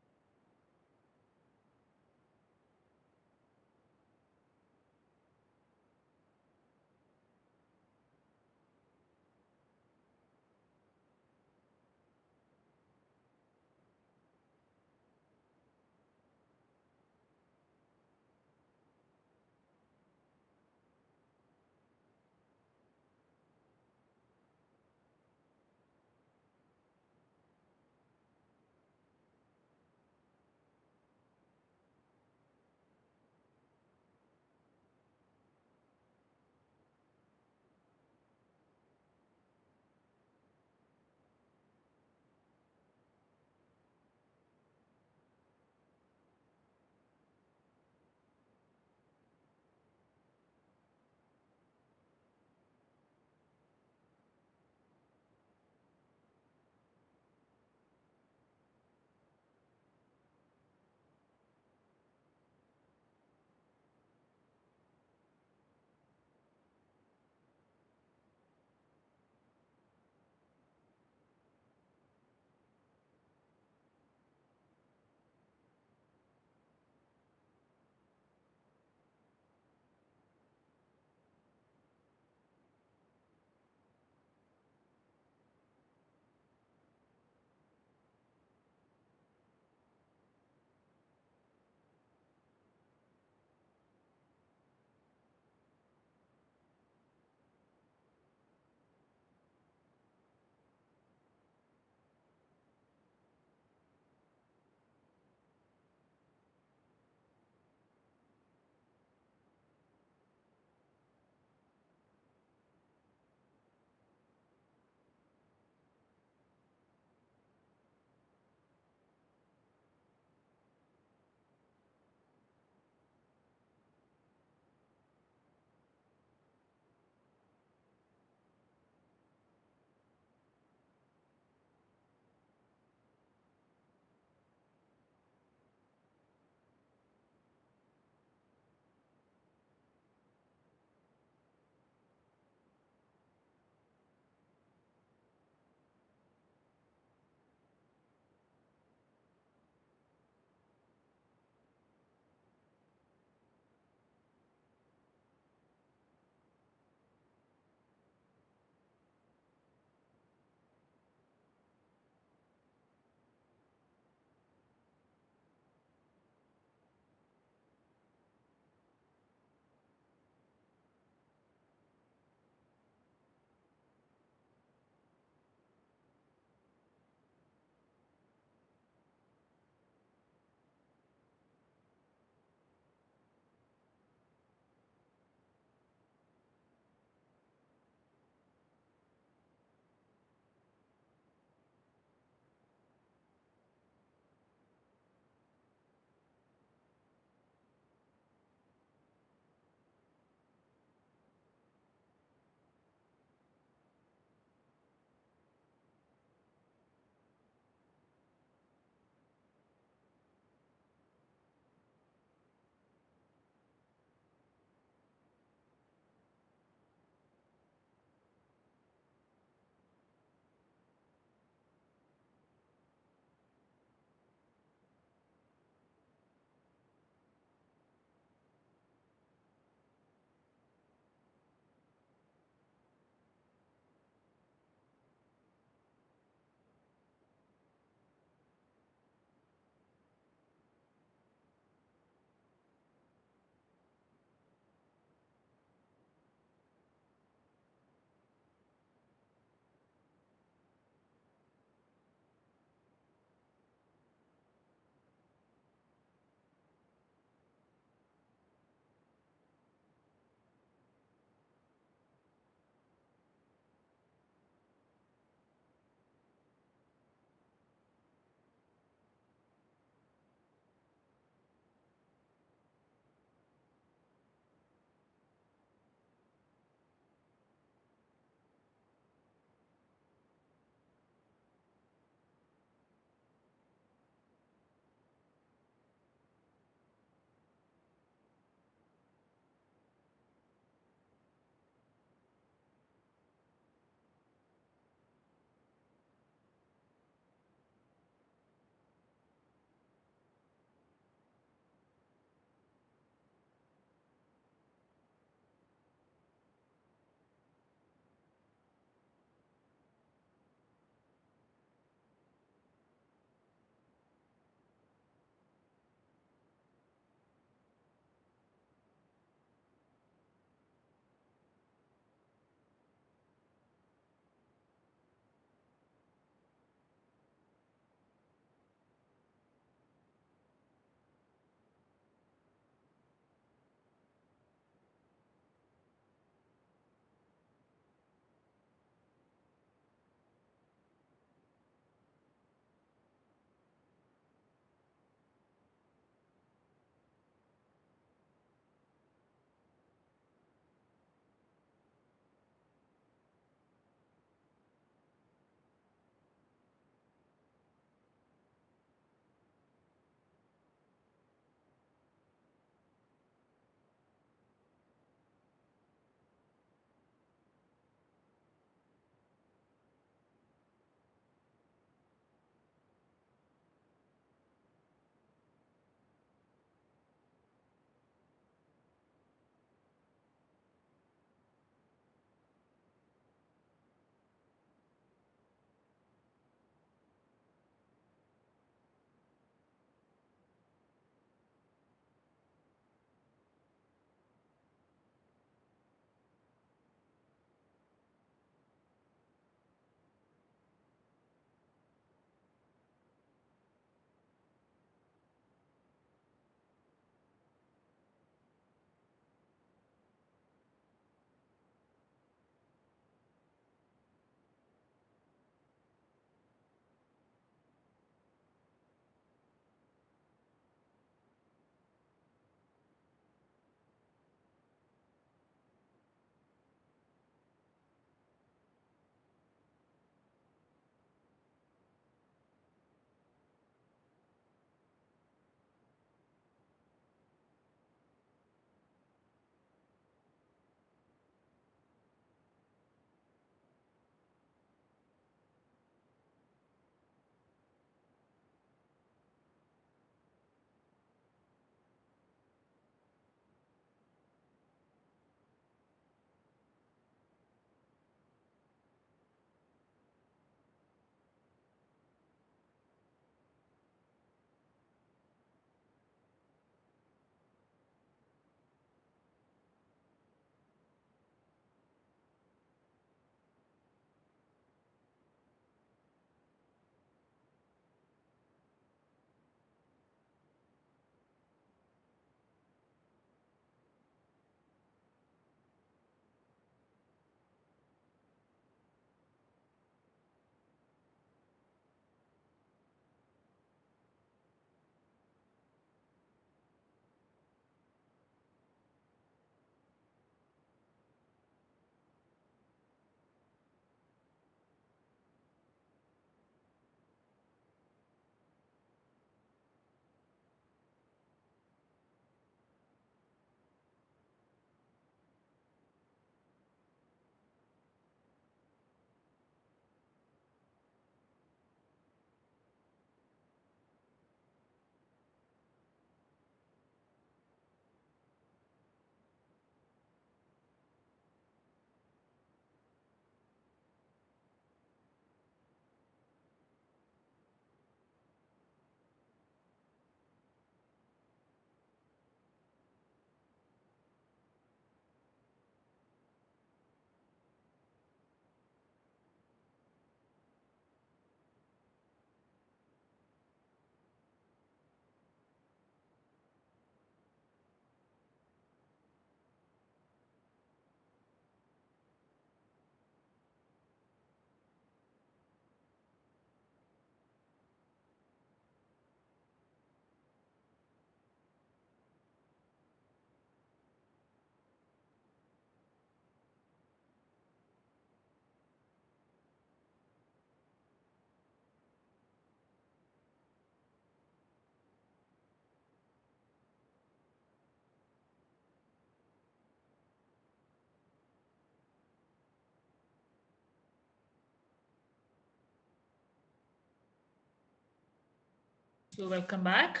So welcome back.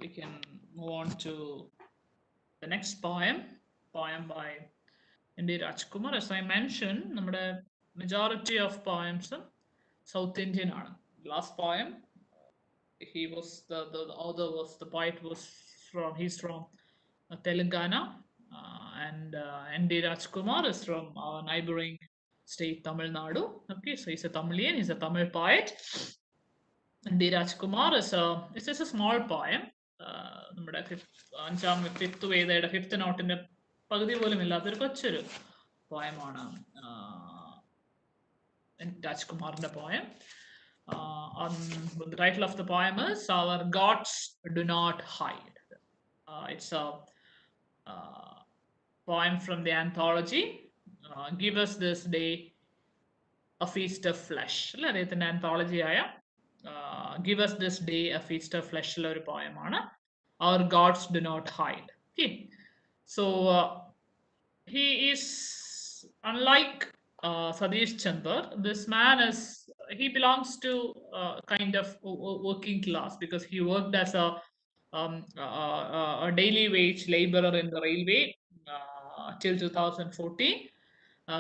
We can move on to the next poem by N.D. Rajkumar. As I mentioned, the majority of poems South Indian are. Last poem, he was the author was the poet was he's from Telangana, and N.D. Rajkumar is from our neighboring state Tamil Nadu. Okay, so he's a Tamilian, he's a Tamil poet. D. Rajkumar is it's just a small poem. നമ്മുടെ അഞ്ചാം fifth വേദയുടെ fifth നോട്ടിന്റെ പകുതി പോലും ഇല്ലാത്തൊരു കൊച്ചൊരു പോയമാണ് രാജ്കുമാറിന്റെ poem. The title of the poem is Our Gods Do Not Hide. It's a poem from the anthology Give Us This Day a Feast of Flesh. അല്ലേ അദ്ദേഹത്തിന്റെ anthology ആയ Give Us This Day a Feast of Flesh ഒരു പോയമാണ്. Our Gods Do Not Hide. Okay. So he is unlike Sadish Chandar. This man he belongs to kind of working class because he worked as a daily wage laborer in the railway till 2014.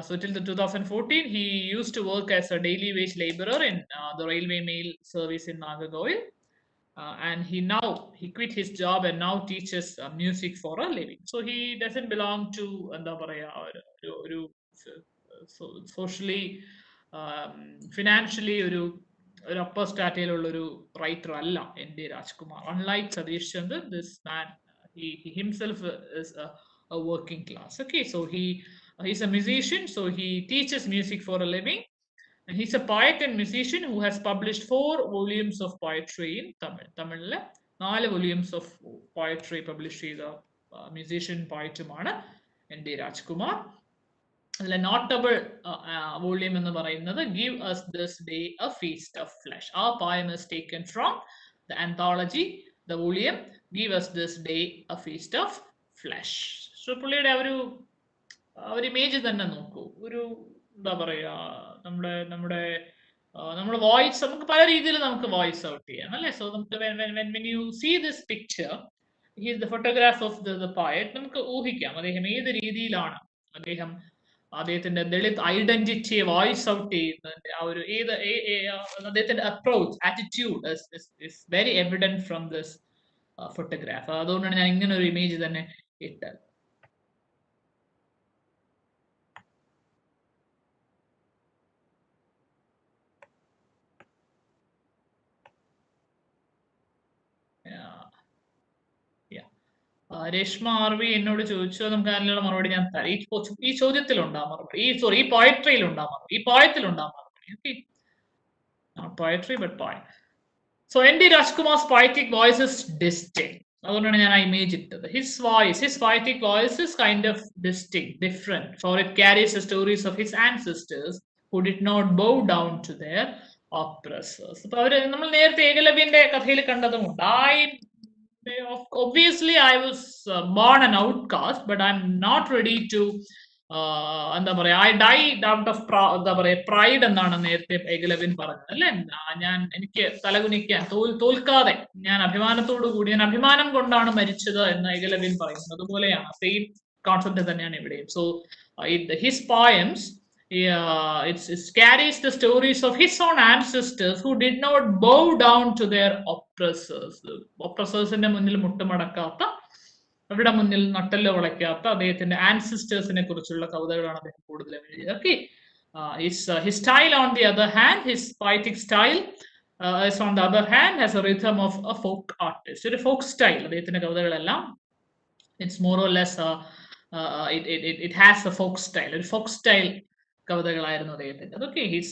So till the 2014, he used to work as a daily wage laborer in the railway mail service in Nagarcoil. And he quit his job and now teaches music for a living. So he doesn't belong to socially, financially ഒരു upper സ്റ്റാറ്റയിലുള്ള ഒരു writer അല്ല N.D. Rajkumar. Unlike Sadish Chandar, this man he himself is a working class. Okay, so he's a musician, so he teaches music for a living. And he's a poet and musician who has published 4 volumes of poetry in Tamil. Tamil 4 volumes of poetry published ചെയ്ത musician poetമാണ് N.D. Rajkumar. അതിലെ notable volume എന്ന് പറയുന്നത് Give Us This Day a Feast of Flesh. Our poem is taken from the anthology, the volume Give Us This Day a Feast of Flesh. So പുള്ളിയുടെ ഒരു image തന്നെ നോക്കൂ. ഒരു എന്താ പറയാ നമ്മുടെ വോയിസ് നമുക്ക് പല രീതിയിൽ നമുക്ക് വോയിസ് ഔട്ട് ചെയ്യാം അല്ലേ. സോ നമുക്ക് when you see this picture, he is the photograph of the poet, നമുക്ക് ഊഹിക്കാം അദ്ദേഹം ഏത് രീതിയിലാണ് അദ്ദേഹത്തിന്റെ ദളിത് ഐഡന്റിറ്റിയെ വോയിസ് ഔട്ട് ചെയ്യുന്നതിന്റെ ആ ഒരു അദ്ദേഹത്തിന്റെ approach attitude is very evident from this photograph. അതുകൊണ്ടാണ് ഞാൻ ഇങ്ങനെ ഒരു ഇമേജ് തന്നെ ഇട്ടത്. രേഷ്മ ആർവി എന്നോട് ചോദിച്ചു, നമുക്ക് അതിനുള്ള മറുപടി ഞാൻ തരാം. ഈ ചോദ്യത്തിലുണ്ടാ മറുപടി, ഈ പോയട്രിയിലുണ്ടാ മറുപടി, ഈ പോയത്തിലുണ്ടാ മറുപടി. Not poetry but poem. So N.D. Rajkumar's poetic voice is distinct. അതുകൊണ്ടാണ് ഞാൻ ആ ഇമേജ് ഇട്ടത്. His poetic voice is kind of distinct, different, for it carries the stories of his ancestors who did not bow down to their oppressors. അപ്പൊ നമ്മൾ നേരത്തെ ഏകലവ്യന്റെ കഥയിൽ കണ്ടതുമുണ്ട്. Obviously I was born an outcast, but I'm not ready to എന്താ പറയാ, I died out of എന്താ പറയാ pride എന്നാണ് നേരത്തെ ഏകലവ്യൻ പറഞ്ഞത് അല്ലെ. എനിക്ക് തലകുനിക്കാൻ തോൽക്കാതെ ഞാൻ അഭിമാനത്തോടു കൂടി, ഞാൻ അഭിമാനം കൊണ്ടാണ് മരിച്ചത് എന്ന് ഏകലവ്യൻ പറയുന്നത്. അതുപോലെയാണ്, സെയിം കോൺസെപ്റ്റ് തന്നെയാണ് ഇവിടെയും. So his poems, it carries the stories of his own ancestors who did not bow down to their oppressors. Oppressorsന്റെ മുന്നിൽ മുട്ടുമടക്കാത്ത, അവരുടെ മുന്നിൽ നട്ടല് വളയ്ക്കാത്ത അദ്ദേഹത്തിന്റെ ആൻസിസ്റ്റേഴ്സിനെ കുറിച്ചുള്ള കവിതകളാണ് അദ്ദേഹം കൂടുതലും എഴുതിയത്. Okay, his style on the other hand, his poetic style is on the other hand has a rhythm of a folk artist. ഒരു folk style അദ്ദേഹത്തിന്റെ കവിതകളെല്ലാം, it's more or less it has a folk style, ഒരു folk style കവിതകളായിരുന്നു അദ്ദേഹത്തിന്റെ. Okay, his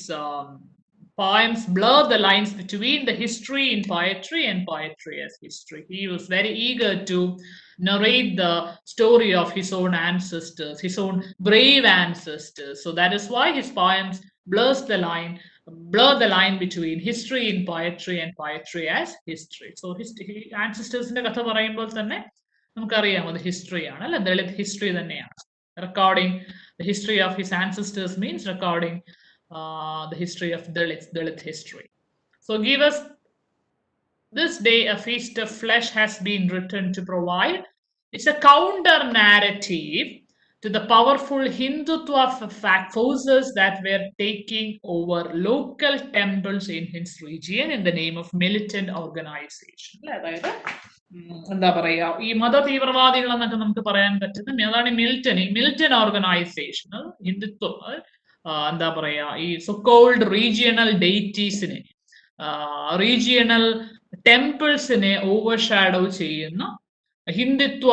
poems blur the lines between the history in poetry and poetry as history. He was very eager to narrate the story of his own ancestors, his own brave ancestors. So that is why his poems blur the line between history in poetry and poetry as history. So ancestors-ന്റെ കഥ പറയുമ്പോൾ തന്നെ നമുക്കറിയാം അത് history ആണ് അല്ലെ, Dalit history തന്നെയാണ്. Recording the history of his ancestors means recording the history of Dalit history. So give us This day a feast of flesh has been written to provide. It's a counter narrative to the powerful Hindutva forces that were taking over local temples in his region in the name of militant organization. അതായത് എന്താ പറയാ ഈ മത തീവ്രവാദികൾ എന്നൊക്കെ നമുക്ക് പറയാൻ പറ്റുന്ന അതാണ് മിലിറ്റൻ ഓർഗനൈസേഷൻ ഹിന്ദുത്വം എന്താ പറയാ ഈ സൊക്കോൾഡ് റീജിയണൽ ഡെയ്റ്റീസിനെ റീജിയണൽ ടെമ്പിൾസിനെ ഓവർഷാഡോ ചെയ്യുന്ന ഹിന്ദുത്വ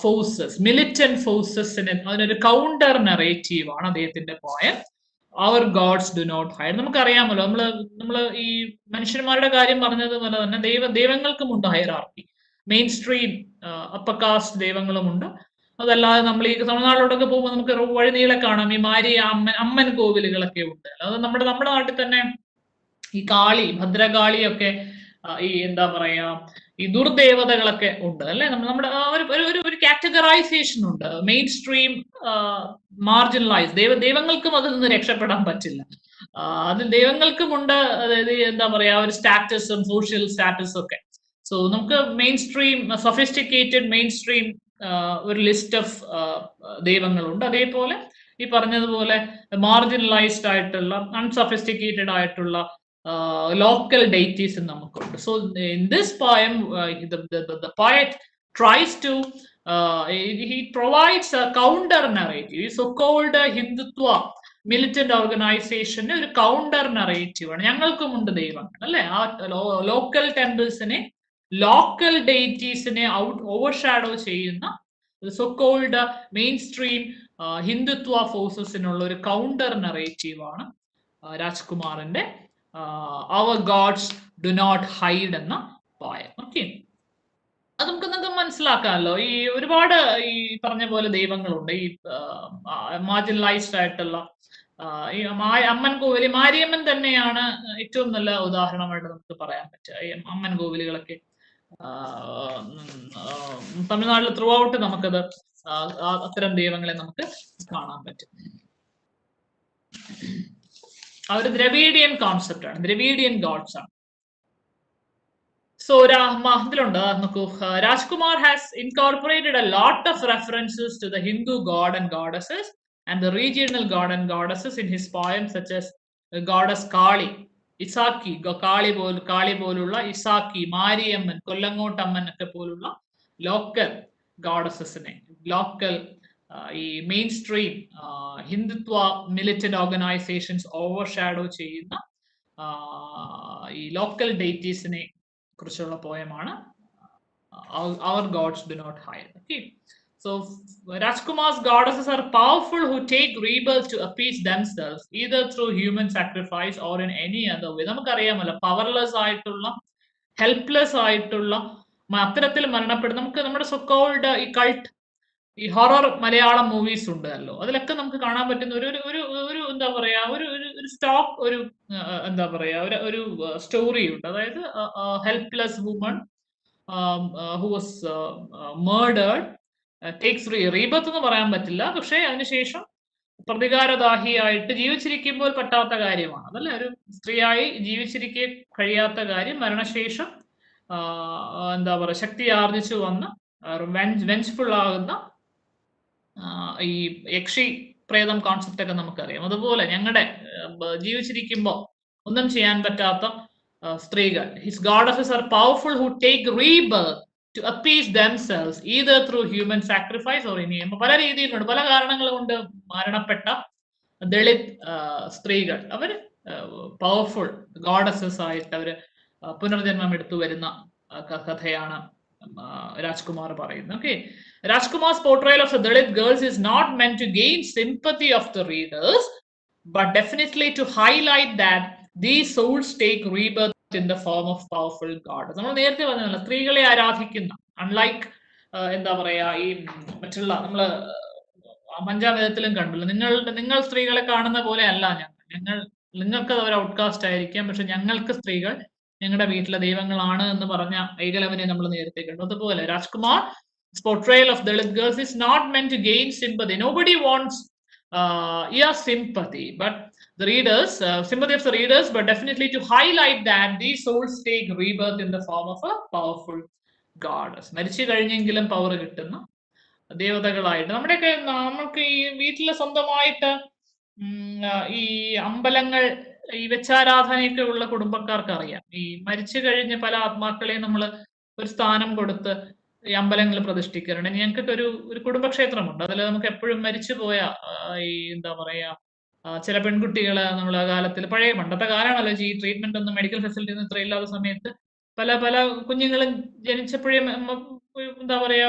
ഫോഴ്സസ് മിലിറ്റന്റ് ഫോഴ്സസിന് അതിനൊരു കൗണ്ടർ നെറേറ്റീവ് ആണ് അദ്ദേഹത്തിന്റെ poem our gods do not hide. നമുക്കറിയാമല്ലോ നമ്മള് ഈ മനുഷ്യന്മാരുടെ കാര്യം പറഞ്ഞതുപോലെ തന്നെ ദൈവങ്ങൾക്കുമുണ്ട് hierarchy. Mainstream upper caste ദൈവങ്ങളുമുണ്ട്. അതല്ലാതെ നമ്മൾ ഈ തമിഴ്നാട്ടിലോട്ടൊക്കെ പോകുമ്പോൾ നമുക്ക് വഴിനീളെ കാണാം ഈ അമ്മൻ കോവിലുകളൊക്കെ ഉണ്ട്. അത് നമ്മുടെ നാട്ടിൽ തന്നെ ഈ കാളി ഭദ്രകാളിയൊക്കെ ഈ എന്താ പറയാ ഈ ദുർദേവതകളൊക്കെ ഉണ്ട് അല്ലെ. നമ്മുടെ ഒരു കാറ്റഗറൈസേഷൻ ഉണ്ട്. മെയിൻ സ്ട്രീം മാർജിനലൈസ് ദൈവങ്ങൾക്കും അതിൽ നിന്ന് രക്ഷപ്പെടാൻ പറ്റില്ല. അതിൽ ദൈവങ്ങൾക്കുമുണ്ട് അതായത് എന്താ പറയാ ഒരു സ്റ്റാറ്റസും സോഷ്യൽ സ്റ്റാറ്റസും ഒക്കെ. സോ നമുക്ക് main stream sophisticated main stream ഒരു ലിസ്റ്റ് ഓഫ് ദൈവങ്ങളുണ്ട്. അതേപോലെ ഈ പറഞ്ഞതുപോലെ മാർജിനലൈസ്ഡ് ആയിട്ടുള്ള അൺസൊഫിസ്റ്റിക്കേറ്റഡ് ആയിട്ടുള്ള local deities നമുക്കുണ്ട്. So in this poem the poet tries to he provides a counter narrative. So-called Hindutva militant ഓർഗനൈസേഷന് ഒരു കൗണ്ടർ നറേറ്റീവ് ആണ്. ഞങ്ങൾക്കുമുണ്ട് ദൈവങ്ങൾ അല്ലെ. ആ ലോക്കൽ ടെമ്പിൾസിനെ ലോക്കൽ ഡെയ്റ്റീസിനെ ഓവർഷാഡോ ചെയ്യുന്ന സോ-കോൾഡ് മെയിൻ സ്ട്രീം ഹിന്ദുത്വ ഫോഴ്സസിനുള്ള ഒരു കൗണ്ടർ നറേറ്റീവ് ആണ് രാജ്കുമാറിന്റെ our gods do not hide എന്ന പോയം. ഓക്കെ, അത് നമുക്ക് മനസ്സിലാക്കാമല്ലോ. ഈ ഒരുപാട് ഈ പറഞ്ഞ പോലെ ദൈവങ്ങളുണ്ട്. ഈ മാർജിനലൈസ്ഡ് ആയിട്ടുള്ള ഈ അമ്മൻ കോവിൽ മാരിയമ്മൻ തന്നെയാണ് ഏറ്റവും നല്ല ഉദാഹരണമായിട്ട് നമുക്ക് പറയാൻ പറ്റുക. ഈ അമ്മൻ കോവിലുകളൊക്കെ തമിഴ്നാട്ടിൽ ത്രൂ ഔട്ട് നമുക്കത് അത്തരം ദൈവങ്ങളെ നമുക്ക് കാണാൻ പറ്റും. ആ ഒരു ദ്രവീഡിയൻ കോൺസെപ്റ്റ് ആണ്, ദ്രവീഡിയൻ ഗോഡ്സ് ആണ്. സോ ഇതിലുണ്ട് നോക്കൂ, Rajkumar has incorporated a lot of references to the Hindu god and goddesses and the regional god and goddesses in his poem such as goddess Kali, Isakki Kali പോലുള്ള ഇസാക്കി, മാരിയമ്മൻ, കൊല്ലങ്ങോട്ടമ്മൻ ഒക്കെ പോലുള്ള ലോക്കൽ ഗോഡസസിനെ ലോക്കൽ ഈ mainstream Hindutva militant organisations overshadow ചെയ്യുന്ന ഈ ലോക്കൽ ഡെയ്റ്റീസിനെ കുറിച്ചുള്ള പോയമാണ് our gods do not hide. Okay, so Rajkumar's goddesses are powerful who take rebirth to appease themselves either through human sacrifice or in any other way. നമുക്കറിയാമല്ലോ powerless ആയിട്ടുള്ള helpless ആയിട്ടുള്ള അത്തരത്തിൽ മരണപ്പെടും. നമ്മുടെ സോ-കോൾഡ് ഈ കൾട്ട് ഈ ഹൊറർ മലയാളം മൂവീസ് ഉണ്ടല്ലോ, അതിലൊക്കെ നമുക്ക് കാണാൻ പറ്റുന്ന ഒരു എന്താ പറയാ ഒരു സ്റ്റോക്ക് ഒരു എന്താ പറയാ ഒരു സ്റ്റോറി ഉണ്ട്. അതായത് helpless woman who was murdered takes rebirth എന്ന് പറയാൻ പറ്റില്ല, പക്ഷെ അതിനുശേഷം പ്രതികാരദാഹിയായിട്ട് ജീവിച്ചിരിക്കുമ്പോൾ പറ്റാത്ത കാര്യമാണ് അതല്ല. ഒരു സ്ത്രീയായി ജീവിച്ചിരിക്കെ കഴിയാത്ത കാര്യം മരണശേഷം എന്താ പറയുക ശക്തി ആർജിച്ചു വന്ന് വെഞ്ച്ഫുൾ ആകുന്ന ഈ യക്ഷി പ്രേതം കോൺസെപ്റ്റ് ഒക്കെ നമുക്കറിയാം. അതുപോലെ ഞങ്ങളുടെ ജീവിച്ചിരിക്കുമ്പോൾ ഒന്നും ചെയ്യാൻ പറ്റാത്ത സ്ത്രീകൾ, his goddesses are powerful who take rebirth to appease damsels either through human sacrifice or ഇനി പല രീതിയിലുണ്ട്. പല കാരണങ്ങൾ കൊണ്ട് മരണപ്പെട്ട ദളിത് സ്ത്രീകൾ അവർ പവർഫുൾ ഗോഡസസ് ആയിട്ട് അവര് പുനർജന്മം എടുത്തു വരുന്ന കഥയാണ് രാജ്കുമാർ പറയുന്നത്. Okay, Rajkumar's portrayal of the Dalit girls is not meant to gain sympathy of the readers, but definitely to highlight that these souls take rebirth in the form of powerful gods. നമ്മൾ നേരത്തെ പറഞ്ഞല്ലോ സ്ത്രീകളെ ആരാധിക്കുന്ന, unlike എന്താ പറയാ ഈ മറ്റുള്ള നമ്മള് പഞ്ചാബേദത്തിലും കണ്ടല്ലോ, നിങ്ങൾ സ്ത്രീകളെ കാണുന്ന പോലെ അല്ല നിങ്ങൾക്ക് അവർ ഔട്ട്കാസ്റ്റ് ആയിരിക്കാം, പക്ഷെ ഞങ്ങൾക്ക് സ്ത്രീകൾ ഞങ്ങളുടെ വീട്ടിലെ ദൈവങ്ങളാണ് എന്ന് പറഞ്ഞ ഏകലവനെ നമ്മൾ നേരത്തെ കണ്ടു. അതുപോലെ Rajkumar portrayal of Dalit girls is not meant to gain sympathy. Nobody wants your sympathy, but the readers, sympathy of the readers, but definitely to highlight that these souls take rebirth in the form of a powerful goddess. മരിച്ചു കഴിഞ്ഞെങ്കിലും power കിട്ടുന്ന ദേവതകളായിട്ട് നമുക്ക് ഈ വീട്ടില് സ്വന്തമായിട്ട് ഈ അമ്പലങ്ങൾ, ഈ വെച്ചാരാധനയൊക്കെ ഉള്ള കുടുംബക്കാർക്ക് അറിയാം. ഈ മരിച്ചു കഴിഞ്ഞ് പല ആത്മാക്കളെയും നമ്മൾ ഒരു സ്ഥാനം കൊടുത്ത് ഈ അമ്പലങ്ങളിൽ പ്രതിഷ്ഠിക്കാറുണ്ട്. ഞങ്ങൾക്കൊക്കെ ഒരു കുടുംബക്ഷേത്രമുണ്ട്. അതിൽ നമുക്ക് എപ്പോഴും മരിച്ചുപോയ ഈ എന്താ പറയാ ചില പെൺകുട്ടികള് നമ്മൾ ആ കാലത്തിൽ, പഴയ പണ്ടത്തെ കാലമാണല്ലോ, ഈ ട്രീറ്റ്മെന്റ് ഒന്നും മെഡിക്കൽ ഫെസിലിറ്റി ഒന്നും ഇത്ര ഇല്ലാത്ത സമയത്ത് പല പല കുഞ്ഞുങ്ങളും ജനിച്ചപ്പോഴേ എന്താ പറയാ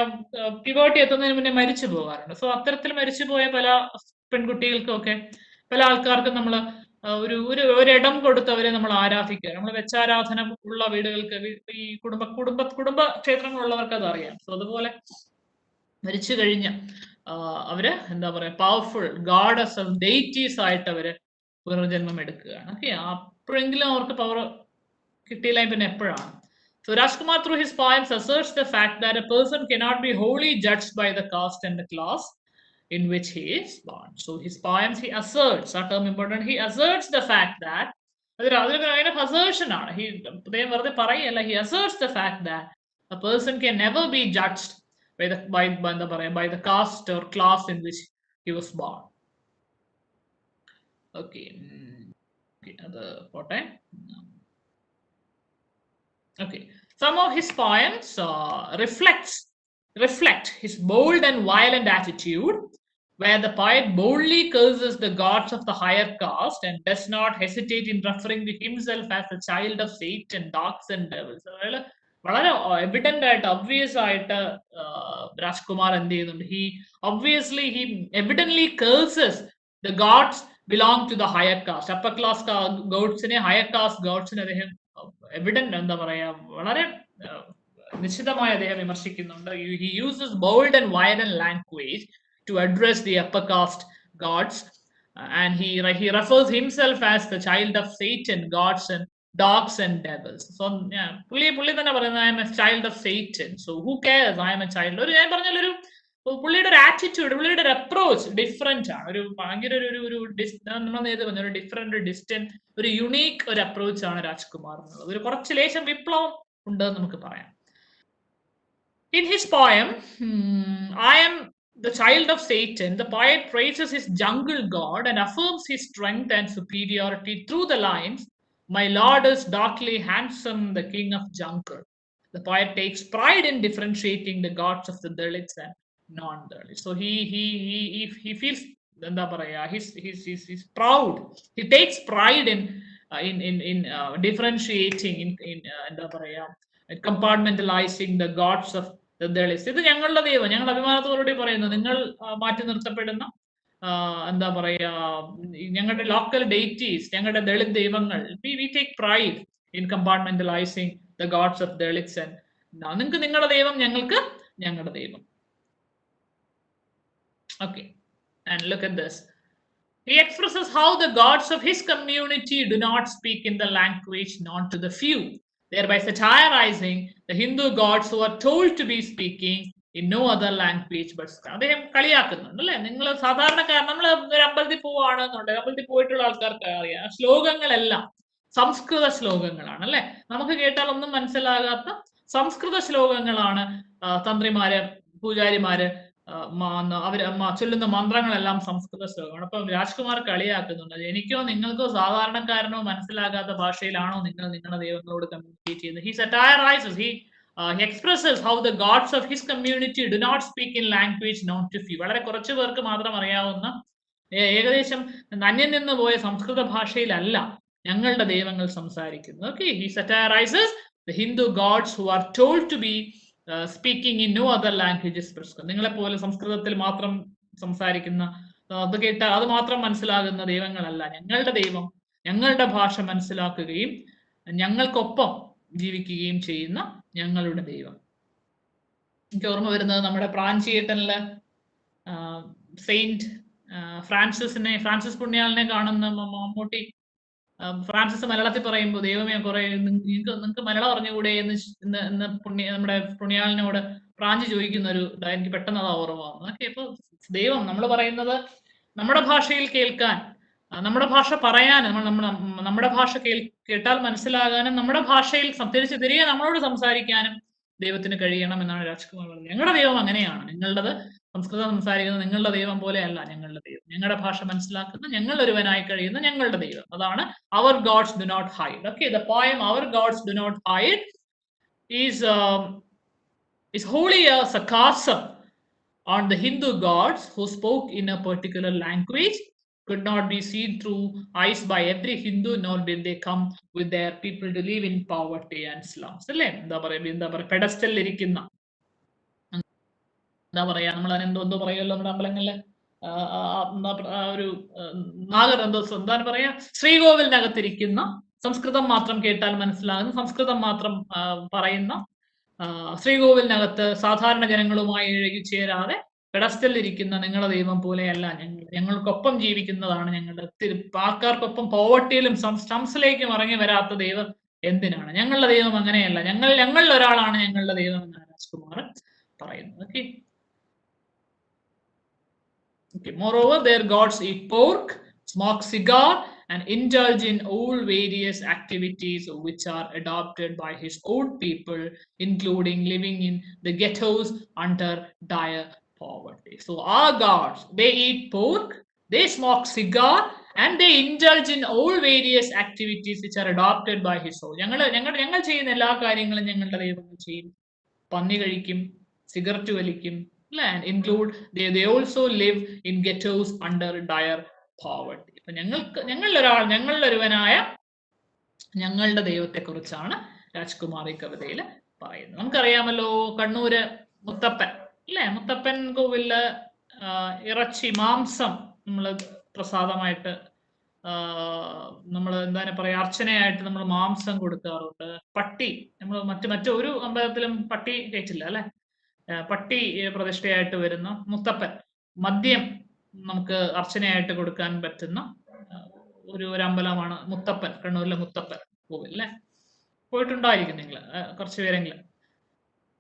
പ്യൂബർട്ടി എത്തുന്നതിന് മുന്നേ മരിച്ചു പോകാറുണ്ട്. സോ അത്തരത്തിൽ മരിച്ചുപോയ പല പെൺകുട്ടികൾക്കൊക്കെ പല ആൾക്കാർക്കും നമ്മൾ ഒരു ഒരു ഒരിടം കൊടുത്ത് അവരെ നമ്മൾ ആരാധിക്കുക. നമ്മൾ വെച്ചാരാധന ഉള്ള വീടുകൾക്ക്, ഈ കുടുംബ ക്ഷേത്രങ്ങളുള്ളവർക്ക് അത് അറിയാം. സോ അതുപോലെ മരിച്ചു കഴിഞ്ഞ അവര് എന്താ പറയാ പവർഫുൾ ഗാഡസ് ഡെയ്റ്റീസ് ആയിട്ട് അവര് പുനർജന്മം എടുക്കുകയാണ്. ഓക്കെ, അപ്പോഴെങ്കിലും അവർക്ക് പവർ കിട്ടിയില്ല പിന്നെ എപ്പോഴാണ്. So Rajkumar through his poems asserts the fact that a person cannot be wholly judged by the caste and the class in which he is born. So his poems, he asserts, a term important, he asserts the fact that അതൊരു kind of assertion ആണ്. അദ്ദേഹം വെറുതെ പറയല്ല, he asserts the fact that a person can never be judged by the caste or class in which he was born. Okay, അത് പോട്ടെ. Okay, some of his poems reflect his bold and violent attitude, where the poet boldly curses the gods of the higher caste and does not hesitate in referring to himself as a child of Satan, dogs and devils. വളരെ evident ആയിട്ട്, obvious ആയിട്ട് രാജ്കുമാർ എന്ത് ചെയ്യുന്നുണ്ട്, he evidently curses the gods belong to the higher caste. upper class godsനെ, higher caste godsനെ അദ്ദേഹം evident എന്താ പറയാ വളരെ നിശ്ചിതമായി അദ്ദേഹം വിമർശിക്കുന്നുണ്ട്. He uses bold and violent language to address the upper caste gods, and he refers himself as the child of Satan, gods and dogs and devils. So പുള്ളി തന്നെ പറയുന്നത് I am a child of Satan. So who cares, I am a child. ഞാൻ പറഞ്ഞൊരു പുള്ളിയുടെ ഒരു attitude, പുള്ളിയുടെ ഒരു approach different ആണ്. ഒരു ഭയങ്കര നമ്മൾ നേരത്തെ പറഞ്ഞ ഒരു ഡിഫറെന്റ്, ഡിസ്റ്റന്റ്, ഒരു യുണീക്ക് ഒരു അപ്രോച്ച് ആണ് രാജ്കുമാർ എന്നുള്ളത്. ഒരു കുറച്ച് ലേശം വിപ്ലവം ഉണ്ടെന്ന് നമുക്ക് പറയാം. In his poem, I am the child of Satan, the poet praises his jungle god and affirms his strength and superiority through the lines, my lord is darkly handsome, the king of jungle. The poet takes pride in differentiating the gods of the Dalits and non-Dalits. So he feels എന്താ പറയാ he's proud. He takes pride in differentiating, in എന്താ പറയാ compartmentalizing the gods of the Dalits. ഇത് ഞങ്ങളുടെ ദൈവം, ഞങ്ങൾ അഭിമാനത്തോടുകൂടി പറയുന്നു, നിങ്ങൾ മാറ്റി നിർത്തപ്പെടുന്ന എന്താ പറയാ ഞങ്ങളുടെ ലോക്കൽ ഡെയ്റ്റീസ്, ഞങ്ങളുടെ ദളിത് ദൈവങ്ങൾ. we take pride in compartmentalizing the gods of Dalits and നിങ്ങൾക്ക് നിങ്ങളുടെ ദൈവം, ഞങ്ങൾക്ക് ഞങ്ങളുടെ ദൈവം. Okay, and look at this. He expresses how the gods of his community do not speak in the language known to the few, thereby satirizing the Hindu gods who are told to be speaking in no other language but അദ്ദേഹം കളിയാക്കുന്നുണ്ട് അല്ലെ. നിങ്ങൾ സാധാരണക്കാരൻ, നമ്മൾ ഒരു അമ്പലത്തിൽ പോവുകയാണെന്നുണ്ടെങ്കിൽ, അമ്പലത്തിൽ പോയിട്ടുള്ള ആൾക്കാർക്ക് അറിയാം, ശ്ലോകങ്ങളെല്ലാം സംസ്കൃത ശ്ലോകങ്ങളാണ് അല്ലെ. നമുക്ക് കേട്ടാൽ ഒന്നും മനസ്സിലാകാത്ത സംസ്കൃത ശ്ലോകങ്ങളാണ് തന്ത്രിമാര്, പൂജാരിമാര് അവര് ചൊല്ലുന്ന മന്ത്രങ്ങളെല്ലാം സംസ്കൃത ശ്ലോകമാണ്. അപ്പൊ രാജ്കുമാർ കളിയാക്കുന്നുണ്ട്, എനിക്കോ നിങ്ങൾക്കോ സാധാരണക്കാരനോ മനസ്സിലാകാത്ത ഭാഷയിലാണോ നിങ്ങൾ നിങ്ങളുടെ ദൈവങ്ങളോട് കമ്മ്യൂണിക്കേറ്റ് ചെയ്യുന്നത്. He satirizes, he expresses how the gods of his community do not speak in language known to few. വളരെ കുറച്ചു പേർക്ക് മാത്രം അറിയാവുന്ന, ഏകദേശം അന്യം നിന്ന് പോയ സംസ്കൃത ഭാഷയിലല്ല ഞങ്ങളുടെ ദൈവങ്ങൾ സംസാരിക്കുന്നത്. Okay, he satirizes the Hindu gods who are told to be speaking in no other languages. നിങ്ങളെ പോലെ സംസ്കൃതത്തിൽ മാത്രം സംസാരിക്കുന്ന, അത് കേട്ടാൽ അത് മാത്രം മനസ്സിലാകുന്ന ദൈവങ്ങളല്ല ഞങ്ങളുടെ ദൈവം. ഞങ്ങളുടെ ഭാഷ മനസ്സിലാക്കുകയും ഞങ്ങൾക്കൊപ്പം ജീവിക്കുകയും ചെയ്യുന്ന ഞങ്ങളുടെ ദൈവം. എനിക്ക് ഓർമ്മ വരുന്നത് നമ്മുടെ പ്രാഞ്ചിയേട്ടനില് സെയിന്റ് ഫ്രാൻസിസ് പുണ്യാളനെ കാണുന്ന മമ്മൂട്ടി ഫ്രാൻസിസ് മലയാളത്തിൽ പറയുമ്പോൾ, ദൈവമേ കുറെ നിങ്ങൾക്ക് മലയാളം അറിഞ്ഞുകൂടെ എന്ന് നമ്മുടെ പുണ്യാളിനോട് പ്രാഞ്ചി ചോദിക്കുന്ന ഒരു എനിക്ക് പെട്ടെന്ന് അത് ഓർമ്മ വന്നു. ഓക്കെ, ഇപ്പൊ ദൈവം നമ്മൾ പറയുന്നത് നമ്മുടെ ഭാഷയിൽ കേൾക്കാൻ നമ്മുടെ ഭാഷ പറയാനും നമ്മുടെ ഭാഷ കേട്ടാൽ മനസ്സിലാകാനും നമ്മുടെ ഭാഷയിൽ തിരികെ നമ്മളോട് സംസാരിക്കാനും ദൈവത്തിന് കഴിയണം എന്നാണ് രാജ്കുമാർ പറഞ്ഞത്. ഞങ്ങളുടെ ദൈവം അങ്ങനെയാണ്. നിങ്ങളുടേത് സംസ്കൃതം സംസാരിക്കുന്ന നിങ്ങളുടെ ദൈവം പോലെയല്ല ഞങ്ങളുടെ ദൈവം. ഞങ്ങളുടെ ഭാഷ മനസ്സിലാക്കുന്ന ഞങ്ങൾ ഒരുവനായി കഴിയുന്ന ഞങ്ങളുടെ ദൈവം. അതാണ് our gods do not hide. Okay, the poem our gods do not hide is wholly a sarcasm on the Hindu gods who spoke in a particular language, could not be seen through eyes by every Hindu, nor did they come with their people to live in poverty and slums. അല്ലേ? എന്താ പറയാ പെഡസ്റ്റലിൽ ഇരിക്കുന്ന, എന്താ പറയാ, നമ്മൾ അതിനെന്തോ പറയുമല്ലോ നമ്മുടെ അമ്പലങ്ങളിലെ ഒരു നാഗർ എന്താണ് പറയാ, ശ്രീകോവിലിനകത്തിരിക്കുന്ന, സംസ്കൃതം മാത്രം കേട്ടാൽ മനസ്സിലാകുന്ന, സംസ്കൃതം മാത്രം പറയുന്ന, ശ്രീകോവിലിനകത്ത് സാധാരണ ജനങ്ങളുമായി ഇഴകിച്ചേരാതെ പെഡസ്റ്റലിൽ ഇരിക്കുന്ന നിങ്ങളുടെ ദൈവം പോലെയല്ല ഞങ്ങൾക്കൊപ്പം ജീവിക്കുന്നതാണ് ഞങ്ങളുടെ. ആൾക്കാർക്കൊപ്പം പോവർട്ടിയിലും സ്ലംസിലേക്കും ഇറങ്ങി വരാത്ത ദൈവം എന്തിനാണ്? ഞങ്ങളുടെ ദൈവം അങ്ങനെയല്ല. ഞങ്ങളിൽ ഒരാളാണ് ഞങ്ങളുടെ ദൈവം എന്നാണ് രാജ്കുമാർ പറയുന്നത്. Okay. Moreover, their gods eat pork, smoke cigar, and indulge in all various activities which are adopted by his own people, including living in the ghettos under dire poverty. So our gods, they eat pork, they smoke cigar, and they indulge in all various activities which are adopted by his own. ഞങ്ങൾ ചെയ്യുന്ന എല്ലാ കാര്യങ്ങളും ഞങ്ങളുടെ ദൈവങ്ങൾ ചെയ്യും. പന്നി കഴിക്കും, cigarette വലിക്കും, and include they also live in ghettos under dire poverty. അപ്പൊ ഞങ്ങളിലൊരുവനായ ഞങ്ങളുടെ ദൈവത്തെ കുറിച്ചാണ് രാജ്കുമാർ ഈ കവിതയിൽ പറയുന്നത്. നമുക്കറിയാമല്ലോ കണ്ണൂര് മുത്തപ്പൻ, അല്ലേ? മുത്തപ്പൻ കോവില് ഇറച്ചി, മാംസം നമ്മൾ പ്രസാദമായിട്ട് നമ്മൾ എന്താണ് പറയാ, അർച്ചനയായിട്ട് നമ്മൾ മാംസം കൊടുക്കാറുണ്ട്. പട്ടി, നമ്മൾ മറ്റൊരു അമ്പലത്തിലും പട്ടി കഴിച്ചില്ല, അല്ലെ? പട്ടി പ്രതിഷ്ഠയായിട്ട് വരുന്ന മുത്തപ്പൻ, മദ്യം നമുക്ക് അർച്ചനയായിട്ട് കൊടുക്കാൻ പറ്റുന്ന ഒരു അമ്പലമാണ് മുത്തപ്പൻ, കണ്ണൂരിലെ മുത്തപ്പൻ കോവിൽ, അല്ലെ? പോയിട്ടുണ്ടായിരിക്കും നിങ്ങൾ കുറച്ചു പേരെങ്കിലും.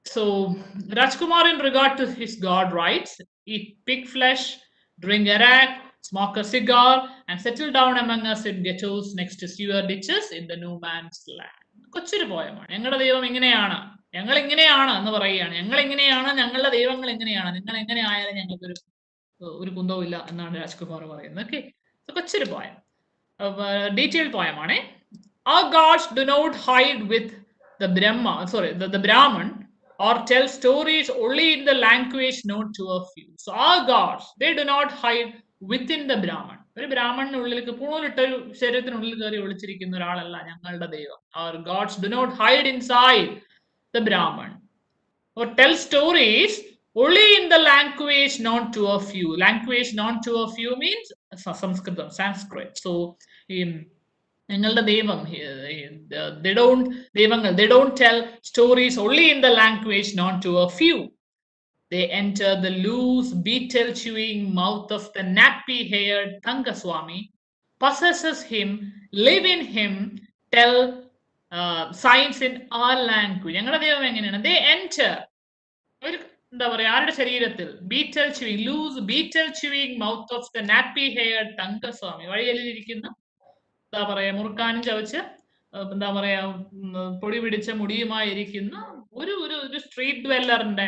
So Rajkumar, in regard to his god, writes, eat pig flesh, drink arak, smoke a cigar, and settle down among us in ghettos next to sewer ditches in the no man's land. കൊച്ചൊരു പോയമാണ്. ഞങ്ങളുടെ ദൈവം ഇങ്ങനെയാണ്, ഞങ്ങൾ ഇങ്ങനെയാണ് എന്ന് പറയുകയാണ്. ഞങ്ങൾ എങ്ങനെയാണ്, ഞങ്ങളുടെ ദൈവങ്ങൾ എങ്ങനെയാണ്, നിങ്ങൾ എങ്ങനെ ആയാലും ഞങ്ങൾക്കൊരു കുന്തവും ഇല്ല എന്നാണ് രാജ്കുമാർ പറയുന്നത്. ഓക്കെ, കൊച്ചൊരു പോയം, ഡീറ്റെയിൽ പോയമാണ്. Our gods do not hide with the Brahman, or tell stories only in the language known to a few. So our gods, they do not hide within the Brahman. ഒരു ബ്രാഹ്മണനുള്ളിലേക്ക് പൂണിട്ടൊരു ശരീരത്തിനുള്ളിൽ കയറി ഒളിച്ചിരിക്കുന്ന ഒരാളല്ല ഞങ്ങളുടെ ദൈവം. Our gods do not hide inside the Brahman, or tell stories only in the language known to a few. Language known to a few means Sanskritam, Sanskrit. So ഞങ്ങളുടെ ദൈവം, they don't tell stories only in the language known to a few. They enter the loose, beetle-chewing mouth of the nappy-haired Tangaswami, possesses him, live in him, tell signs in our language. ഞങ്ങളുടെ ദൈവം എങ്ങനെയാണ്? They enter, എന്താ പറയാ, ആരുടെ ശരീരത്തിൽ? beetle-chewing, loose beetle-chewing mouth of the nappy-haired Tangaswami, വഴിയലിരിക്കുന്ന, എന്താ പറയാ, മുറുക്കാനും ചവച്ച് എന്താ പറയാ പൊടി പിടിച്ച മുടിയുമായിരിക്കുന്ന ഒരു സ്ട്രീറ്റ് ഡ്വെല്ലറിന്റെ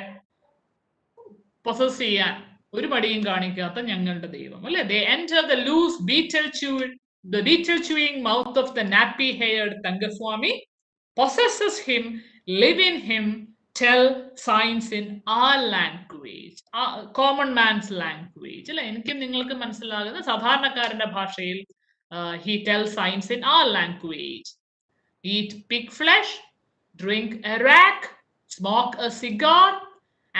പൊസസ് ചെയ്യാൻ ഒരു മടിയും കാണിക്കാത്ത ഞങ്ങളുടെ ദൈവം, അല്ലെ? They enter the loose beetle-chewing mouth of the nappy-haired Tangaswami, possesses him, live in him, tell signs in our language, common man's language, അല്ലെ? എനിക്കും നിങ്ങൾക്കും മനസ്സിലാകുന്ന സാധാരണക്കാരന്റെ ഭാഷയിൽ he tells signs in our language. Eat pig flesh, drink arak, smoke a cigar,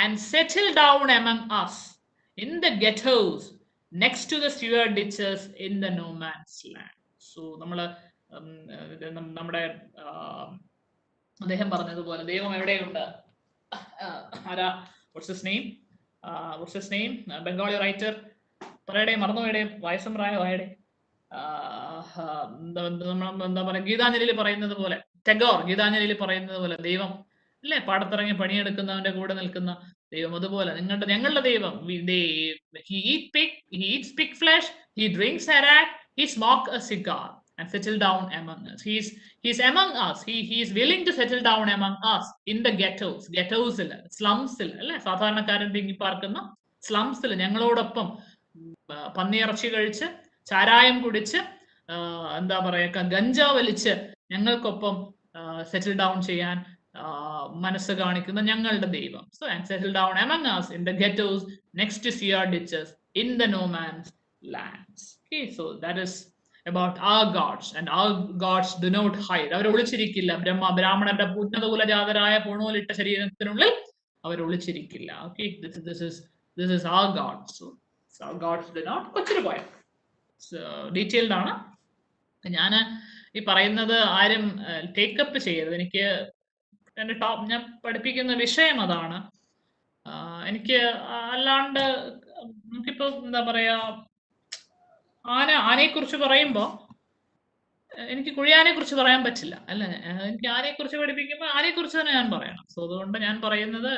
and settle down among us in the ghettos next to the sewer ditches in the no man's land. So നമ്മുടെ അദ്ദേഹം പറഞ്ഞതുപോലെ ദൈവം എവിടെയുണ്ട്? ആരാ? what's his name? Bengali writer പറയടേ, മറന്നുപോയടേ, വയസ്സം പ്രായമായടേ. എന്താ പറയാ, ഗീതാഞ്ജലിയിൽ പറയുന്നത് പോലെ, ടാഗോർ ഗീതാഞ്ജലിയിൽ പറയുന്നത് പോലെ, ദൈവം അല്ലെ പാടത്തിറങ്ങി പണിയെടുക്കുന്നവന്റെ കൂടെ നിൽക്കുന്ന ദൈവം. അതുപോലെ ഞങ്ങളുടെ ദൈവം, he eats pig flesh, he drinks arak, he smoke a cigar and settle down among us. He's among us. He is willing to settle down among us in the ghettos. Ghettos-ൽ, slums-ൽ, അല്ലേ, സാധാരണക്കാരൻ തിങ്ങിപ്പാർക്കുന്ന സ്ലംസിൽ ഞങ്ങളോടൊപ്പം പന്നിയിറച്ചി കഴിച്ച് ചാരായം കുടിച്ച് എന്താ പറയുക ഗഞ്ച വലിച്ച് ഞങ്ങൾക്കൊപ്പം സെറ്റിൽ ഡൗൺ ചെയ്യാൻ മനസ്സ് കാണിക്കുന്ന ഞങ്ങളുടെ ദൈവം. So and settle down among us in the ghettos, next to sewer ditches, in the no man's lands. Okay, so that is about our gods, and our gods do not hide. അവർ ഒളിച്ചിരിക്കില്ല. ബ്രാഹ്മണന്റെ ഉന്നതകുലജാതരായ പൂണൂലിട്ട ശരീരത്തിനുള്ളിൽ അവർ ഒളിച്ചിരിക്കില്ല. Okay, this is our gods. So our gods do not. കൊച്ചൊരു poem detailed ആണ്. ഞാൻ ഈ പറയുന്നത് ആരും ടേക്കപ്പ് ചെയ്യരുത്. എനിക്ക് എൻ്റെ ഞാൻ പഠിപ്പിക്കുന്ന വിഷയം അതാണ്. എനിക്ക് അല്ലാണ്ട് നമുക്കിപ്പോ എന്താ പറയാ ആനയെ കുറിച്ച് പറയുമ്പോ എനിക്ക് കുഴിയാനെ കുറിച്ച് പറയാൻ പറ്റില്ല, അല്ല. എനിക്ക് ആനയെ കുറിച്ച് പഠിപ്പിക്കുമ്പോൾ ആനയെ കുറിച്ച് തന്നെ ഞാൻ പറയണം. സോ അതുകൊണ്ട് ഞാൻ പറയുന്നത്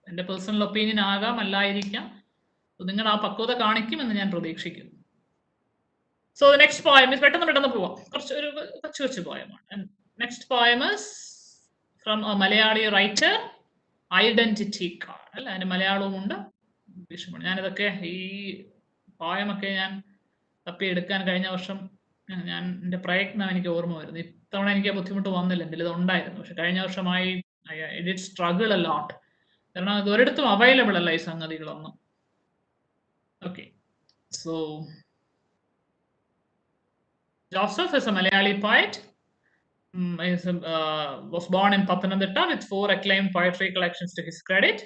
എൻ്റെ പേഴ്സണൽ ഒപ്പീനിയൻ ആകാം, അല്ലായിരിക്കാം. നിങ്ങൾ ആ പക്വത കാണിക്കുമെന്ന് ഞാൻ പ്രതീക്ഷിക്കുന്നു. So the next poem is പെട്ടെന്ന് പോവാം. കുറച്ച് പോയമാണ്. Next poem is from a Malayali writer, Identity Card. അല്ല, അതിന് മലയാളവും ഉണ്ട്, ഇംഗ്ലീഷും ഉണ്ട്. ഞാനിതൊക്കെ ഈ പോയമൊക്കെ ഞാൻ തപ്പിയെടുക്കാൻ കഴിഞ്ഞ വർഷം ഞാൻ എൻ്റെ പ്രയത്നം എനിക്ക് ഓർമ്മ വരുന്നു. ഇത്തവണ എനിക്ക് ബുദ്ധിമുട്ട് വന്നില്ല, എൻ്റെ ഇത് ഉണ്ടായിരുന്നു. പക്ഷെ കഴിഞ്ഞ വർഷമായി I did struggle a lot. കാരണം ഇത് ഒരിടത്തും അവൈലബിൾ അല്ല ഈ സംഗതികളൊന്നും. Okay, so Joseph is a Malayali poet. Was born in Pathanamthitta with 4 acclaimed poetry collections to his credit.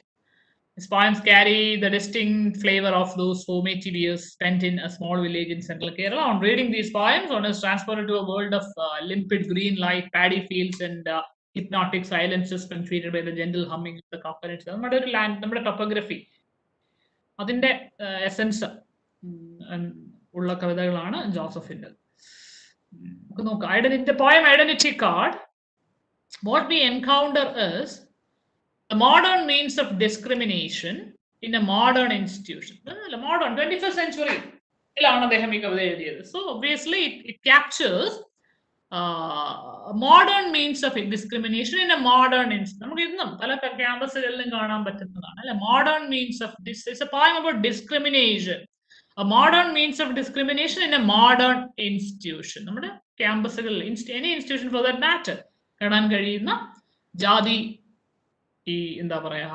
His poems carry the distinct flavor of those formative years spent in a small village in central Kerala. On reading these poems, one is transported to a world of limpid green light, paddy fields, and hypnotic silences punctuated by the gentle humming of the coconuts. നമ്മുടെ ഒരു land, നമ്മുടെ topography, അതിൻ്റെ essence ഉള്ള കവിതകളാണ് ജോസഫിൻ്റെ. The poem Identity Card. What we encounter is the modern means of discrimination in a modern institution. Modern 21st century. So obviously it captures modern means of discrimination in a modern institution. Modern means of this is a poem about discrimination. A modern means of discrimination in a modern institution. നമ്മുടെ ക്യാമ്പസുകളിൽ, any institution for that matter, കാണാൻ കഴിയുന്ന ജാതി, ഈ എന്താ പറയാ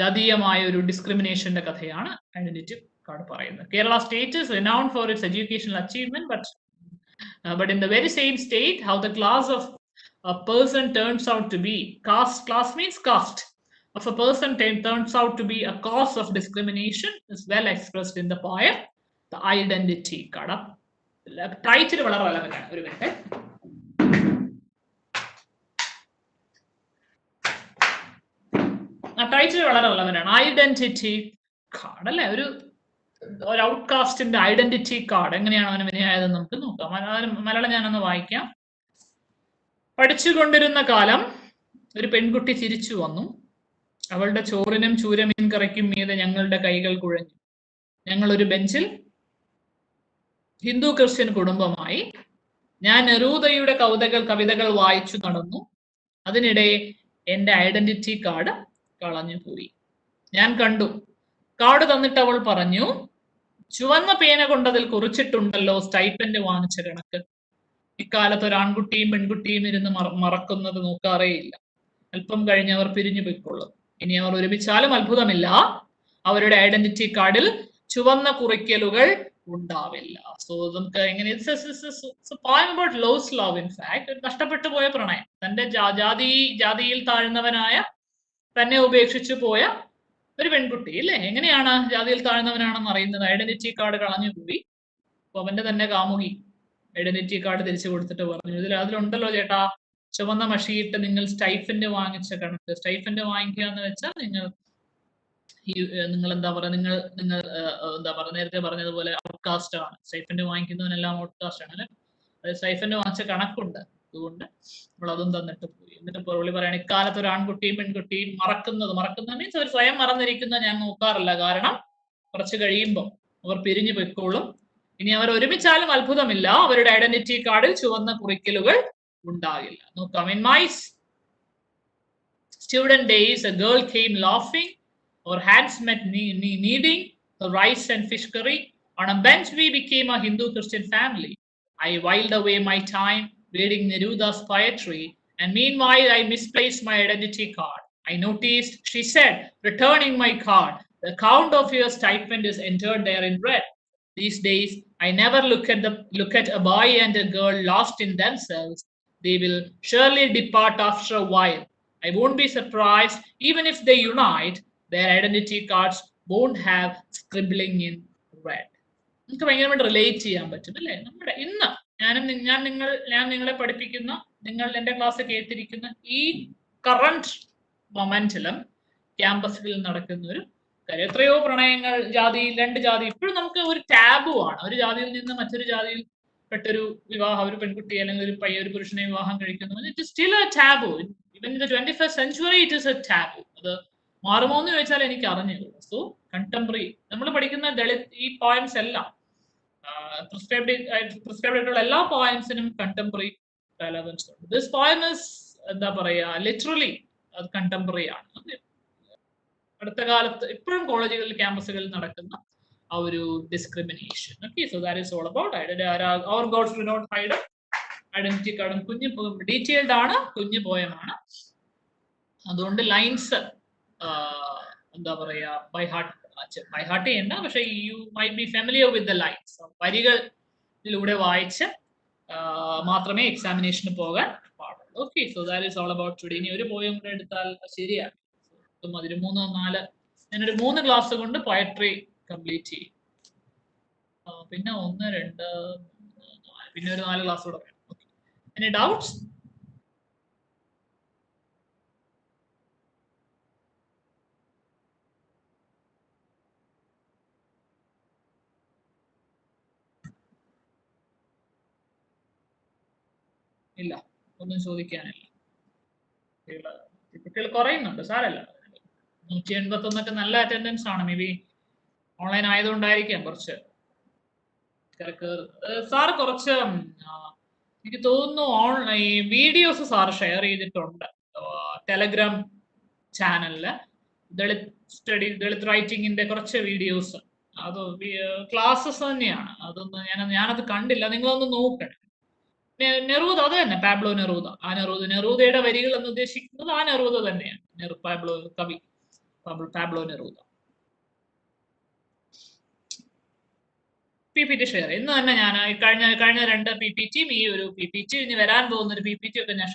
ജാതീയമായ ഒരു ഡിസ്ക്രിമിനേഷന്റെ കഥയാണ് ഐഡന്റിറ്റി കാർഡ് പറയുന്നത്. Kerala state is renowned for its educational achievement, but in the very same state, how the class of a person turns out to be, class means caste, of a person turns out to be a cause of discrimination is well expressed in the poem The Identity Card. Title വളരെ relevant ആണ്. ഒരു minute. Title വളരെ relevant ആണ്. Identity card അല്ലേ, ഒരു ഔട്ട്കാസ്റ്റിന്റെ identity card എങ്ങനെയാണ് അവന് വിനയായതെന്ന് നമുക്ക് നോക്കാം. മലയാളം ഞാനൊന്ന് വായിക്കാം. പഠിച്ചുകൊണ്ടിരുന്ന കാലം ഒരു പെൺകുട്ടി തിരിച്ചു വന്നു. അവളുടെ ചോറിനും ചൂരമീൻ കറിക്കും മീതെ ഞങ്ങളുടെ കൈകൾ കുഴഞ്ഞു. ഞങ്ങൾ ഒരു ബെഞ്ചിൽ ഹിന്ദു ക്രിസ്ത്യൻ കുടുംബമായി. ഞാൻ നെറൂദയുടെ കവിതകൾ വായിച്ചു നടന്നു. അതിനിടെ എൻ്റെ ഐഡന്റിറ്റി കാർഡ് കളഞ്ഞു പോയി. ഞാൻ കണ്ടു. കാർഡ് തന്നിട്ട് അവൾ പറഞ്ഞു, ചുവന്ന പേന കൊണ്ടതിൽ കുറിച്ചിട്ടുണ്ടല്ലോ സ്റ്റൈപ്പൻഡ് വാങ്ങിച്ച കണക്ക്. ഇക്കാലത്ത് ഒരു ആൺകുട്ടിയും പെൺകുട്ടിയും ഇരുന്ന് മറക്കുന്നത് നോക്കാറേയില്ല. അല്പം കഴിഞ്ഞ് അവർ പിരിഞ്ഞു പോയിക്കൊള്ളും. ഇനി അവർ ഒരുമിച്ചാലും അത്ഭുതമില്ല, അവരുടെ ഐഡന്റിറ്റി കാർഡിൽ ചുവന്ന കുറിക്കലുകൾ ഉണ്ടാവില്ല. സോ നമുക്ക് എങ്ങനെ നഷ്ടപ്പെട്ടു പോയ പ്രണയം, തന്റെ ജാതിയിൽ താഴ്ന്നവനായ തന്നെ ഉപേക്ഷിച്ചു പോയ ഒരു പെൺകുട്ടി അല്ലേ, എങ്ങനെയാണ് ജാതിയിൽ താഴ്ന്നവനാണെന്ന് അറിയുന്നത്? ഐഡന്റിറ്റി കാർഡ് കളഞ്ഞു പോയി. അപ്പൊ അവന്റെ തന്നെ കാമുകി ഐഡന്റിറ്റി കാർഡ് തിരിച്ചു കൊടുത്തിട്ട് പറഞ്ഞു, അതിലുണ്ടല്ലോ ചേട്ടാ ചുവന്ന മഷിയിട്ട് നിങ്ങൾ സ്റ്റൈഫൻഡ് വാങ്ങിച്ച കണക്ക്. സ്റ്റൈഫൻഡ് വാങ്ങിക്കുക എന്ന് വെച്ചാൽ നിങ്ങൾ എന്താ പറയുക, നിങ്ങൾ എന്താ പറയുക, നേരത്തെ പറഞ്ഞതുപോലെ ഔട്ട്കാസ്റ്റ് ആണ്. സ്റ്റൈഫൻഡ് വാങ്ങിക്കുന്നവനെല്ലാം ഔട്ട്കാസ്റ്റ് ആണ് അല്ലെ. അത് സ്റ്റൈഫൻഡ് വാങ്ങിച്ച കണക്കുണ്ട്, അതുകൊണ്ട് നമ്മൾ അതും തന്നിട്ട് പോയി. എന്നിട്ട് പുറവിളി പറയാണ്, ഇക്കാലത്ത് ഒരു ആൺകുട്ടിയും പെൺകുട്ടിയും മറക്കുന്നത് മീൻസ് അവർ സ്വയം മറന്നിരിക്കുന്നത് ഞാൻ നോക്കാറില്ല. കാരണം കുറച്ച് കഴിയുമ്പോൾ അവർ പിരിഞ്ഞു പൊയ്ക്കോളും. ഇനി അവർ ഒരുമിച്ചാലും അത്ഭുതമില്ല, അവരുടെ ഐഡന്റിറ്റി കാർഡിൽ ചുവന്ന കുറിക്കലുകൾ ഉണ്ടാകില്ല. നോക്കാം. In my student days, a girl came laughing, our hands met kneading her rice and fish curry. On a bench, we became a Hindu Christian family. I whiled away my time reading Neruda's poetry, and meanwhile, I misplaced my identity card. I noticed, she said, returning my card. The count of your stipend is entered there in red. These days, I never look at a boy and a girl lost in themselves. They will surely depart after a while. I won't be surprised even if they unite. Their identity cards won't have scribbling in red. നമുക്ക് ഭയങ്കരമായിട്ട് relate ചെയ്യാൻ പറ്റും അല്ലേ? നമ്മുടെ ഇന്ന് ഞാൻ നിങ്ങളെ പഠിപ്പിക്കുന്ന, നിങ്ങൾ എൻ്റെ ക്ലാസ് കേട്ടിരിക്കുന്ന ഈ കറന്റ് മൊമെന്റിലും ക്യാമ്പസുകളിൽ നടക്കുന്ന ഒരു കാര്യം. എത്രയോ പ്രണയങ്ങൾ, രണ്ട് ജാതി ഇപ്പോഴും നമുക്ക് ഒരു ടാബു ആണ്. ഒരു ജാതിയിൽ നിന്ന് മറ്റൊരു ജാതിയിൽ പെട്ടൊരു വിവാഹം, ഒരു പെൺകുട്ടി അല്ലെങ്കിൽ ഒരു പുരുഷനെ വിവാഹം കഴിക്കുന്നു. It is still A taboo. Even in the 21st century, it is a taboo. അത് മാറുമോ എന്ന് ചോദിച്ചാൽ എനിക്ക് അറിഞ്ഞില്ല. സോ കണ്ടംപററി നമ്മൾ പഠിക്കുന്ന ദളിത് ഈ പോയംസ് എല്ലാം പ്രിസ്ക്രൈബ്ഡ് ആയിട്ടുള്ള എല്ലാ പോയംസിനും കണ്ടംപററി റെലവൻസ് ഉണ്ട്. ദിസ് പോയം ഇസ് എന്താ പറയാ, ലിറ്ററലി അത് കണ്ടംപററി ആണ്. അടുത്ത കാലത്ത് ഇപ്പോഴും കോളേജുകളിൽ, ക്യാമ്പസുകളിൽ നടക്കുന്ന ആ ഒരു discrimination. Okay, so that is all about our gods do not hide. Identity കാർഡും കുഞ്ഞു ഡീറ്റെയിൽഡ് ആണ്, കുഞ്ഞു പോയമാണ്. അതുകൊണ്ട് ലൈൻസ് എന്താ പറയാ ബൈ ഹാർട്ട് ചെയ്യണ്ട. പക്ഷെ you might be familiar with the lines. വരികളിലൂടെ വായിച്ച് മാത്രമേ എക്സാമിനേഷന് പോകാൻ പാടുള്ളൂ. Okay, so that is all about today. ഇനി ഒരു പോയം കൂടെ എടുത്താൽ ശരിയാണ്. അതിന് 3-4 ഞാനൊരു 3 ക്ലാസ് കൊണ്ട് പോയട്രി കംപ്ലീറ്റ് ചെയ്യും. പിന്നെ 1, 2, 4 പിന്നെ ഒരു 4 ക്ലാസ് കൂടെ വേണം. Any doubts? ഇല്ല, ഒന്നും ചോദിക്കാനില്ല. കുട്ടികൾ കുറയുന്നുണ്ട്, സാരല്ല. 181 നല്ല അറ്റൻഡൻസ് ആണ്. മേ ബി ഓൺലൈൻ ആയതുകൊണ്ടായിരിക്കാം കുറച്ച് തിരക്ക്. സാറ് കുറച്ച് എനിക്ക് തോന്നുന്നു ഈ വീഡിയോസ് സാർ ഷെയർ ചെയ്തിട്ടുണ്ട് ടെലഗ്രാം ചാനലില്. ദളിത് റൈറ്റിംഗിന്റെ കുറച്ച് വീഡിയോസ്, അത് ക്ലാസ്സസ് തന്നെയാണ്. ഞാനത് കണ്ടില്ല, നിങ്ങളൊന്ന് നോക്കണം. നെറൂദ അത് തന്നെ, പാബ്ലോ നെറൂദ. നെറൂദയുടെ വരികൾ എന്ന് ഉദ്ദേശിക്കുന്നത് ആ നെറൂദ തന്നെയാണ്. കവി പാബ്ലോ നെറൂദ. PPT ഷെയർ ഇന്ന് തന്നെ ഞാൻ കഴിഞ്ഞ 2 PPTയും ഈ ഒരു PPT, ഇനി വരാൻ പോകുന്ന ഒരു PPT ഒക്കെ ഞാൻ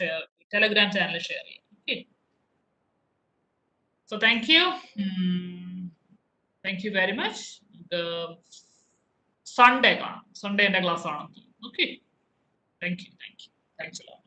ടെലഗ്രാം ചാനലിൽ ഷെയർ ചെയ്യാം. Okay, so thank you very much. Sunday കാണാം. സൺഡേ എൻ്റെ ക്ലാസ് ആണ്. Okay, thank you. Thanks a lot.